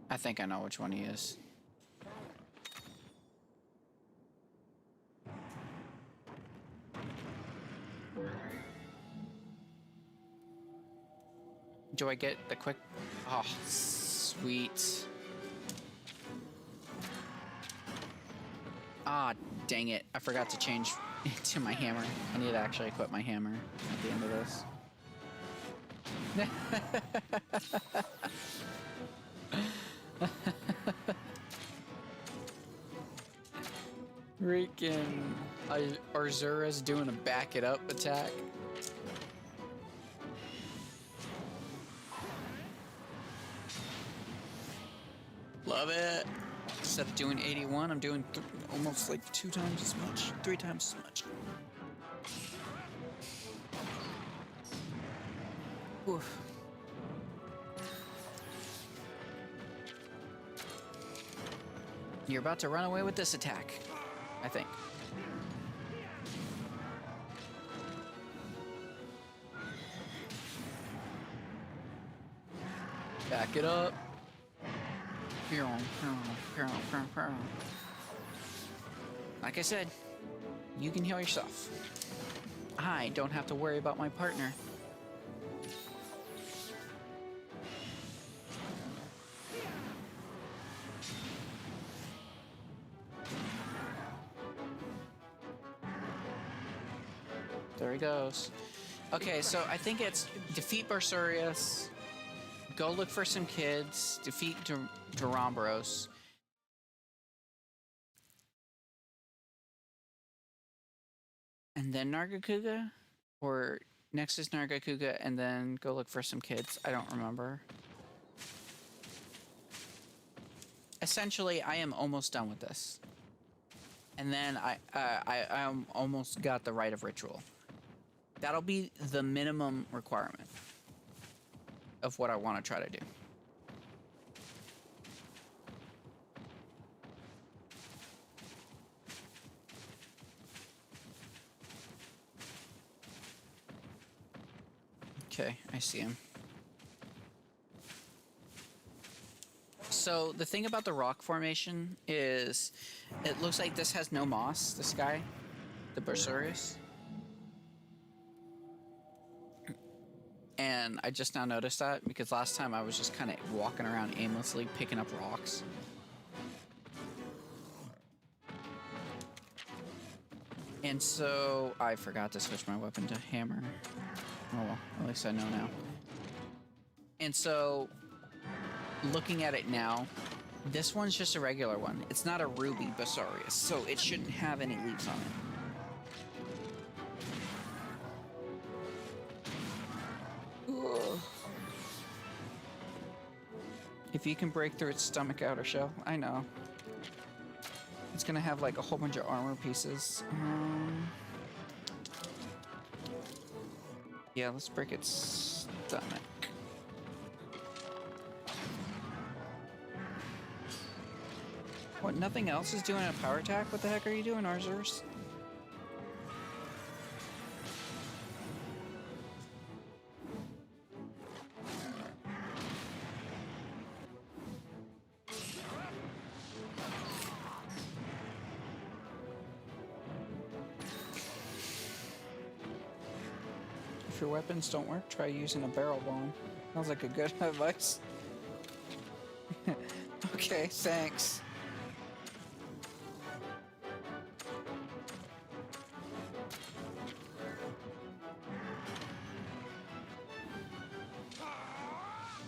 I think I know which one he is. Do I get the quick... Oh, sweet. Ah, dang it. I forgot to change to my hammer. I need to actually equip my hammer at the end of this. Freaking Arzura's doing a back it up attack. Love it. Instead of doing 81, I'm doing almost like 2 times as much, 3 times as much. Oof. You're about to run away with this attack, I think. Back it up. Like I said, you can heal yourself. I don't have to worry about my partner. There he goes. Okay, so I think it's defeat Bersurius, go look for some kids, defeat Durambros. And then Nargacuga? Or next is Nargacuga and then go look for some kids. I don't remember. Essentially, I am almost done with this. And then I almost got the Rite of Ritual. That'll be the minimum requirement of what I want to try to do. Okay, I see him. So the thing about the rock formation is it looks like this has no moss, this guy, the Bersurius. And I just now noticed that because last time I was just kind of walking around aimlessly picking up rocks. And so I forgot to switch my weapon to hammer. Oh well, at least I know now. And so looking at it now, this one's just a regular one. It's not a ruby Bersurius, so it shouldn't have any leaves on it. If you can break through its stomach outer shell, I know. It's gonna have like a whole bunch of armor pieces. Yeah, let's break its stomach. What, nothing else is doing a power attack? What the heck are you doing, Arzurs? If your weapons don't work, try using a barrel bomb. Sounds like a good advice. Okay, thanks.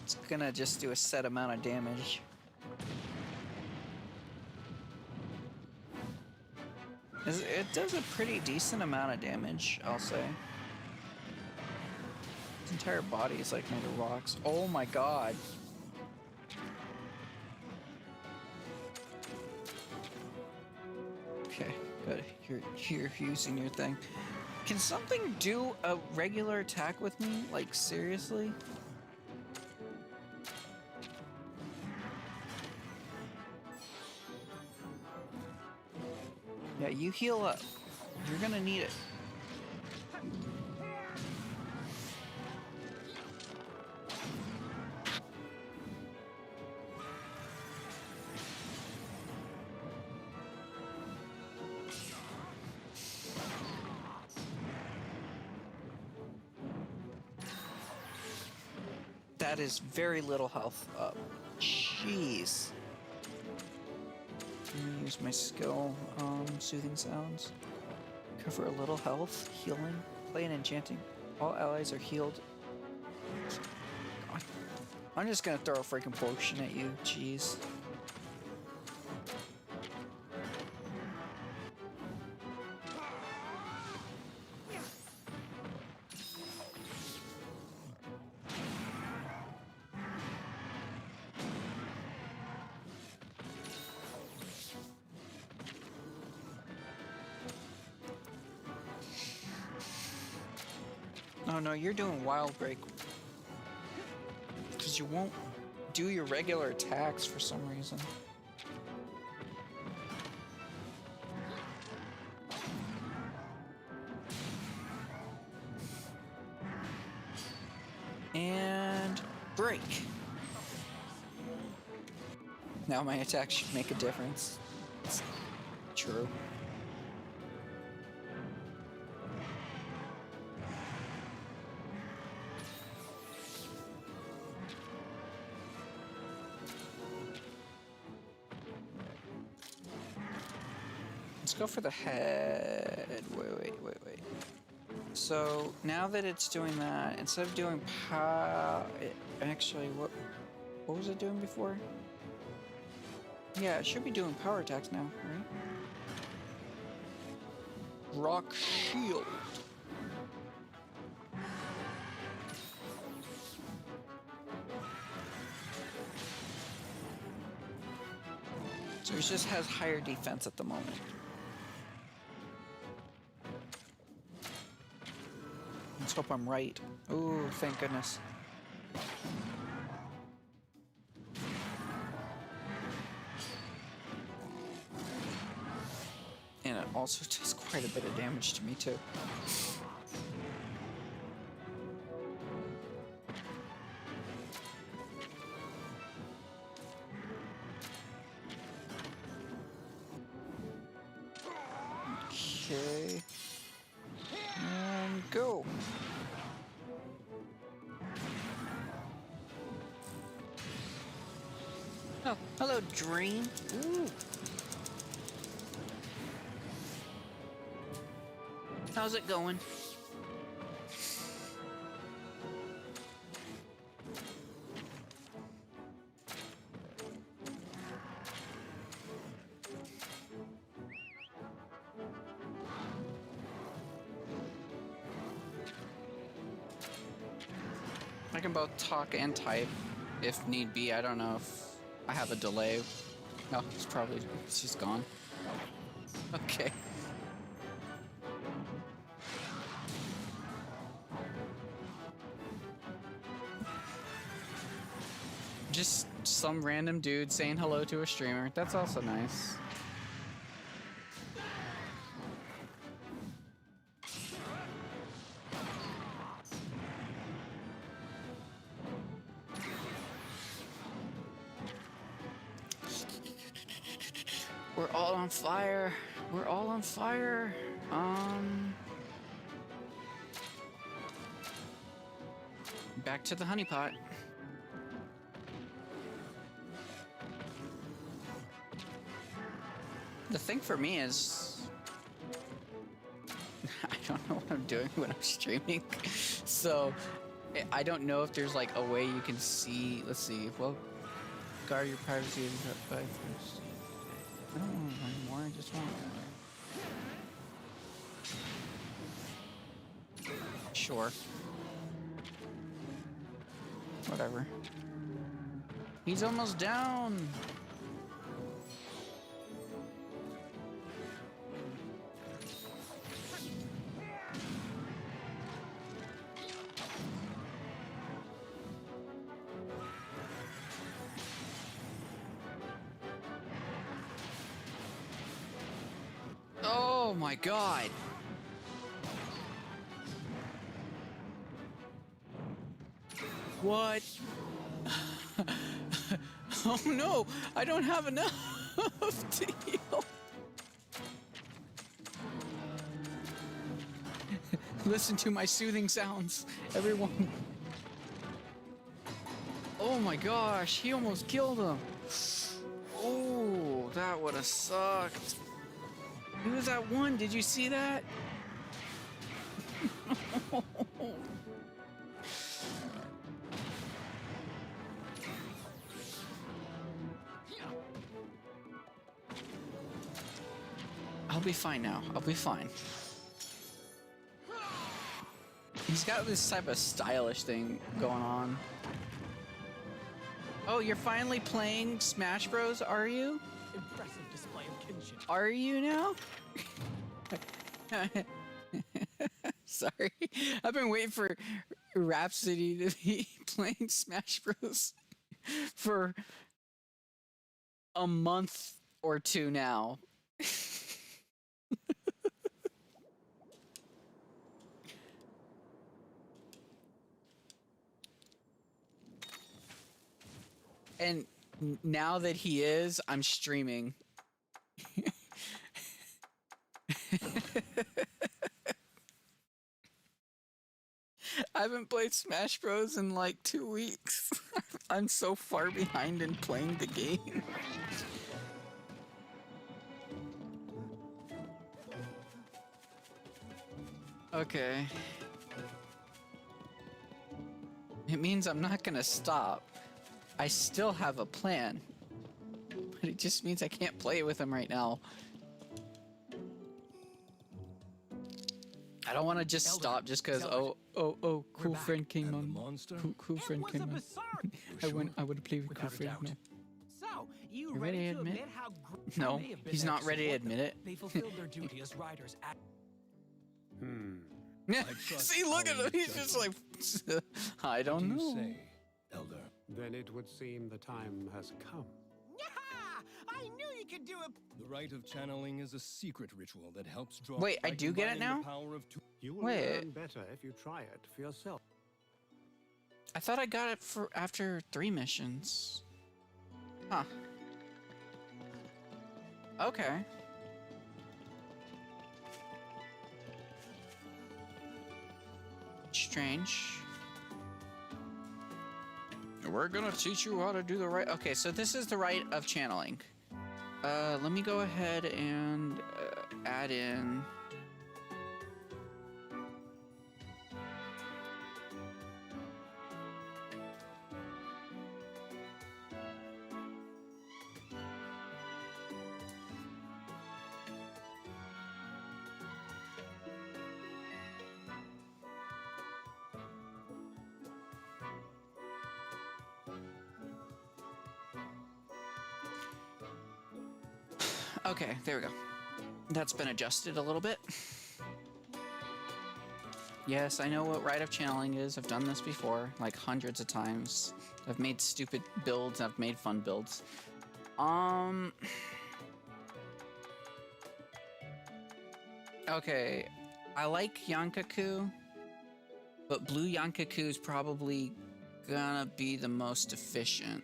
It's gonna just do a set amount of damage. It does a pretty decent amount of damage, I'll say. His entire body is like made of rocks. Oh my god. Okay, good. You're using your thing. Can something do a regular attack with me? Like, seriously? Yeah, you heal up. You're gonna need it. That is very little health up. Jeez. I'm gonna use my skill, soothing sounds. Cover a little health, healing, play an enchanting. All allies are healed. God. I'm just gonna throw a freaking potion at you, jeez. Oh no, you're doing wild break. Because you won't do your regular attacks for some reason. And break. Now my attack should make a difference. It's true. Let's go for the head. Wait. So now that it's doing that, instead of doing actually, what was it doing before? Yeah, it should be doing power attacks now, right? Rock shield. So it just has higher defense at the moment. Let's hope I'm right. Ooh, thank goodness. And it also does quite a bit of damage to me too. Okay. And go. Oh, hello, Dream. Ooh. How's it going? I can both talk and type if need be. I don't know if I have a delay. No, it's just gone. Okay. Just some random dude saying hello to a streamer. That's also nice. We're all on fire. We're all on fire. Back to the honeypot. The thing for me is, I don't know what I'm doing when I'm streaming, so I don't know if there's like a way you can see. Let's see. Well, guard your privacy by first. I don't want anymore. I just want. Sure. Whatever. He's almost down. Oh my God. What? Oh no, I don't have enough to heal. Listen to my soothing sounds, everyone. Oh my gosh, he almost killed him. Oh, that would have sucked. He was at 1, did you see that? I'll be fine now. I'll be fine. He's got this type of stylish thing going on. Oh, you're finally playing Smash Bros, are you? Impressive display of kinship. Are you now? Sorry. I've been waiting for Rhapsody to be playing Smash Bros. For a month or two now. And now that he is, I'm streaming. I haven't played Smash Bros in like 2 weeks. I'm so far behind in playing the game. Okay. It means I'm not gonna stop. I still have a plan. But it just means I can't play with him right now. I don't want to just stop just because, cool friend came And the on. monster? Cool It friend was came a on. bizarre. I would have played with cool Without a friend. doubt. No. So, you You ready ready to to admit? admit how great No, may have been he's there not to ready to support them. admit it. They fulfilled their duty as riders at trust See, look at our him. He's just like, I What don't do you know. say, Elder? Then it would seem the time has come. Yeah, I knew you could do it. The rite of channeling is a secret ritual that helps draw. Wait, I by do get it combining now? the power of two. You will Wait. learn better if you try it for yourself. I thought I got it for after 3 missions. Huh. Okay. Strange. We're gonna teach you how to do the right. Okay, so this is the rite of channeling. Let me go ahead and add in. Okay, there we go. That's been adjusted a little bit. Yes, I know what rite of channeling is. I've done this before, like hundreds of times. I've made stupid builds, I've made fun builds. Okay, I like Yankaku, but blue Yankaku is probably gonna be the most efficient.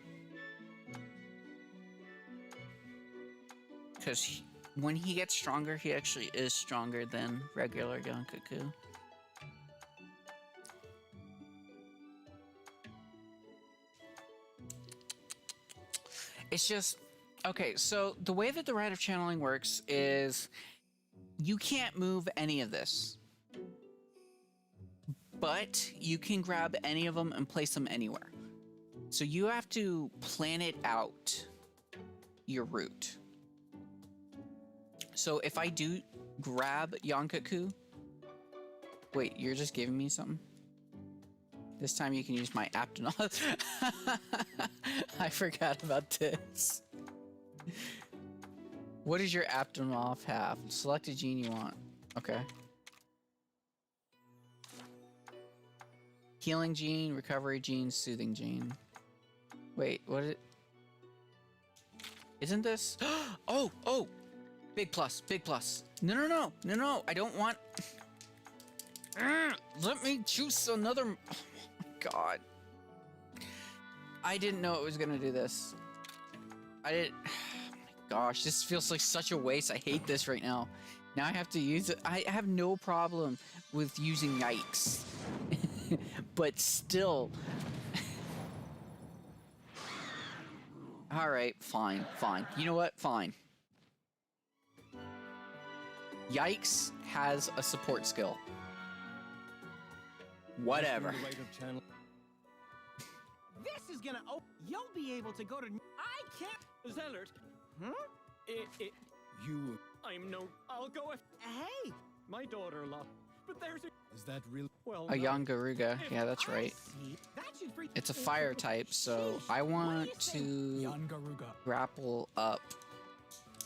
Because when he gets stronger, he actually is stronger than regular Yankaku. It's just, okay, so the way that the rite of channeling works is you can't move any of this. But you can grab any of them and place them anywhere. So you have to plan it out, your route. So if I do grab Yankaku, wait, you're just giving me something? This time you can use my Aptonoth. I forgot about this. What does your Aptonoth have? Select a gene you want. Okay. Healing gene, recovery gene, soothing gene. Wait, what is it? Isn't this? Oh! Big plus, big plus. No, I don't want... Let me choose another... Oh my god. I didn't know it was gonna do this. I didn't... Oh my gosh, this feels like such a waste. I hate this right now. Now I have to use it. I have no problem with using yikes. But still... Alright, fine. You know what? Fine. Yikes has a support skill. Whatever. The rite of channel. This is gonna. Oh, you'll be able to go to. I can't. Zellert, You. I'll go if Hey, my daughter lost. But there's a, Is that real? well, A no. young Garuga. Yeah, that's right. see. That should free. It's a fire type, so I want to Young Garuga. grapple up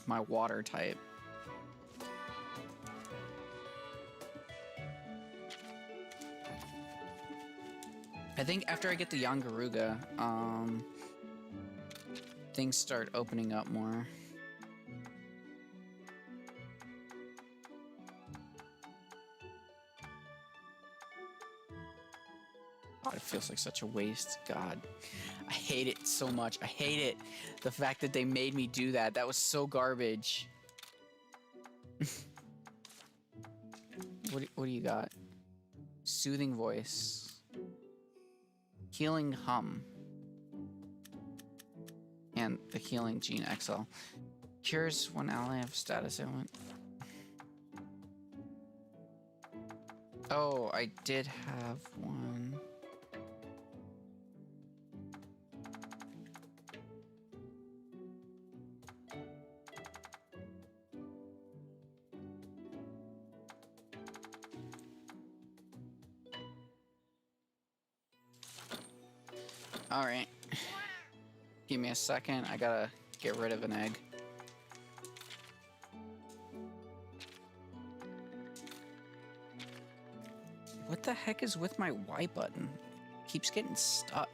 my water type. I think after I get the Yangaruga, things start opening up more. God, it feels like such a waste. God, I hate it so much. I hate it. The fact that they made me do that. That was so garbage. What do you got? Soothing voice. Healing hum. And the healing gene XL. Cures one ally of status ailment. Oh, I did have one. All right. Give me a second. I gotta get rid of an egg. What the heck is with my Y button? Keeps getting stuck.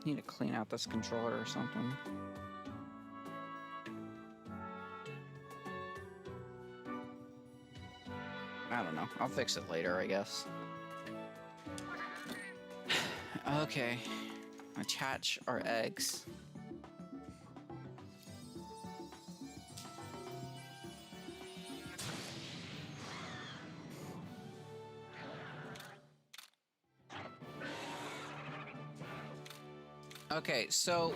Need to clean out this controller or something. I don't know. I'll fix it later, I guess. Okay. Attach our eggs. Okay, so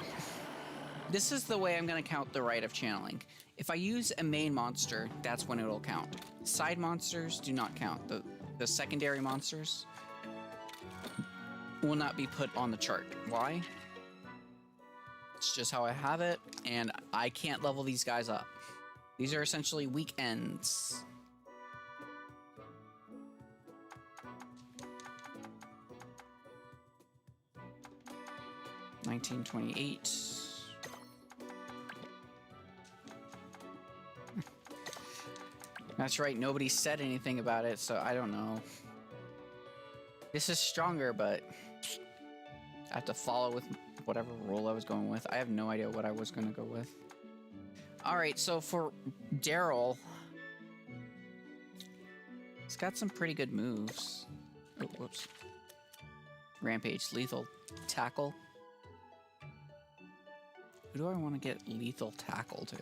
this is the way I'm going to count the rite of channeling. If I use a main monster, that's when it'll count. Side monsters do not count. The secondary monsters will not be put on the chart. Why? It's just how I have it, and I can't level these guys up. These are essentially weekends. $19.28. That's right, nobody said anything about it, so I don't know. This is stronger, but I have to follow with whatever rule I was going with. I have no idea what I was going to go with. Alright, so for Daryl, he's got some pretty good moves. Oh, whoops. Rampage, lethal, tackle. Who do I want to get lethal tackle to?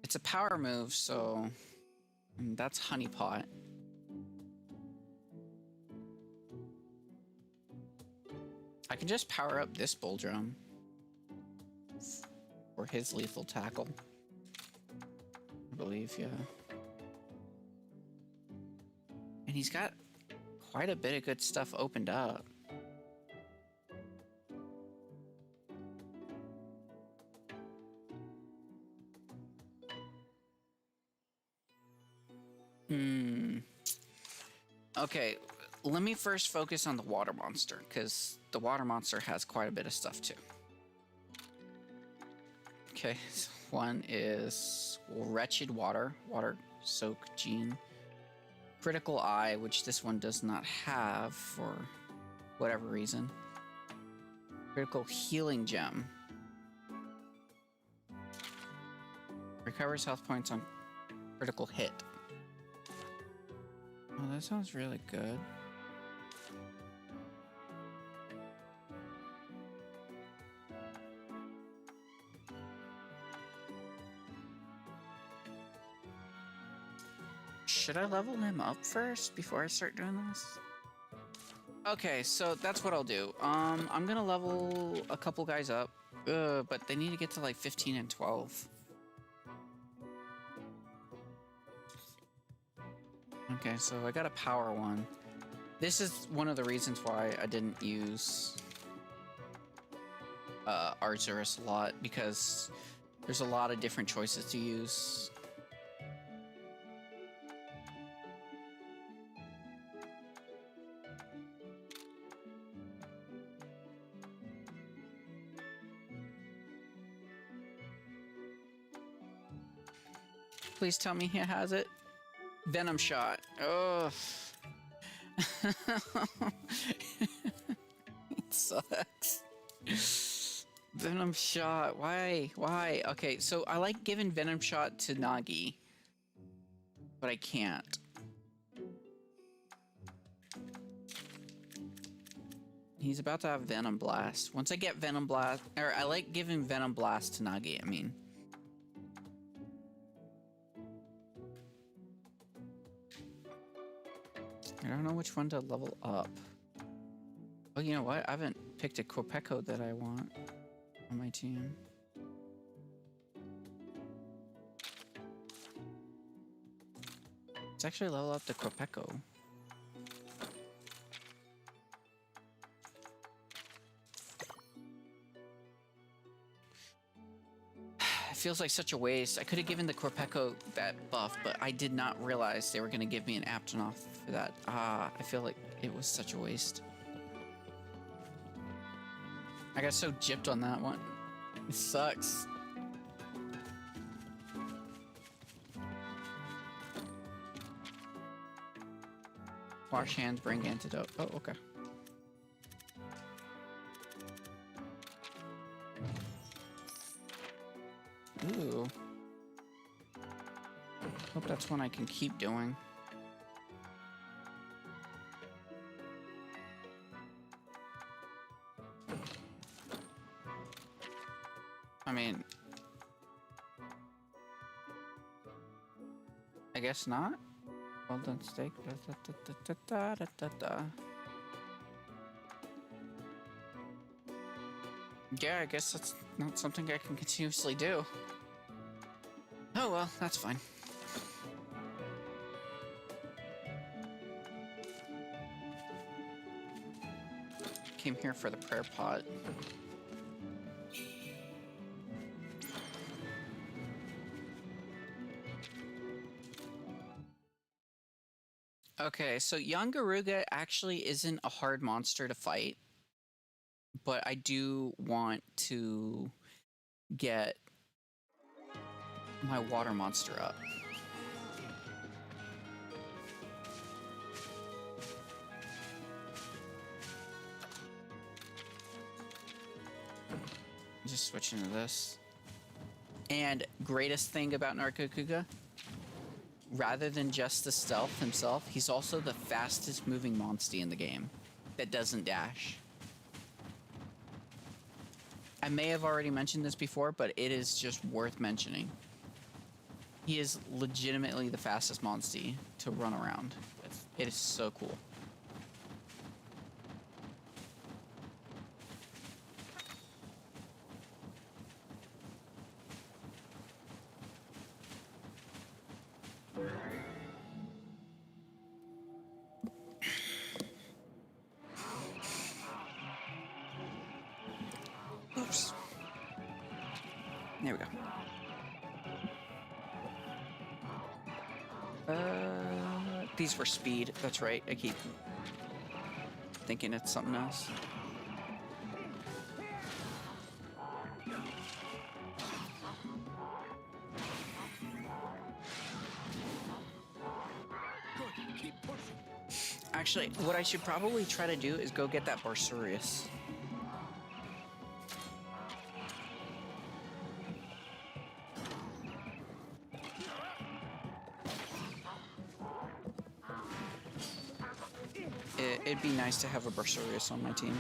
It's a power move, so that's Honeypot. I can just power up this bull drum for his lethal tackle. I believe, yeah. And he's got quite a bit of good stuff opened up. Okay, let me first focus on the water monster, because the water monster has quite a bit of stuff too. Okay, so one is Wretched Water, Water Soak Gene. Critical Eye, which this one does not have for whatever reason. Critical Healing Gem. Recovers health points on critical hit. Oh, that sounds really good. Should I level him up first before I start doing this? Okay, so that's what I'll do. I'm gonna level a couple guys up, but they need to get to like 15 and 12. Okay, so I got a power one. This is one of the reasons why I didn't use Arzuros a lot, because there's a lot of different choices to use. Please tell me he has it. Venom shot. Oh. It sucks. Venom shot. Why? Why? Okay, so I like giving venom shot to Nagi, but I can't. He's about to have Venom Blast. Once I get Venom Blast, or I like giving Venom Blast to Nagi, I mean. I don't know which one to level up. Oh, you know what? I haven't picked a Kopeko that I want on my team. Let's actually level up the Kopeko. It feels like such a waste. I could have given the Kopeko that buff, but I did not realize they were going to give me an Aptonoth for that. I feel like it was such a waste. I got so gypped on that one. It sucks. Wash hands, bring antidote. Oh, okay. Ooh. Hope that's one I can keep doing. I mean, I guess not. Well done, steak. Yeah, I guess that's not something I can continuously do. Oh well, that's fine. Came here for the prayer pot. Okay, so young Garuga actually isn't a hard monster to fight, but I do want to get my water monster up. Just switching to this. And greatest thing about Narcokuga, rather than just the stealth himself, he's also the fastest moving monstie in the game that doesn't dash. I may have already mentioned this before, but it is just worth mentioning. He is legitimately the fastest monstie to run around. It is so cool. Oops. There we go. These were speed. That's right. I keep thinking it's something else. Actually, what I should probably try to do is go get that Barsurius. It'd be nice to have a Barsurius on my team.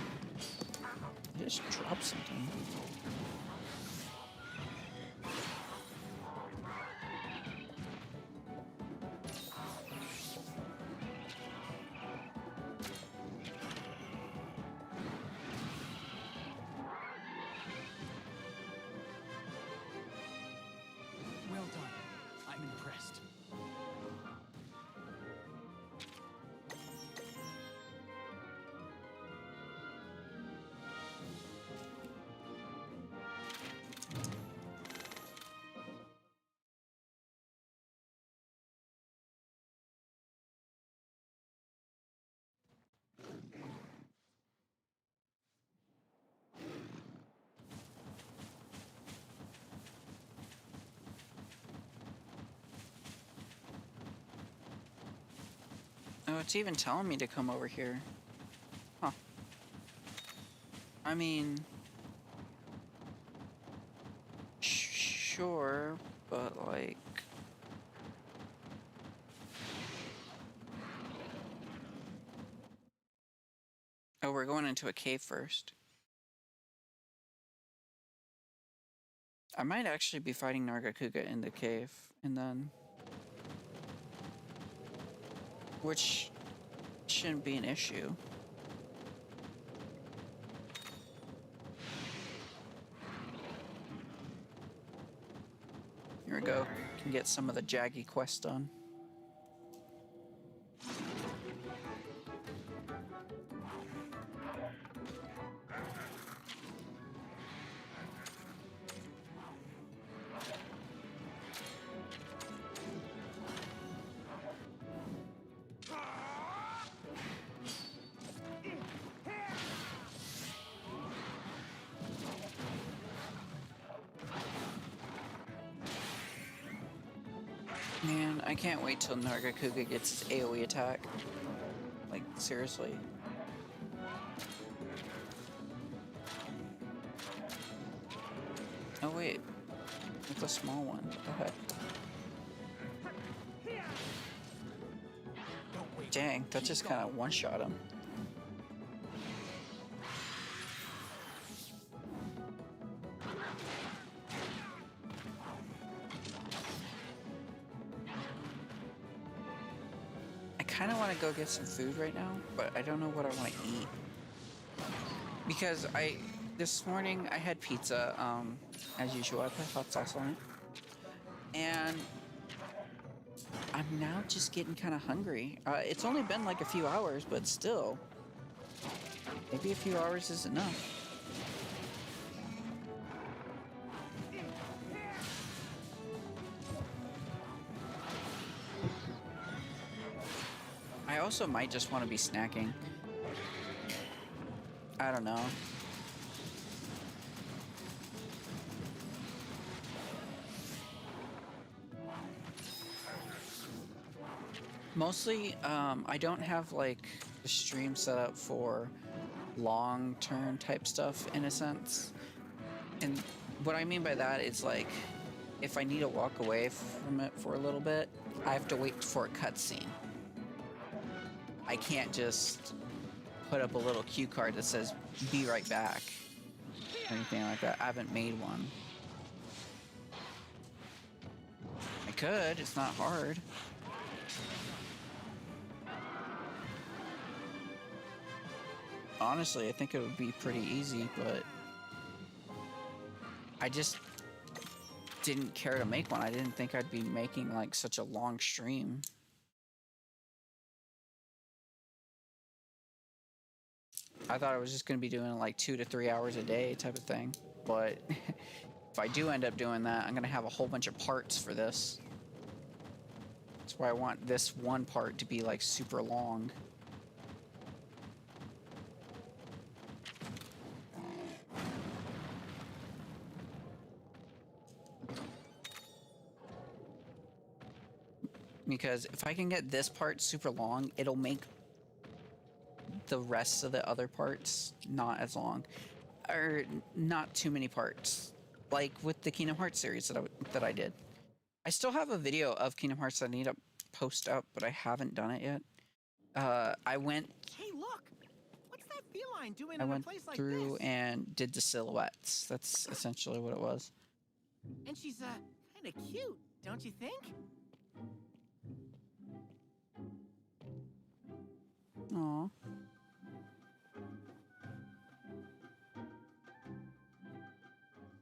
I just dropped something. Well done. I'm impressed. it's even telling me to come over here. Huh. I mean... Sure, but like... Oh, we're going into a cave first. I might actually be fighting Nargacuga in the cave, and then... Which shouldn't be an issue. Here we go. Can get some of the Jaggy quest done. Man, I can't wait till Nargacuga gets his AoE attack. Like, seriously. Oh wait, it's a small one. What the heck? Dang, that just kind of one-shot him. I kind of want to go get some food right now, but I don't know what I want to eat. Because this morning I had pizza, as usual. I put hot sauce on it. And I'm now just getting kind of hungry. It's only been like a few hours, but still. Maybe a few hours is enough. I also might just want to be snacking. I don't know. Mostly, I don't have like the stream set up for long-term type stuff in a sense. And what I mean by that is like, if I need to walk away from it for a little bit, I have to wait for a cutscene. I can't just put up a little cue card that says, be right back, or anything like that. I haven't made one. I could, it's not hard. Honestly, I think it would be pretty easy, but I just didn't care to make one. I didn't think I'd be making like such a long stream. I thought I was just going to be doing like 2 to 3 hours a day type of thing. But if I do end up doing that, I'm going to have a whole bunch of parts for this. That's why I want this one part to be like super long. Because if I can get this part super long, it'll make the rest of the other parts not as long, or not too many parts, like with the Kingdom Hearts series that I did. I still have a video of Kingdom Hearts that I need to post up, but I haven't done it yet. I went. Hey, look! What's that feline doing I in went a place like through this? and did the silhouettes. That's essentially what it was. And she's kind of cute, don't you think? Aw.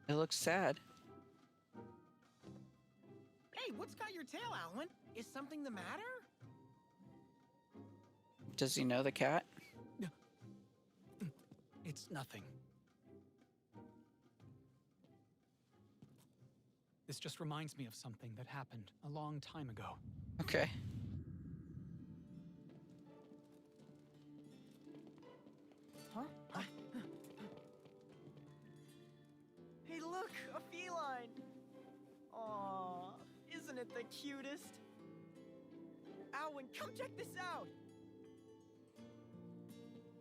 It looks sad. Hey, what's got your tail, Alwyn? Is something the matter? Does he know the cat? It's nothing. This just reminds me of something that happened a long time ago. Okay. Huh? Hey, look, a feline. Aw, isn't it the cutest? Alwyn, come check this out.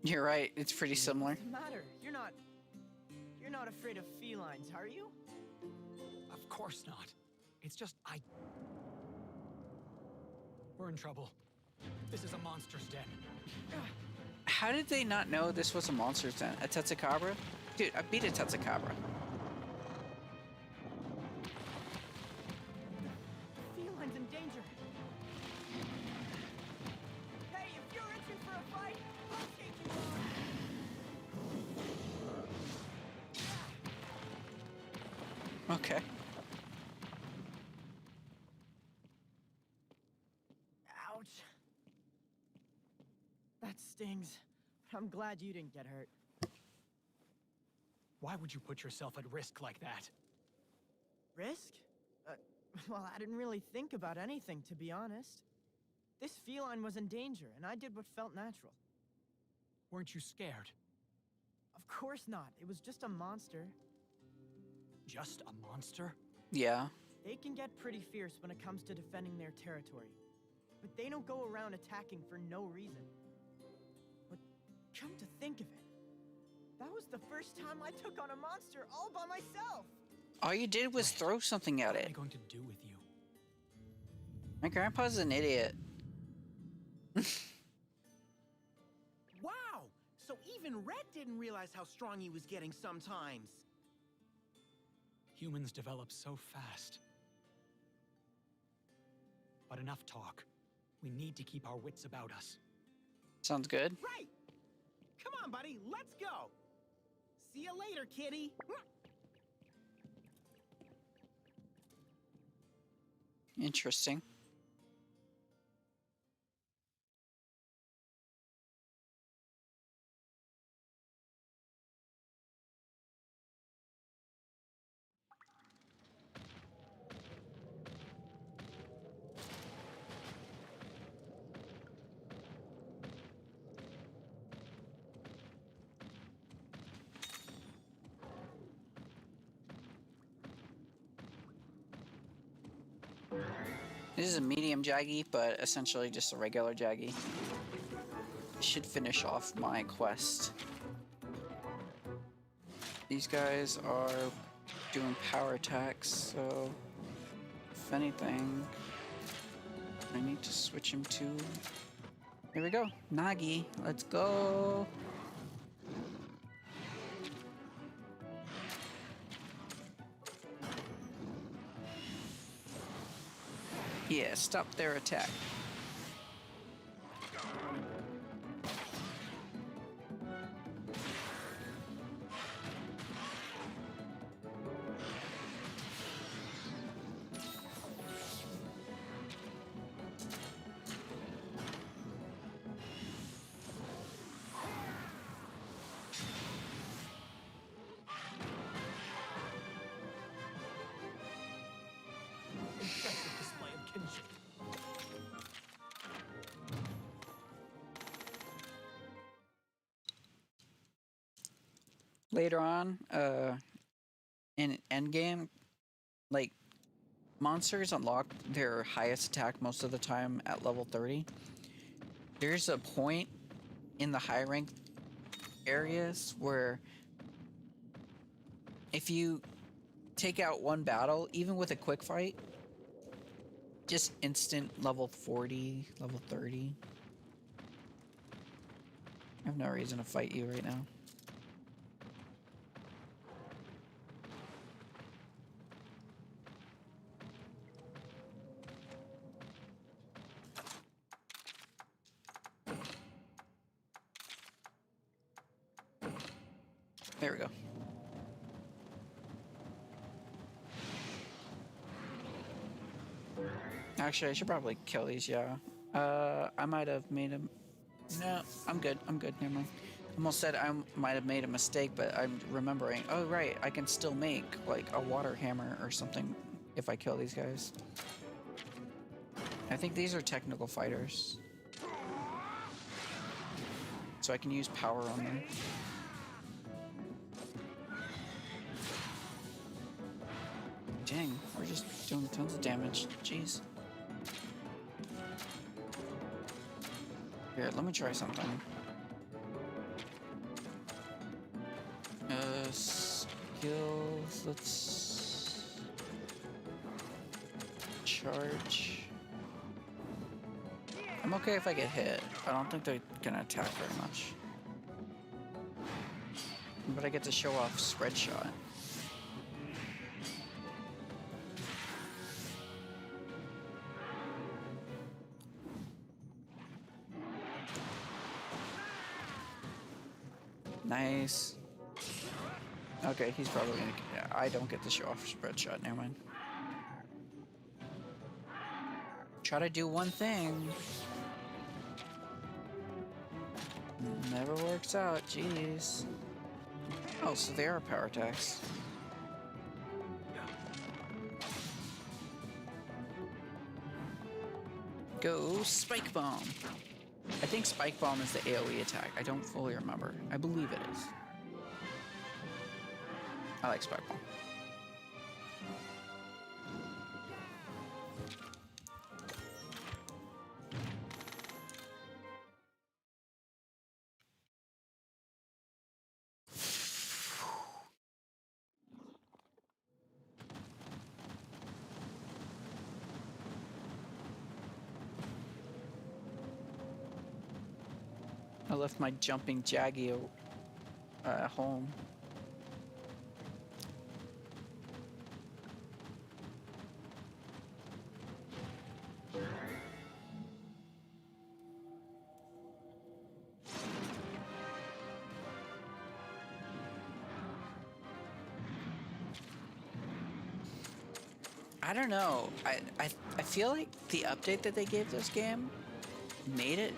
You're right. It's pretty similar. What's the matter? You're not afraid of felines, are you? Of course not. It's just We're in trouble. This is a monster's den. How did they not know this was a monster's den? A Tetsukabra? Dude, I beat a Tetsukabra. Feline's in danger. Hey, if you're itching for a fight, I'll take you on. Okay. Ouch. That stings. But I'm glad you didn't get hurt. Why would you put yourself at risk like that? Risk? Well, I didn't really think about anything, to be honest. This feline was in danger, and I did what felt natural. Weren't you scared? Of course not. It was just a monster. Just a monster? Yeah. They can get pretty fierce when it comes to defending their territory. But they don't go around attacking for no reason. But come to think of it, that was the first time I took on a monster all by myself! All you did was throw something at What am I it. going to do with you? My grandpa's an idiot. Wow! So even Red didn't realize how strong he was getting sometimes. Humans develop so fast. But enough talk. We need to keep our wits about us. Sounds good. Right! Come on, buddy, let's go! See you later, kitty! Interesting. This is a medium Jaggy, but essentially just a regular Jaggy. Should finish off my quest. These guys are doing power attacks, so if anything, I need to switch him to... Here we go, Nagi, let's go! Yeah, stop their attack. Impressive display of kinship. Later on, in Endgame, like, monsters unlock their highest attack most of the time at level 30. There's a point in the high rank areas where if you take out one battle, even with a quick fight, just instant level 40, level 30. I have no reason to fight you right now. There we go. Actually, I should probably kill these, yeah. I might have made him... No, I'm good, never mind. Almost said I might have made a mistake, but I'm remembering, oh right, I can still make, like, a water hammer or something if I kill these guys. I think these are technical fighters. So I can use power on them. Dang, we're just doing tons of damage. Jeez. Here, let me try something. let's charge. I'm okay if I get hit. I don't think they're gonna attack very much. But I get to show off spread shot. Nice. Okay, he's probably gonna. Yeah, I don't get to show off spread shot. Never mind. Try to do one thing. Never works out. Jeez. Oh, so they are power attacks. Go Spike Bomb. I think Spike Bomb is the AoE attack. I don't fully remember. I believe it is. I like Spike Bomb. I left my jumping Jaggy at home. I don't know. I feel like the update that they gave this game made it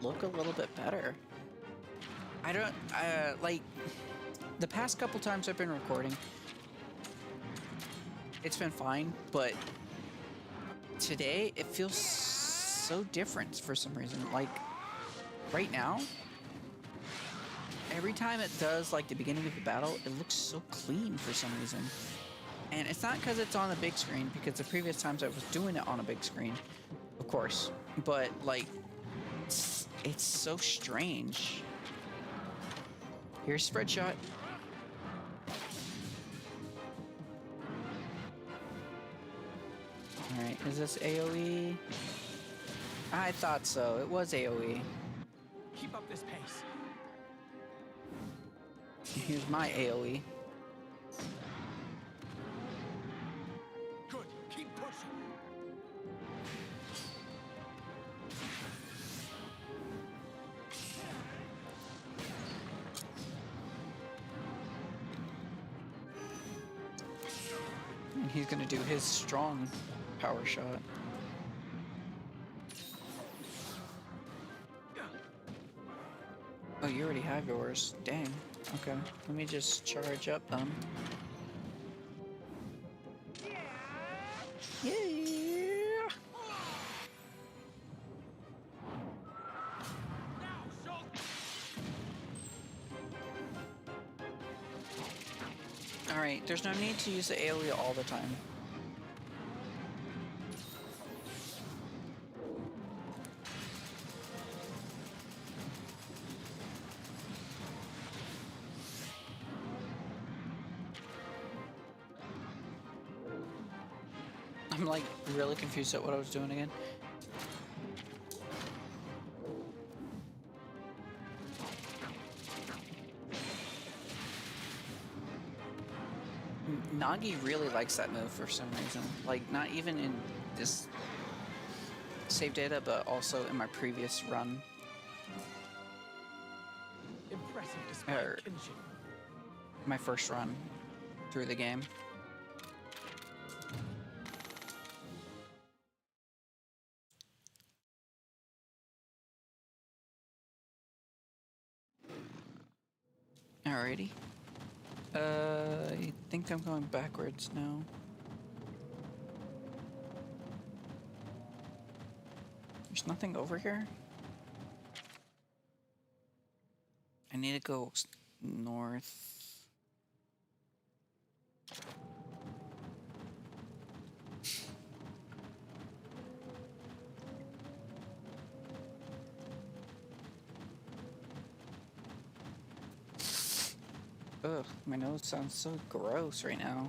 look a little bit better. I don't like the past couple times I've been recording, it's been fine, but today it feels so different for some reason. Like right now, every time it does like the beginning of the battle, it looks so clean for some reason. And it's not because it's on the big screen, because the previous times I was doing it on a big screen, of course, but like it's so strange. Here's spread shot. Alright, is this AoE? I thought so. It was AoE. Keep up this pace. Here's my AoE. Good. Keep pushing. And he's gonna do his strong power shot. Oh, you already have yours. Dang. Okay. Let me just charge up them. Yeah. Alright, there's no need to use the AoE all the time. I'm like really confused at what I was doing again. Nagi really likes that move for some reason. Like, not even in this save data, but also in my previous run. Impressive display of kinship. My first run through the game. Alrighty. I think I'm going backwards now. There's nothing over here. I need to go north. Ugh, my nose sounds so gross right now.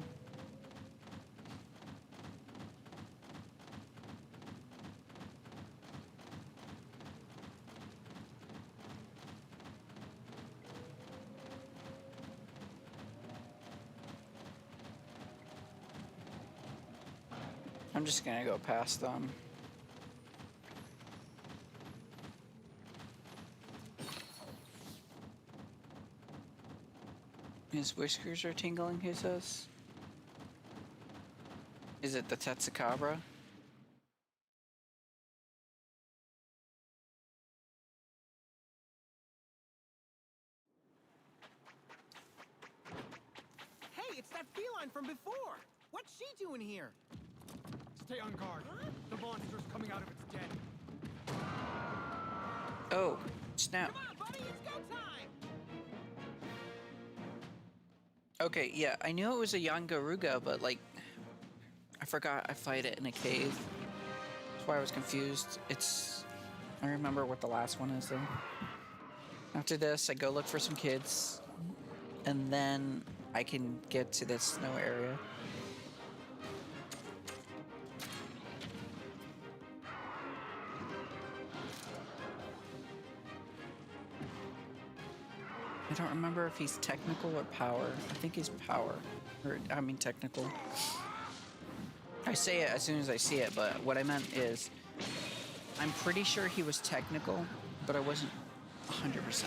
I'm just gonna go past them. His whiskers are tingling, he says. Is it the Tetsukabra? Hey, it's that feline from before. What's she doing here? Stay on guard. Huh? The monster's coming out of its den. Oh, snap. Come on, buddy, it's go time. Okay, yeah, I knew it was a Yangaruga, but like, I forgot I fight it in a cave. That's why I was confused. I remember what the last one is though. After this, I go look for some kids, and then I can get to this snow area. I don't remember if he's technical or power. I think he's power. Or, I mean technical. I say it as soon as I see it, but what I meant is, I'm pretty sure he was technical, but I wasn't 100%.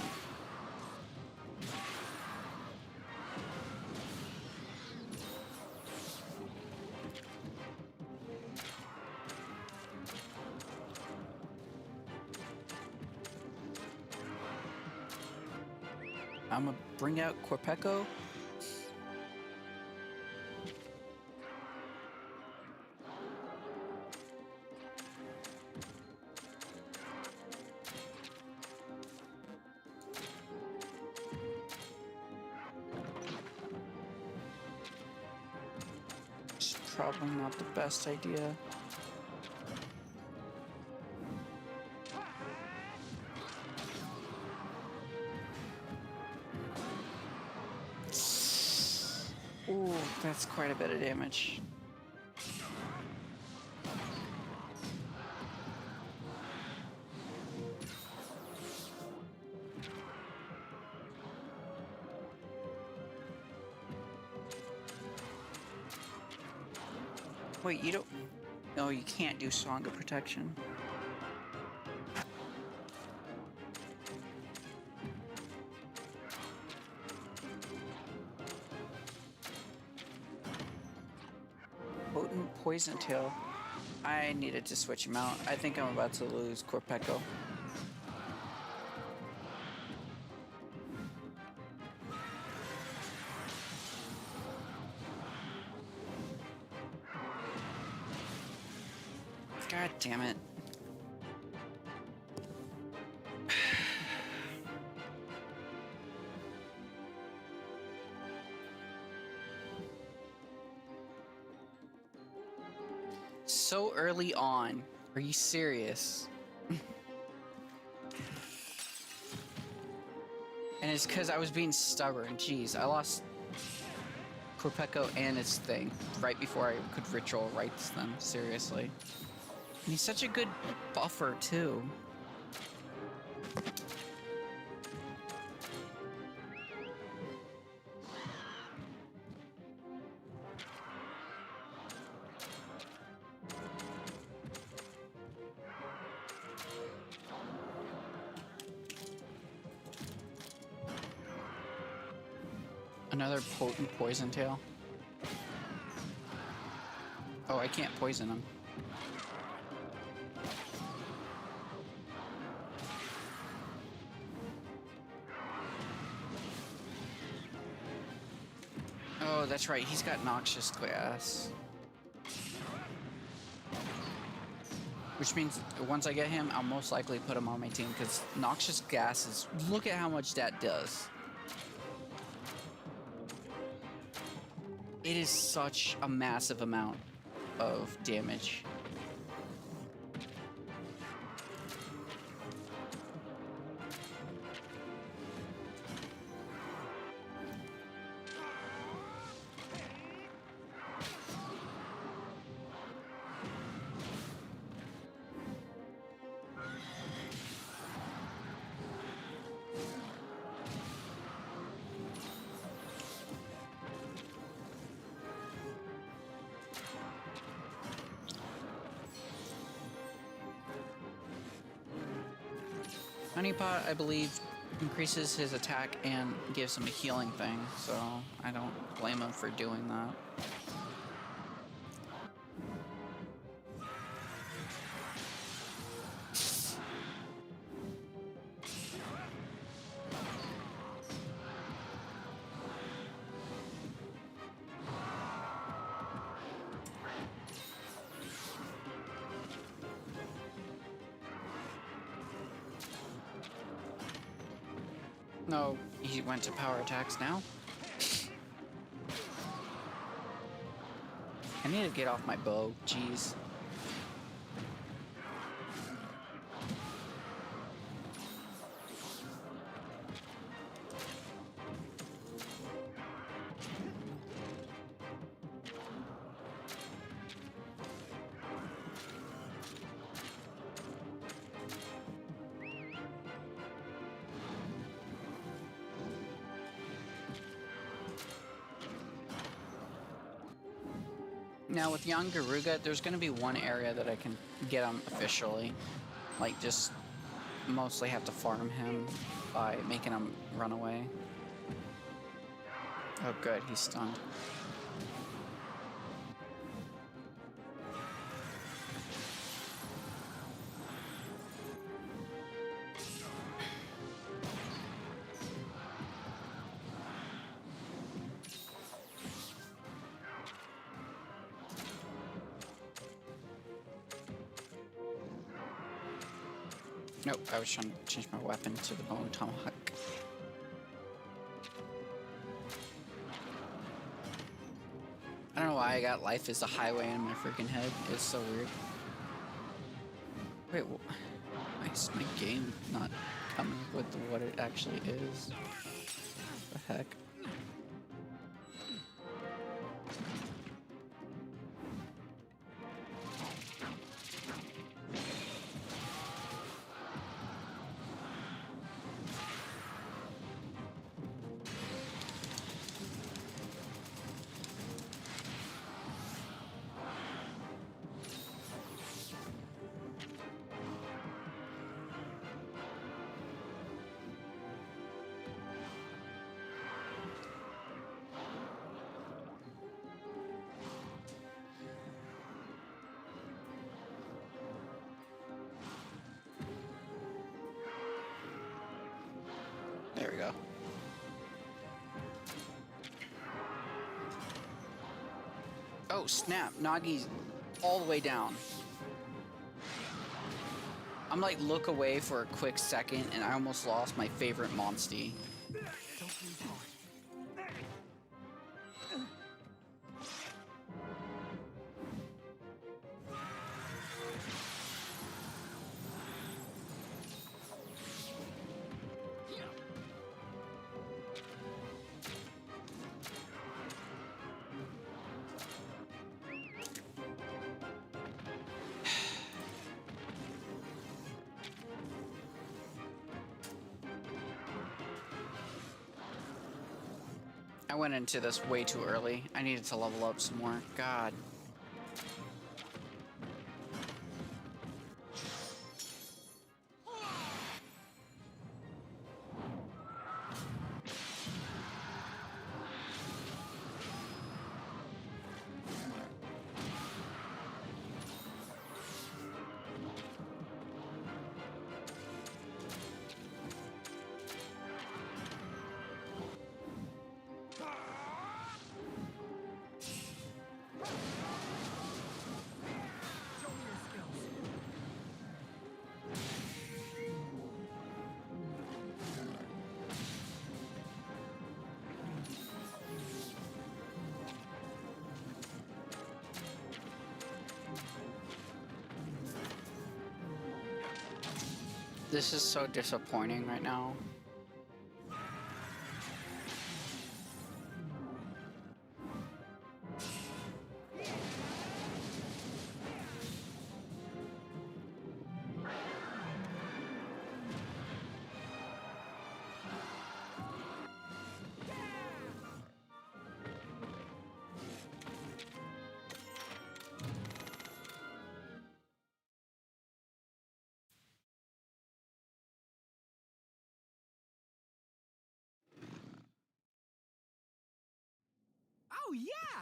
I'm gonna bring out Corpeco. It's probably not the best idea. Ooh, that's quite a bit of damage. Wait, you don't... No, you can't do Song of Protection. Potent Poison Tail. I needed to switch him out. I think I'm about to lose Corpeco. God damn it. So early on. Are you serious? And it's because I was being stubborn. Jeez, I lost Corpeco and its thing right before I could ritual rights them. Seriously. And he's such a good buffer, too. Another potent poison tail. Oh, I can't poison him. Oh, that's right. He's got noxious gas. Which means once I get him, I'll most likely put him on my team because noxious gases, look at how much that does. It is such a massive amount of damage. Honeypot, I believe, increases his attack and gives him a healing thing, so I don't blame him for doing that. No, he went to power attacks now. I need to get off my bow, jeez. Now with young Garuga, there's going to be one area that I can get him officially. Like, just mostly have to farm him by making him run away. Oh good, he's stunned. Nope, I was trying to change my weapon to the bone tomahawk. I don't know why I got life is a highway in my freaking head. It's so weird. Wait, why is my game not coming up with what it actually is? What the heck? There we go. Oh snap, Nagi's all the way down. I'm like look away for a quick second and I almost lost my favorite monstie. I went into this way too early. I needed to level up some more. God. This is so disappointing right now.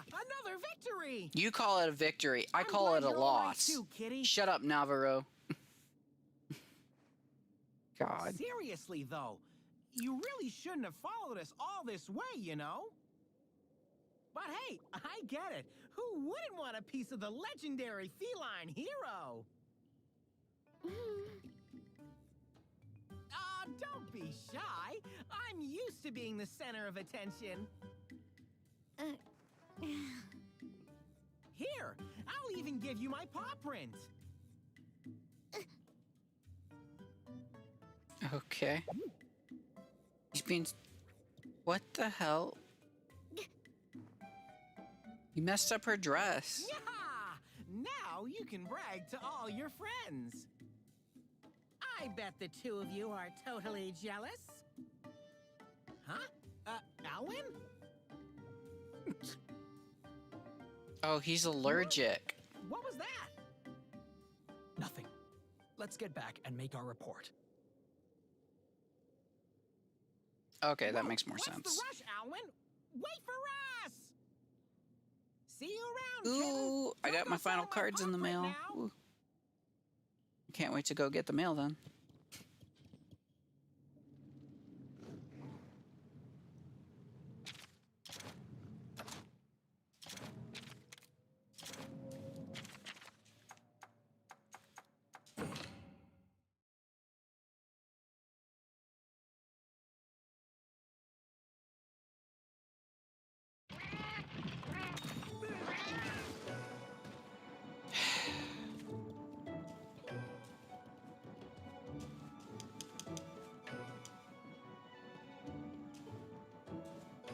Another victory! You call it a victory. I I'm call glad it a you're all right loss. too, Kitty. Shut up, Navarro. God. Seriously, though, you really shouldn't have followed us all this way, you know? But hey, I get it. Who wouldn't want a piece of the legendary feline hero? Don't be shy. I'm used to being the center of attention. Here, I'll even give you my paw print. Okay. He's being... What the hell? You messed up her dress. Yeah! Now you can brag to all your friends. I bet the two of you are totally jealous. Huh? Alwyn? Oh, he's allergic. What was that? Nothing. Let's get back and make our report. Okay, that Whoa, makes more what's sense. the rush, Alwyn? Wait for us! See you around, kitten. Ooh, I Don't got go my final selling my cards in the paw print mail. now. Ooh. Can't wait to go get the mail then.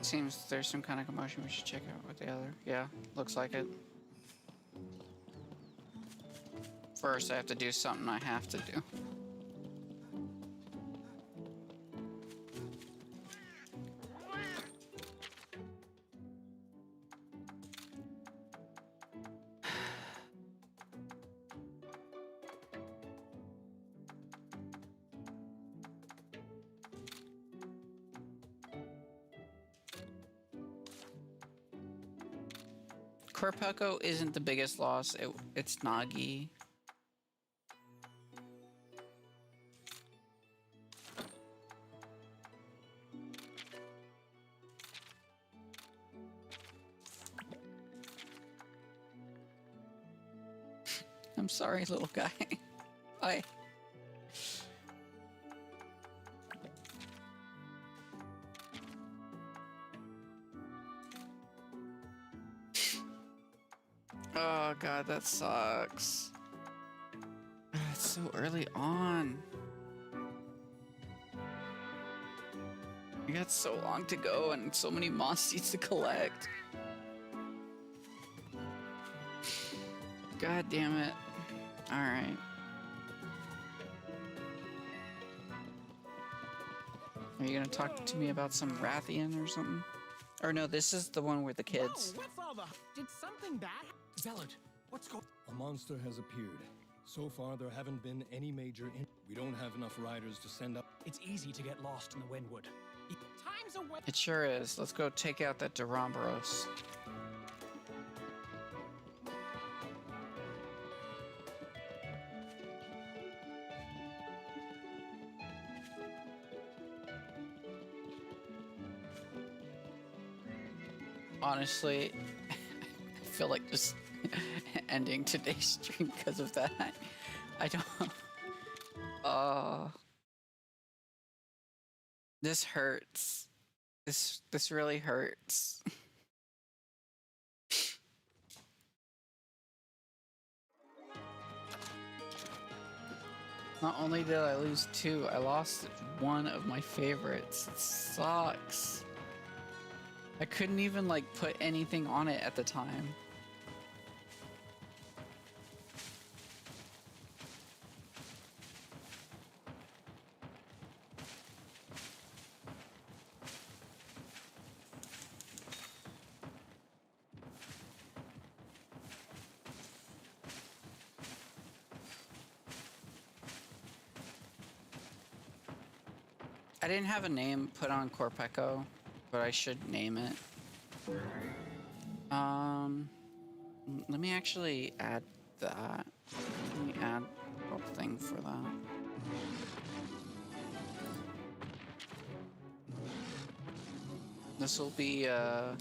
Seems there's some kind of commotion. We should check out what the other... Yeah, looks like it. First, I have to do something I have to do. Corpeko isn't the biggest loss. It's Nagi. I'm sorry, little guy. Bye. Oh god, that sucks. It's so early on. We got so long to go and so many monsties to collect. God damn it. Alright. Are you gonna talk to me about some Rathian or something? Or no, this is the one with the kids. Whoa, what's all the... Did something bad? Zealot, what's going... A monster has appeared. So far, there haven't been any major... We don't have enough riders to send up... It's easy to get lost in the Windwood. Time's away. It sure is. Let's go take out that Duramboros. Honestly, I feel like just ending today's stream because of that. I don't... This hurts. This really hurts. Not only did I lose 2, I lost one of my favorites. It sucks. I couldn't even like put anything on it at the time. I didn't have a name put on Corpeko, but I should name it. Let me actually add that. Let me add a thing for that. This will be, I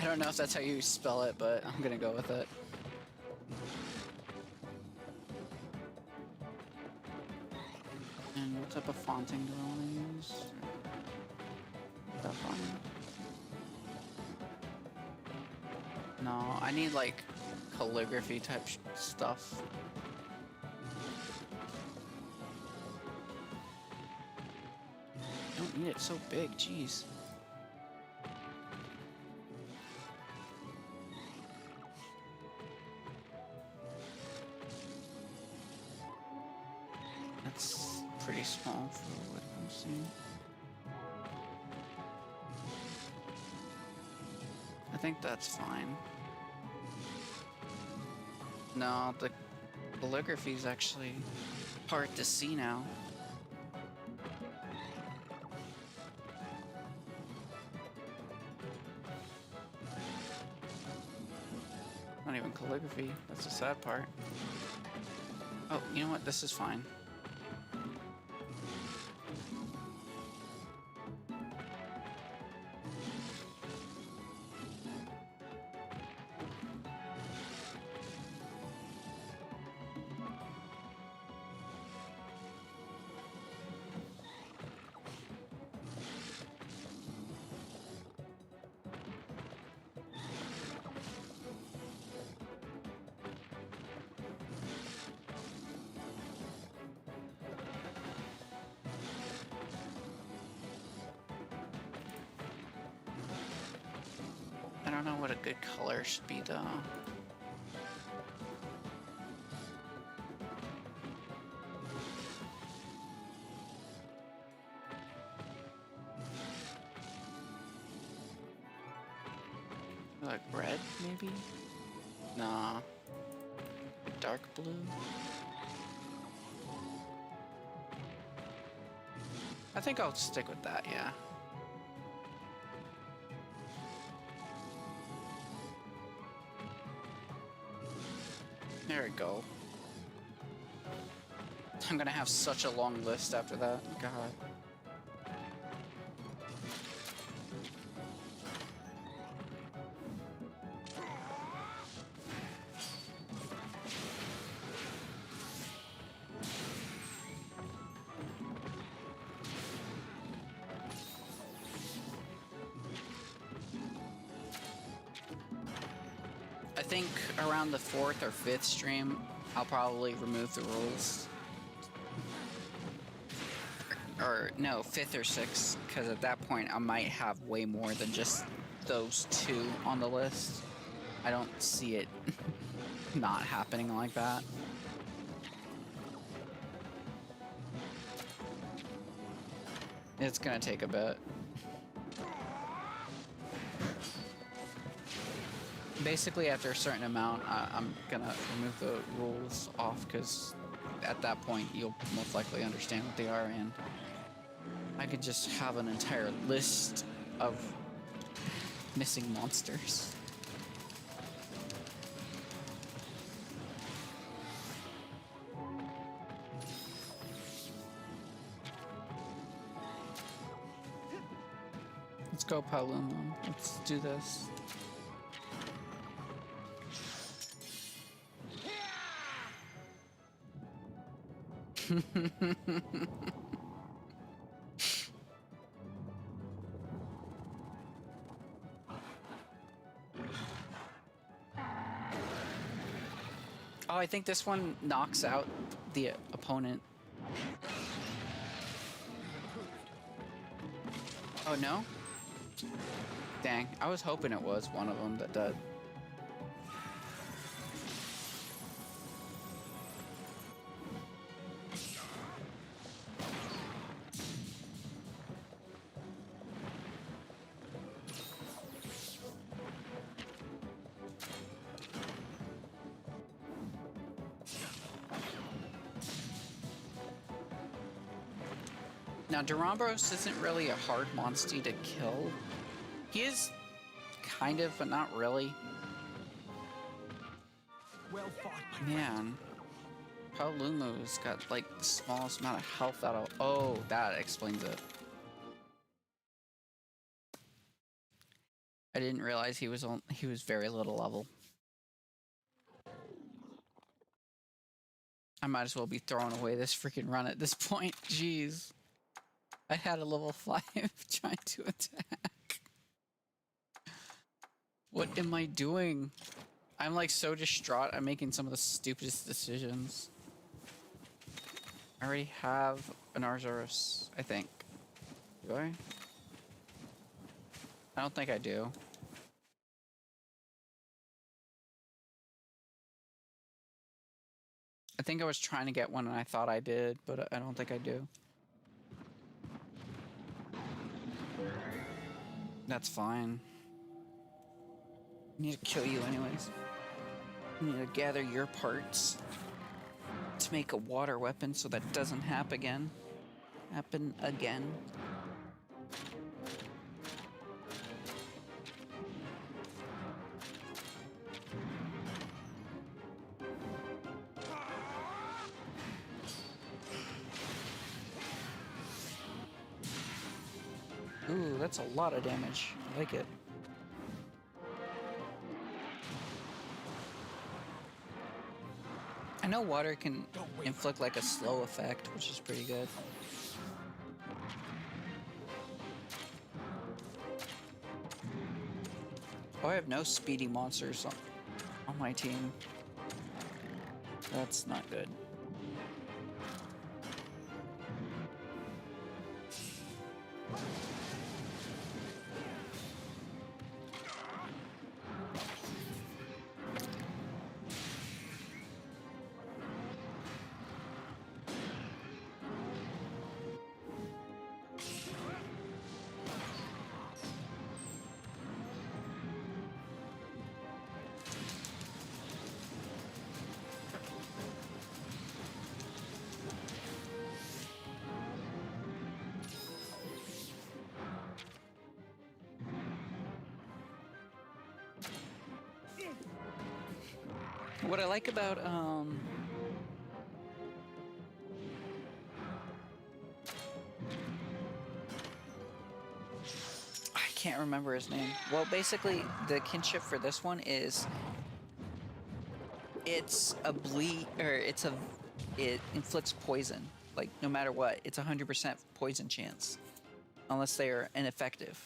don't know if that's how you spell it, but I'm gonna go with it. And what type of fonting do I want to use? That font? No, I need like calligraphy type stuff. I don't need it so big, jeez. That's pretty small for what I'm seeing. I think that's fine. No, the calligraphy is actually hard to see now. Not even calligraphy, that's the sad part. Oh, you know what? This is fine. I don't know what a good color should be though. Like red, maybe? Nah. Dark blue? I think I'll stick with that, yeah. There we go. I'm gonna have such a long list after that. God. I think around the 4th or 5th stream, I'll probably remove the rules. Or no, 5th or 6th, because at that point I might have way more than just those 2 on the list. I don't see it not happening like that. It's gonna take a bit. Basically, after a certain amount, I'm gonna remove the rules off because at that point you'll most likely understand what they are, and I could just have an entire list of missing monsters. Let's go, Paloma. Let's do this. Oh, I think this one knocks out the opponent. Oh, no? Dang, I was hoping it was one of them that did. Now, Durambros isn't really a hard monstie to kill. He is kind of, but not really. Well fought, my friend. Man, Paolumu's got like the smallest amount of health out of. Oh, that explains it. I didn't realize he was very little level. I might as well be throwing away this freaking run at this point. Jeez. I had a level 5 trying to attack. What am I doing? I'm like so distraught. I'm making some of the stupidest decisions. I already have an Arzuros, I think. Do I? I don't think I do. I think I was trying to get one and I thought I did, but I don't think I do. That's fine. I need to kill you anyways. I need to gather your parts to make a water weapon so that doesn't happen again. Ooh, that's a lot of damage. I like it. I know water can inflict like a slow effect, which is pretty good. Oh, I have no speedy monsters on my team. That's not good. What I like about, I can't remember his name. Well, basically, the kinship for this one is it's a it inflicts poison. Like, no matter what, it's 100% poison chance. Unless they are ineffective.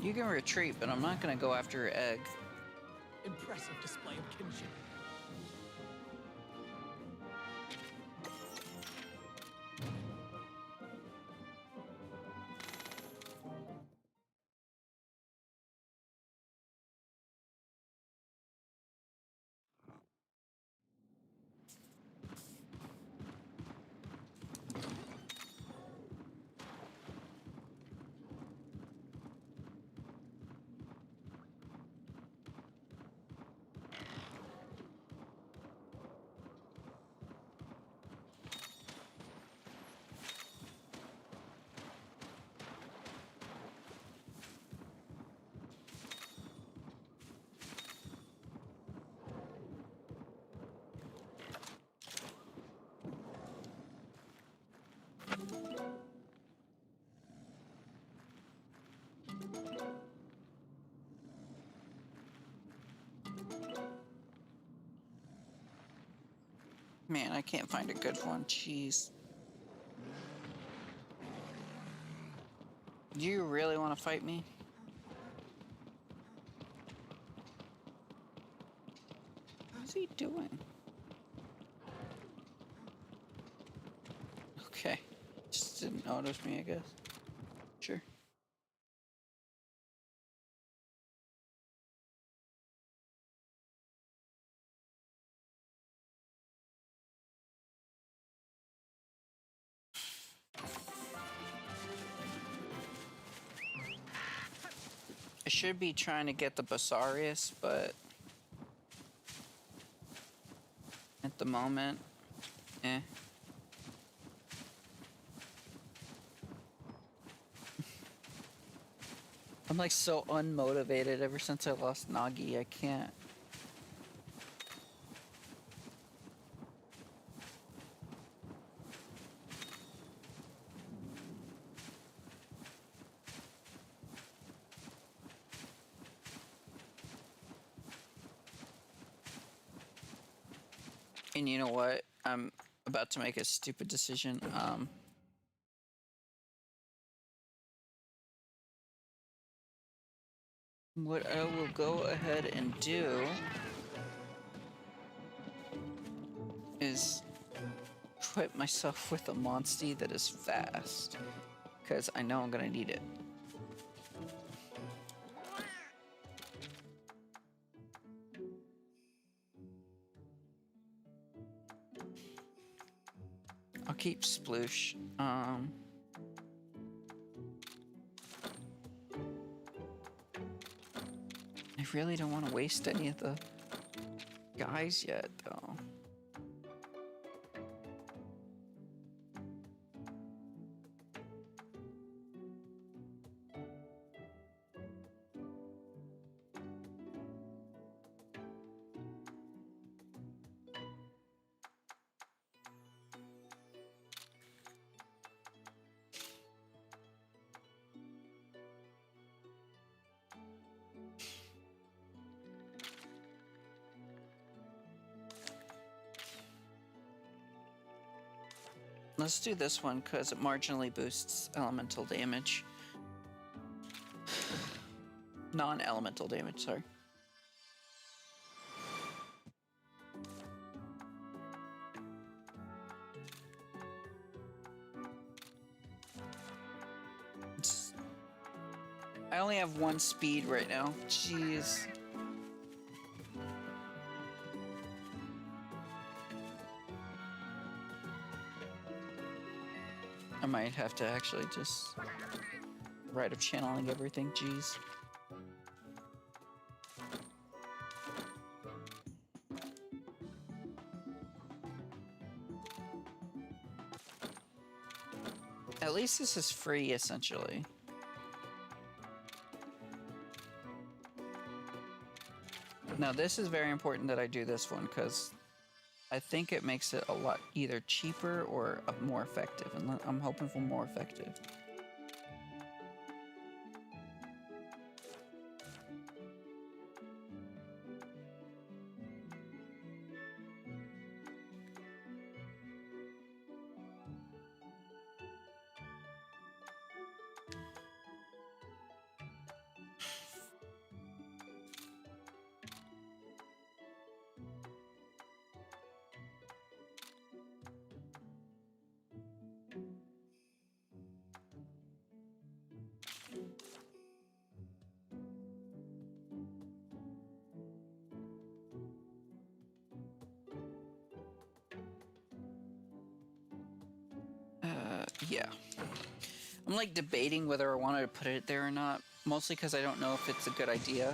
You can retreat, but I'm not gonna go after your egg. Impressive display of kinship. Man, I can't find a good one. Jeez. Do you really want to fight me? What's he doing? Okay. Just didn't notice me, I guess. Sure. I should be trying to get the Basarius, but at the moment, eh. I'm like so unmotivated ever since I lost Nagi, I can't. And you know what? I'm about to make a stupid decision. What I will go ahead and do is equip myself with a monstie that is fast, because I know I'm gonna need it. I'll keep Sploosh. I really don't want to waste any of the guys yet, though. Let's do this one because it marginally boosts elemental damage. Non-elemental damage, sorry. I only have one speed right now. Jeez. I might have to actually just write up channeling everything, jeez. At least this is free, essentially. Now this is very important that I do this one, because I think it makes it a lot either cheaper or more effective, and I'm hoping for more effective. Yeah. I'm like debating whether I wanted to put it there or not, mostly because I don't know if it's a good idea.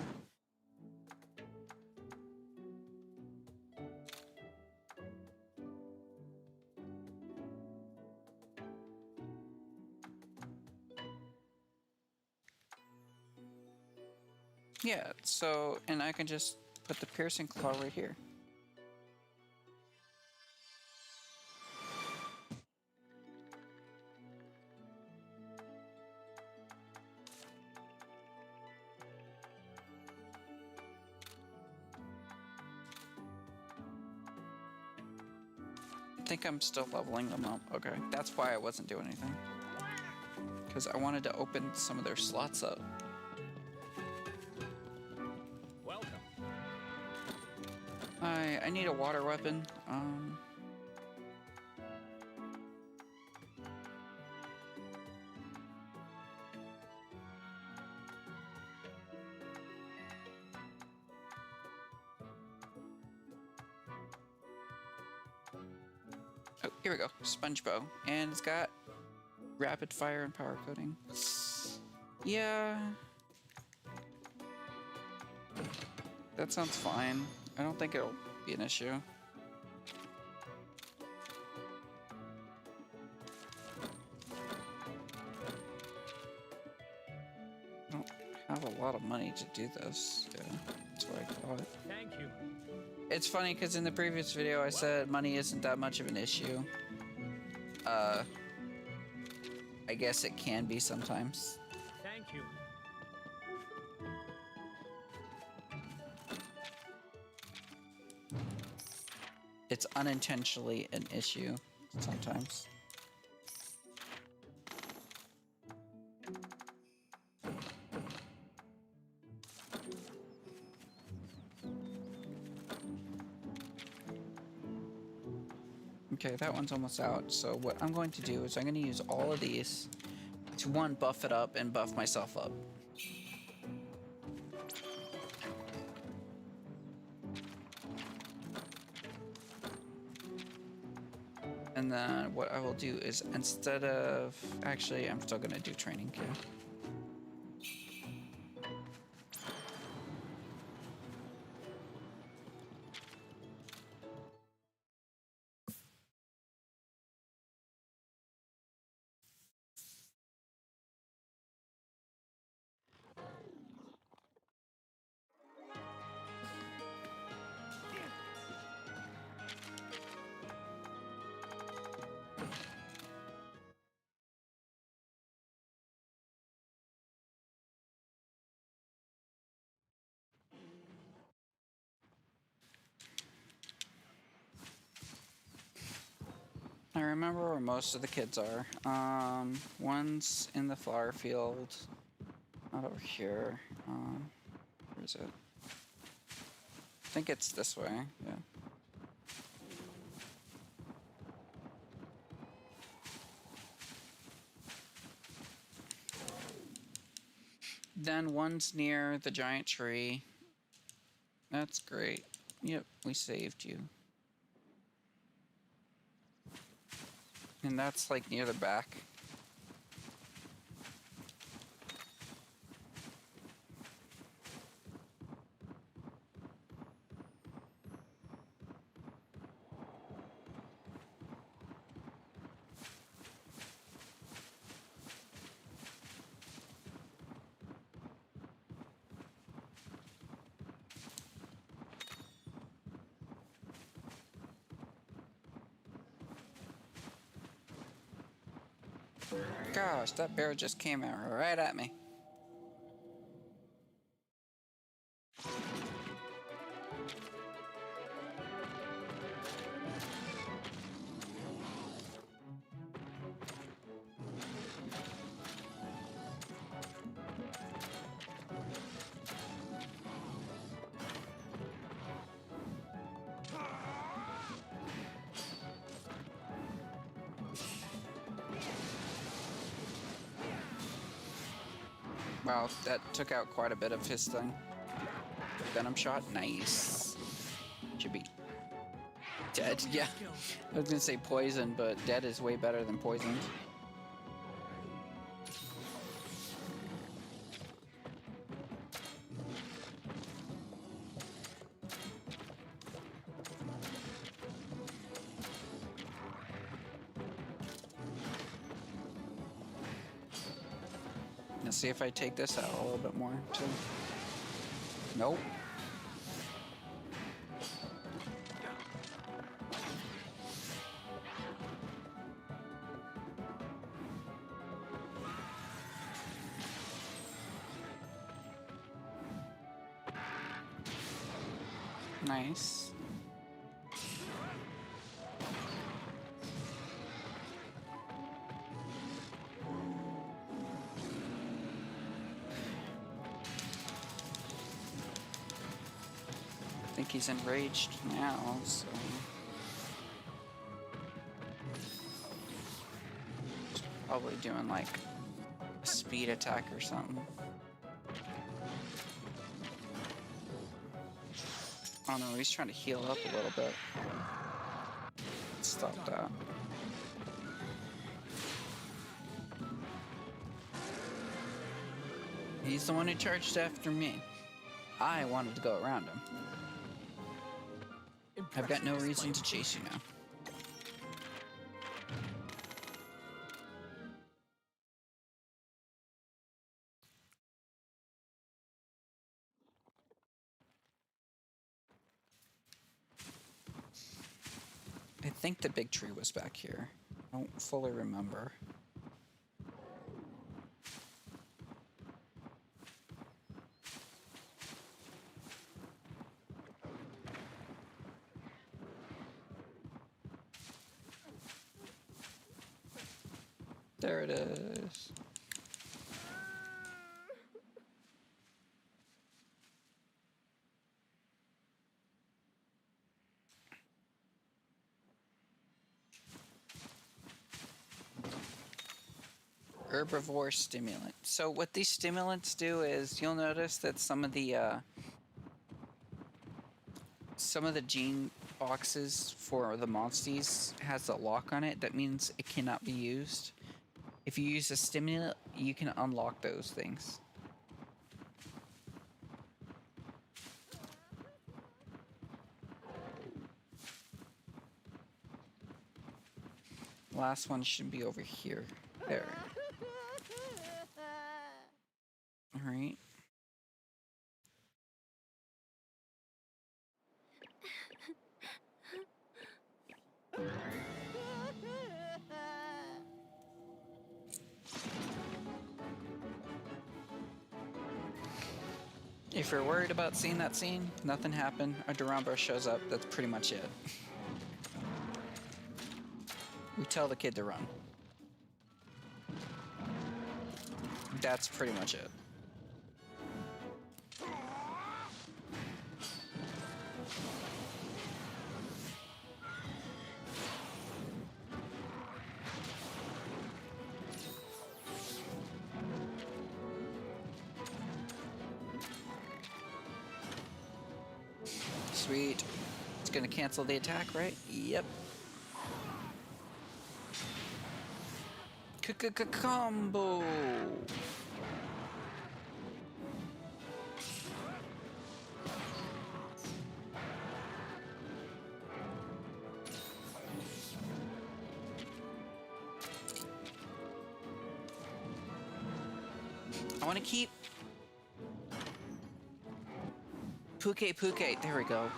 Yeah, so, and I can just put the piercing claw right here. think I'm still leveling them up. Okay, that's why I wasn't doing anything. Because I wanted to open some of their slots up. Welcome. I need a water weapon. Oh, here we go. Sponge bow. And it's got rapid fire and power coating. Yeah. That sounds fine. I don't think it'll be an issue. I don't have a lot of money to do this. Yeah, that's what I thought. Thank you. It's funny because in the previous video I said money isn't that much of an issue. I guess it can be sometimes. Thank you. It's unintentionally an issue sometimes. Okay, that one's almost out. So what I'm going to do is I'm going to use all of these to, one, buff it up and buff myself up. And then what I will do is instead of... Actually, I'm still going to do training kit. I remember where most of the kids are. One's in the flower field. Not over here. Where is it? I think it's this way, yeah. Then one's near the giant tree. That's great. Yep, we saved you. And that's like near the back. Gosh, that bear just came out right at me. Wow, that took out quite a bit of his thing. Venom shot, nice. Should be dead, yeah. I was gonna say poison, but dead is way better than poisoned. Let's see if I take this out a little bit more, too. Nope. Nice. think he's enraged now, so... Probably doing like a speed attack or something. Oh no, he's trying to heal up a little bit. Stop that. He's the one who charged after me. I wanted to go around him. I've got no reason to chase you now. I think the big tree was back here. I don't fully remember. There it is. Herbivore stimulant. So what these stimulants do is you'll notice that some of the gene boxes for the monsties has a lock on it. That means it cannot be used. If you use a stimulant, you can unlock those things. Last one should be over here. There. All right. If you're worried about seeing that scene, nothing happened. A Duramba shows up. That's pretty much it. We tell the kid to run. That's pretty much it. Sweet. It's gonna cancel the attack, right? Yep. Combo. I want to keep Puke. There we go.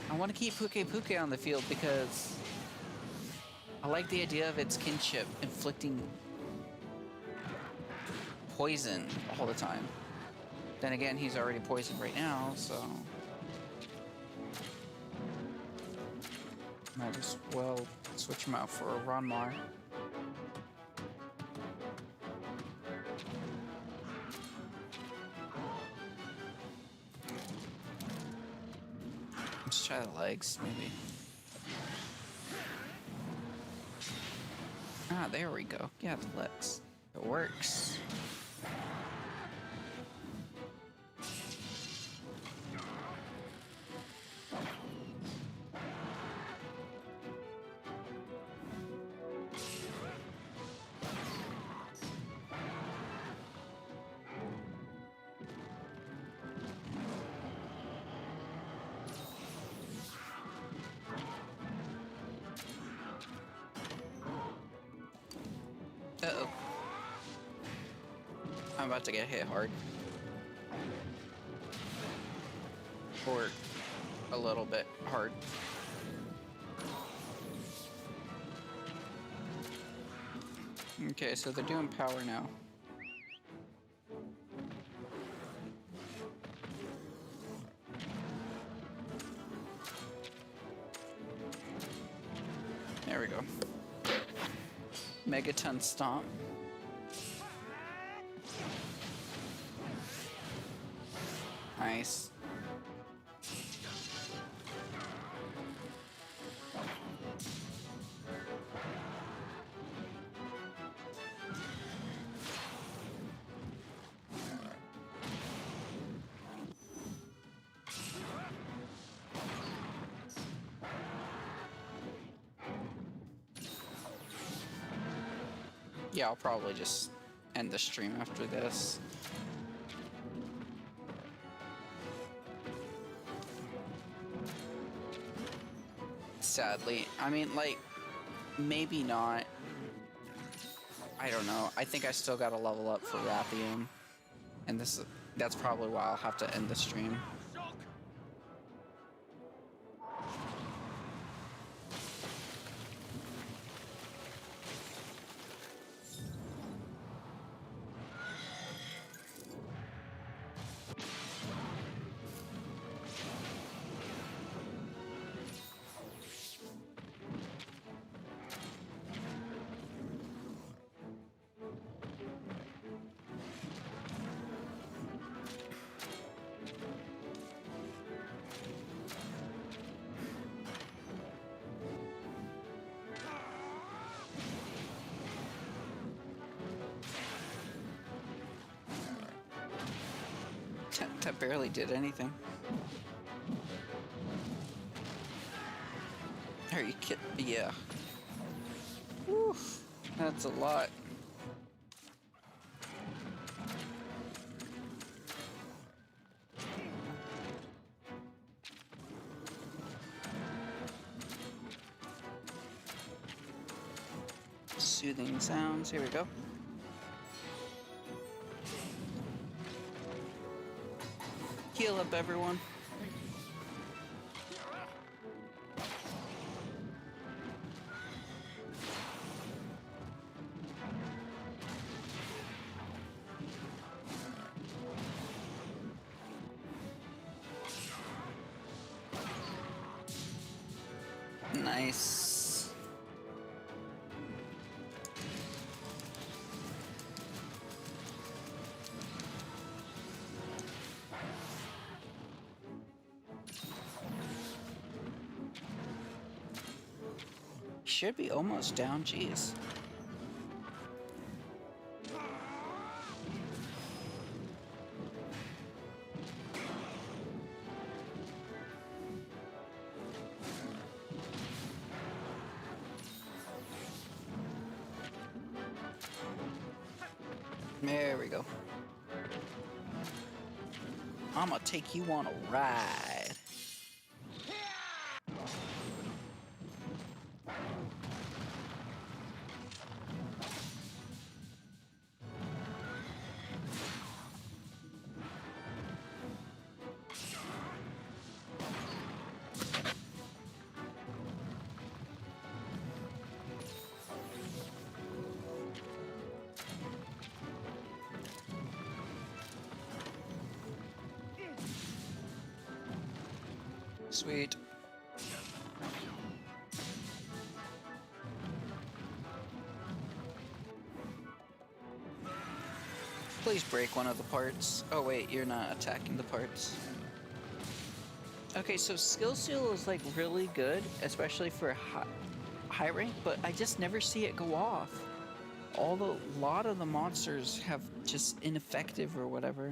I want to keep Puke on the field because I like the idea of its kinship inflicting poison all the time. Then again, he's already poisoned right now, so might as well switch him out for a Ronmar. Let's try the legs, maybe. Ah, there we go. Yeah, the legs. It works. Uh-oh. I'm about to get hit hard. Or a little bit hard. Okay, so they're doing power now. There we go. Megaton Stomp. Nice. Yeah, I'll probably just end the stream after this. Sadly. I mean, like, maybe not. I don't know. I think I still gotta level up for Rathian. And that's probably why I'll have to end the stream. That barely did anything. Are you kidding? Yeah. Whew, that's a lot. Soothing sounds. Here we go. Heal up, everyone. Nice. Should be almost down, jeez. There we go. I'm gonna take you on a ride. Sweet. Please break one of the parts. Oh wait, you're not attacking the parts. Okay, so skill seal is like really good, especially for high rank, but I just never see it go off. A lot of the monsters have just ineffective or whatever.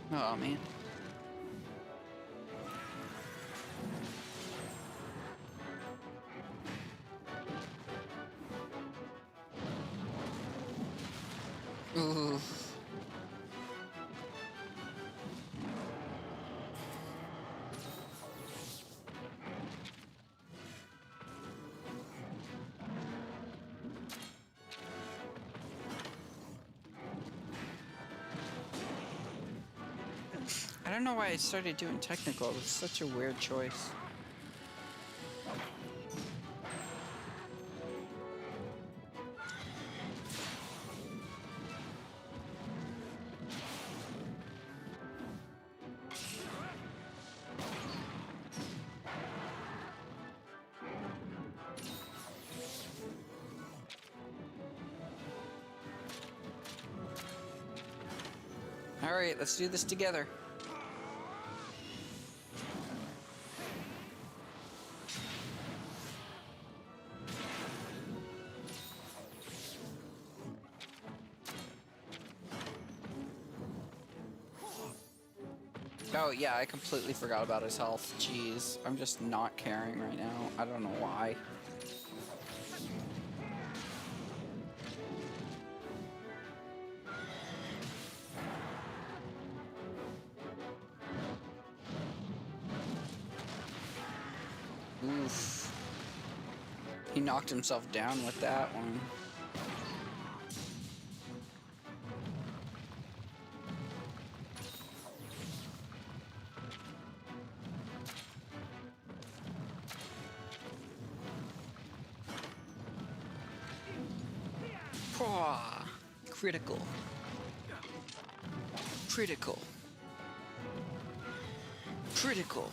Oh man. Ooh. I don't know why I started doing technical. It's such a weird choice. All right, let's do this together. Oh, yeah, I completely forgot about his health. Jeez, I'm just not caring right now. I don't know why. Oof. He knocked himself down with that one. Pwah. Critical. Critical. Critical.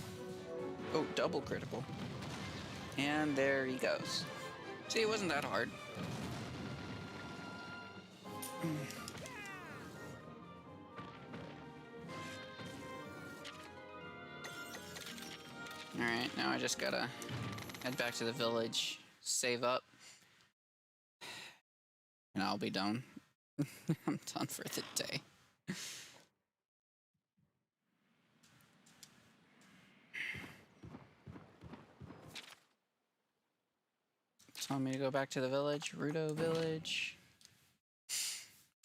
Oh, double critical. And there he goes. See, it wasn't that hard. Alright, now I just gotta head back to the village, save up, and I'll be done. I'm done for the day. Telling me to go back to the village, Rudo Village.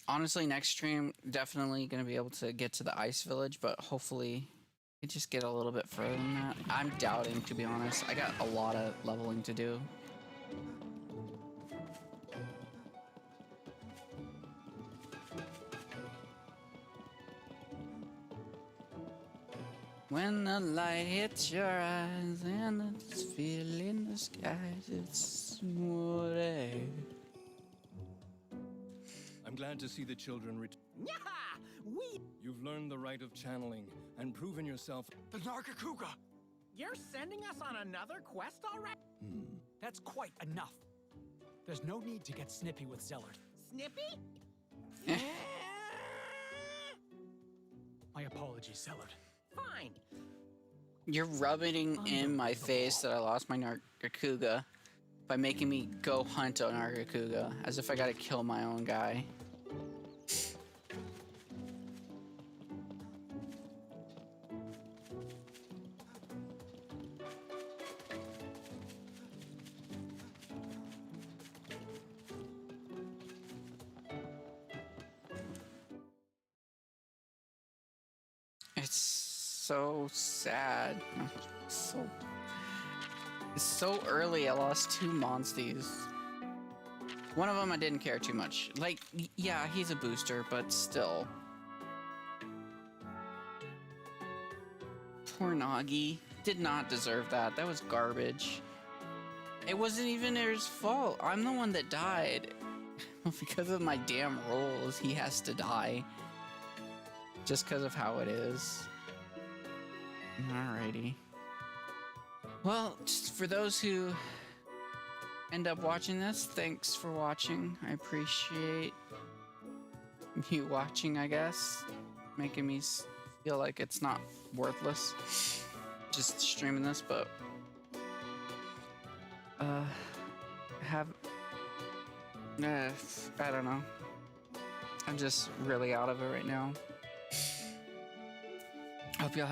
Honestly, next stream, definitely gonna be able to get to the ice village, but hopefully I can just get a little bit further than that. I'm doubting, to be honest. I got a lot of leveling to do. When the light hits your eyes and it's feeling the skies, it's whatever. I'm glad to see the children Yaha! You've learned the right of channeling and proven yourself. The Nargacuga! You're sending us on another quest already? That's quite enough. There's no need to get snippy with Zellert. Snippy? My apologies, Zellert. Fine. You're rubbing in my face that I lost my Nargacuga by making me go hunt a Nargacuga, as if I gotta kill my own guy. It's so sad. It's so early. I lost 2 monsties. One of them I didn't care too much. Like, yeah, he's a booster, but still. Poor Nagi. Did not deserve that. That was garbage. It wasn't even his fault. I'm the one that died. Because of my damn rules, he has to die. Just because of how it is. Alrighty. Well, just for those who end up watching this, thanks for watching. I appreciate you watching, I guess. Making me feel like it's not worthless just streaming this, but I don't know. I'm just really out of it right now. Hope y'all